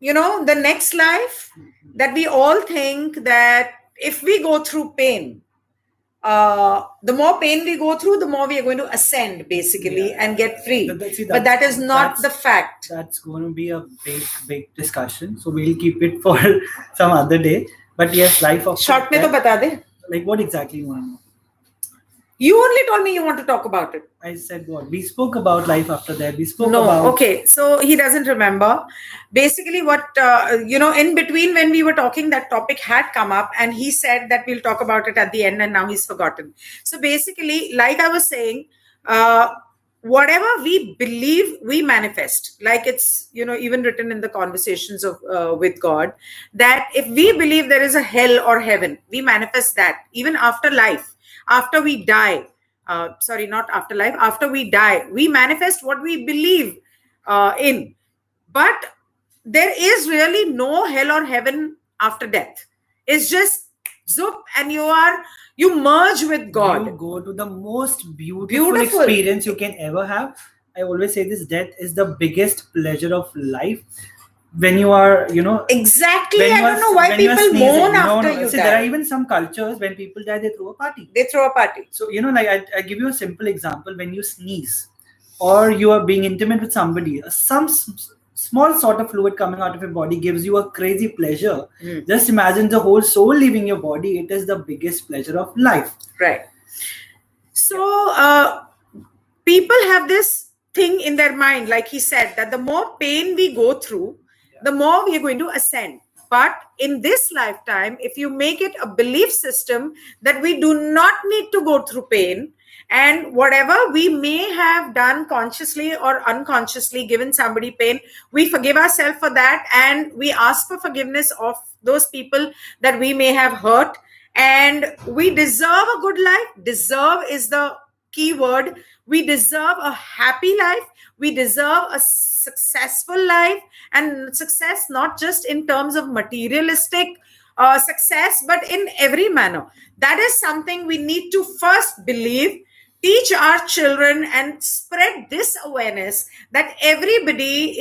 the next life, that we all think that if we go through pain, the more pain we go through, the more we are going to ascend, basically, and get free. But that is not the fact. That's going to be a big discussion. So we'll keep it for some other day. But yes, life of short mein to bata de. Like what exactly you want to know? You only told me you want to talk about it. I said what? We spoke about life after that. We spoke about... Okay. So he doesn't remember. Basically what, in between when we were talking, that topic had come up and he said that we'll talk about it at the end and now he's forgotten. So basically, like I was saying, whatever we believe, we manifest. Like it's, even written in the conversations of with God, that if we believe there is a hell or heaven, we manifest that. Even after life. After we die, not after life, after we die, we manifest what we believe in. But there is really no hell or heaven after death. It's just zoop and you merge with God. You go to the most beautiful experience you can ever have. I always say this, death is the biggest pleasure of life. When you are, Exactly. I don't know why people mourn after you die. There are even some cultures, when people die, they throw a party. So, I give you a simple example. When you sneeze or you are being intimate with somebody, some small sort of fluid coming out of your body gives you a crazy pleasure. Just imagine the whole soul leaving your body. It is the biggest pleasure of life. Right. So, people have this thing in their mind, like he said, that the more pain we go through, the more we are going to ascend. But in this lifetime, if you make it a belief system that we do not need to go through pain, and whatever we may have done consciously or unconsciously, given somebody pain, we forgive ourselves for that, and we ask for forgiveness of those people that we may have hurt, and we deserve a good life. Deserve is the key word. We deserve a happy life. We deserve a successful life, and success not just in terms of materialistic success, but in every manner. That is something we need to first believe, teach our children, and spread this awareness that everybody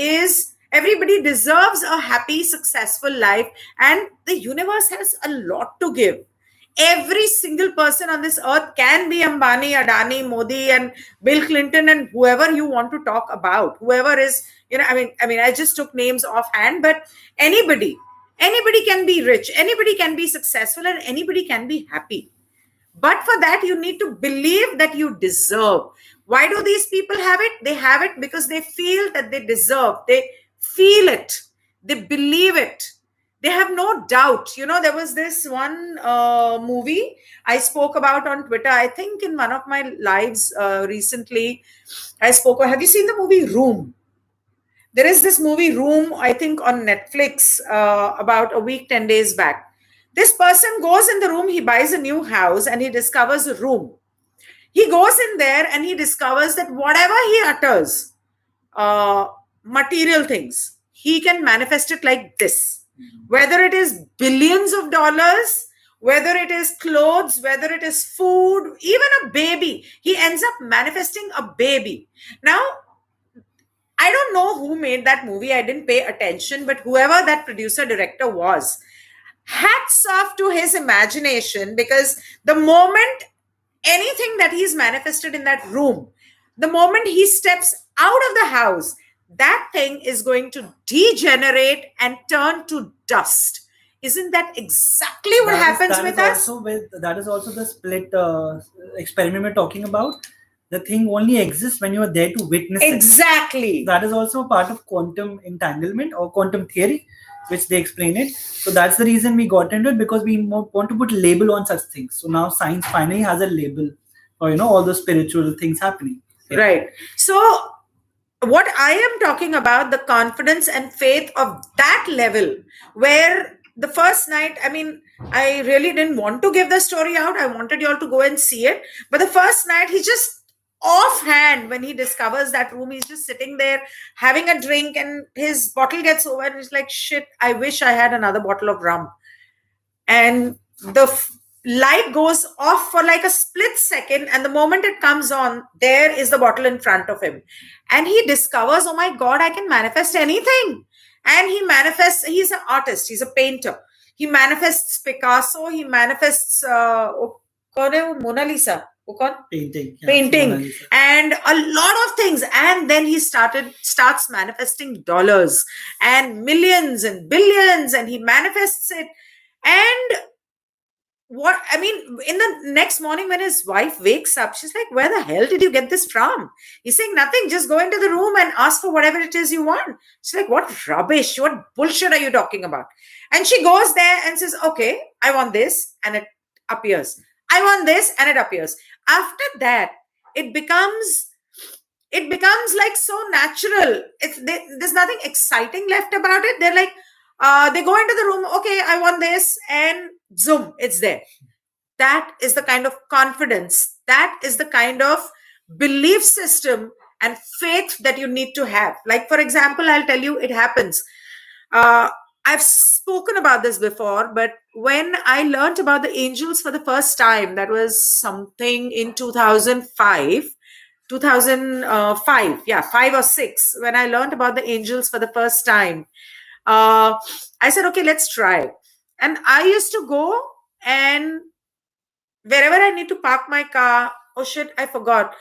deserves a happy, successful life, and the universe has a lot to give. Every single person on this earth can be Ambani, Adani, Modi, and Bill Clinton, and whoever you want to talk about. Whoever is, I just took names offhand, but anybody can be rich, anybody can be successful, and anybody can be happy. But for that, you need to believe that you deserve. Why do these people have it? They have it because they feel that they deserve. They feel it. They believe it. They have no doubt. There was this one movie I spoke about on Twitter. I think in one of my lives recently, have you seen the movie Room? There is this movie Room, I think on Netflix, about a week, 10 days back. This person goes in the room, he buys a new house, and he discovers a room. He goes in there and he discovers that whatever he utters, material things, he can manifest it like this. Whether it is billions of dollars, whether it is clothes, whether it is food, even a baby, he ends up manifesting a baby. Now, I don't know who made that movie. I didn't pay attention, but whoever that producer director was, hats off to his imagination, because the moment anything that he's manifested in that room, the moment he steps out of the house, that thing is going to degenerate and turn to dust. Isn't that exactly what happens with us? That is also the split experiment we're talking about. The thing only exists when you are there to witness it. Exactly. That is also a part of quantum entanglement or quantum theory, which they explain it. So that's the reason we got into it, because we want to put label on such things. So now science finally has a label for all the spiritual things happening. Yeah. Right. So what I am talking about, the confidence and faith of that level, where the first night, I really didn't want to give the story out. I wanted you all to go and see it. But the first night, he just offhand, when he discovers that room, he's just sitting there having a drink, and his bottle gets over, and he's like, shit, I wish I had another bottle of rum. And the light goes off for like a split second, and the moment it comes on, there is the bottle in front of him, and he discovers, oh my God, I can manifest anything. And he manifests, he's an artist, he's a painter, he manifests Picasso, he manifests Mona Lisa, painting, and a lot of things. And then he starts manifesting dollars and millions and billions, and he manifests it. And in the next morning, when his wife wakes up, she's like, where the hell did you get this from? He's saying, nothing, just go into the room and ask for whatever it is you want. She's like, what rubbish, what bullshit are you talking about? And she goes there and says, okay, I want this, and it appears. I want this, and it appears. After that, it becomes like so natural. There's nothing exciting left about it. They're like, they go into the room, okay, I want this, and zoom, it's there. That is the kind of confidence, that is the kind of belief system and faith that you need to have. Like, for example, I'll tell you, it happens. I've spoken about this before, but when I learned about the angels for the first time, that was something in 2005, 5 or 6, when I learned about the angels for the first time, I said, okay, let's try. And I used to go, and wherever I need to park my car, oh shit, I forgot.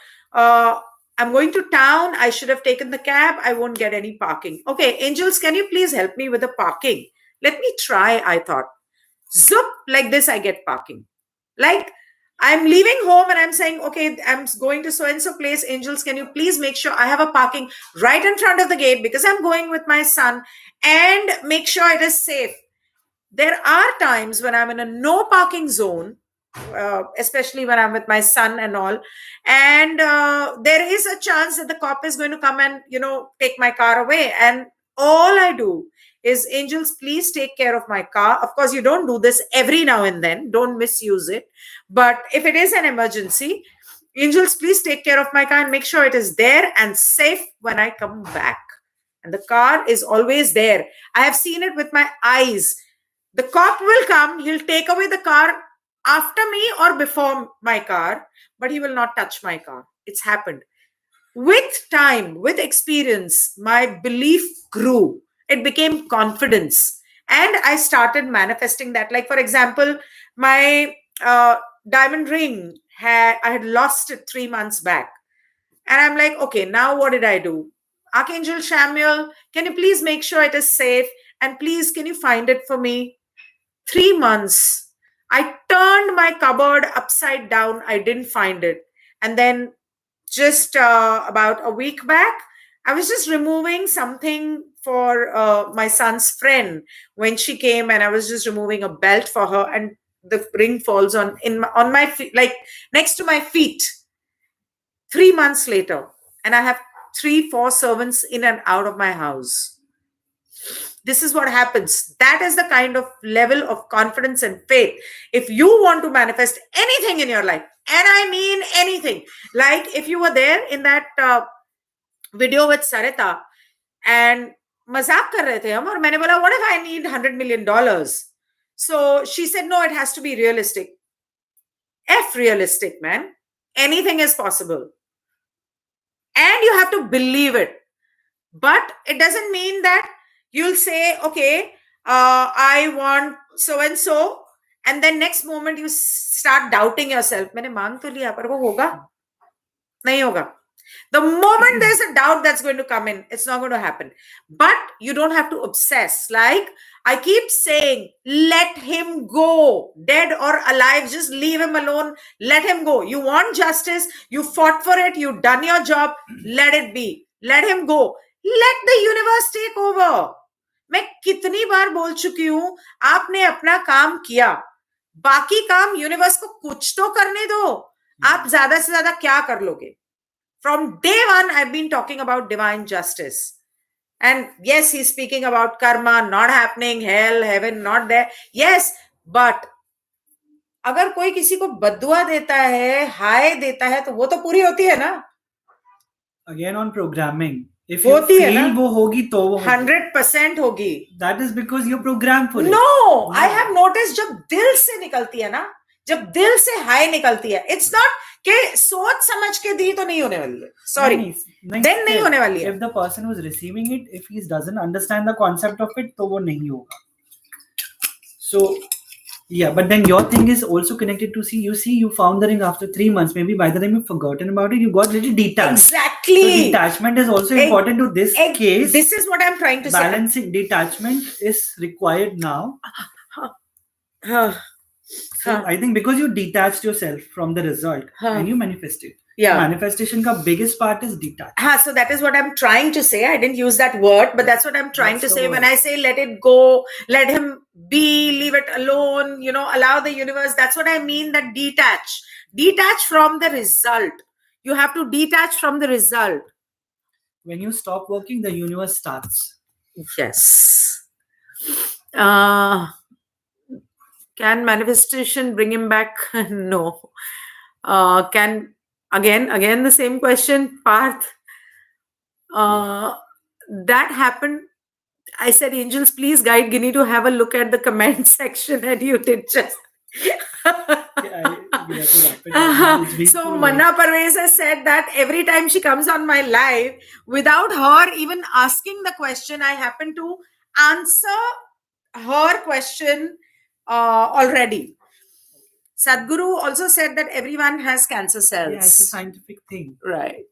I'm going to town. I should have taken the cab. I won't get any parking. Okay, angels, can you please help me with the parking? Let me try, I thought. Zoop, like this, I get parking. Like, I'm leaving home and I'm saying, okay, I'm going to so-and-so place. Angels, can you please make sure I have a parking right in front of the gate, because I'm going with my son, and make sure it is safe. There are times when I'm in a no parking zone, especially when I'm with my son and all, and there is a chance that the cop is going to come and, take my car away. And all I do is, angels, please take care of my car. Of course, you don't do this every now and then. Don't misuse it. But if it is an emergency, angels, please take care of my car and make sure it is there and safe when I come back. And the car is always there. I have seen it with my eyes. The cop will come, he'll take away the car after me or before my car, but he will not touch my car. It's happened. With time, with experience, my belief grew. It became confidence. And I started manifesting that. Like, for example, my diamond ring, I had lost it 3 months back. And I'm like, okay, now what did I do? Archangel Samuel, can you please make sure it is safe? And please, can you find it for me? 3 months. I turned my cupboard upside down. I didn't find it. And then just about a week back, I was just removing something for my son's friend when she came, and I was just removing a belt for her, and the ring falls on my feet, like next to my feet. 3 months later, and I have 3-4 servants in and out of my house. This is what happens. That is the kind of level of confidence and faith. If you want to manifest anything in your life, and I mean anything, like if you were there in that video with Sarita, and mazak kar rahe the hum, aur maine bola, what if I need $100 million? So she said, no, it has to be realistic. F realistic, man. Anything is possible. And you have to believe it. But it doesn't mean that you'll say, okay, I want so-and-so, and then next moment you start doubting yourself. मैंने मांग तो लिया, पर वो होगा? नहीं होगा. The moment there's a doubt that's going to come in, it's not going to happen. But you don't have to obsess. Like I keep saying, let him go. Dead or alive, just leave him alone. Let him go. You want justice, you fought for it, you've done your job, let it be. Let him go. Let the universe take over. मैं कितनी बार बोल चुकी हूं, आपने अपना काम किया, बाकी काम यूनिवर्स को कुछ तो करने दो. आप ज्यादा से ज्यादा क्या कर लोगे? From day one, I've been talking about divine justice. And yes, he's speaking about karma not happening, hell, heaven not there. Yes, but अगर कोई किसी को बद्दुआ देता है, हाय देता है, तो वो तो पूरी होती है ना? Again on programming. If you feel वो होगी तो वो 100% होगी. That is because you're programmed for it. No, I have noticed जब दिल से निकलती है ना, जब दिल से हाय निकलती है, it's not कि सोच समझ के दी तो नहीं होने वाली है. Sorry, then नहीं होने वाली है. If the person who's receiving it, if he doesn't understand the concept of it, तो वो नहीं होगा. So yeah, but then your thing is also connected to you found the ring after 3 months. Maybe by the time you've forgotten about it, you got a little detached. Exactly. So detachment is also important to this case. This is what I'm trying to say. Balancing detachment is required now. So I think because you detached yourself from the result and you manifested. Yeah. Manifestation ka biggest part is detached. So that is what I'm trying to say. I didn't use that word, but that's what I'm trying to say. When I say let it go, let him be, leave it alone, allow the universe. That's what I mean, that detach. Detach from the result. You have to detach from the result. When you stop working, the universe starts. Yes. Can manifestation bring him back? No. Can again the same question, Parth. That happened. I said, angels, please guide Ginni to have a look at the comment section, and you did just. So Manna Parvez has said that every time she comes on my live, without her even asking the question, I happen to answer her question already. Sadhguru also said that everyone has cancer cells. Yeah, it's a scientific thing. Right.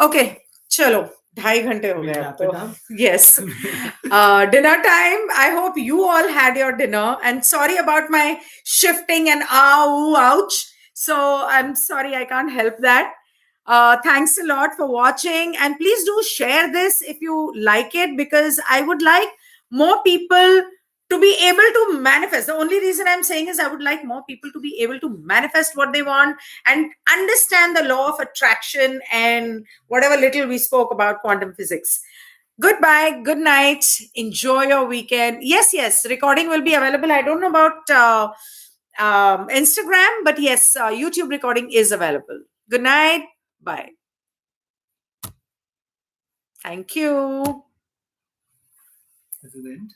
Okay. Chalo. 2.5 घंटे हो गए. Yes. Dinner time. I hope you all had your dinner. And sorry about my shifting and ouch. So I'm sorry, I can't help that. Thanks a lot for watching. And please do share this if you like it, because I would like more people to be able to manifest. The only reason I'm saying is I would like more people to be able to manifest what they want and understand the law of attraction and whatever little we spoke about quantum physics. Goodbye. Good night. Enjoy your weekend. Yes. Recording will be available. I don't know about Instagram, but yes, YouTube recording is available. Good night. Bye. Thank you. This is the end.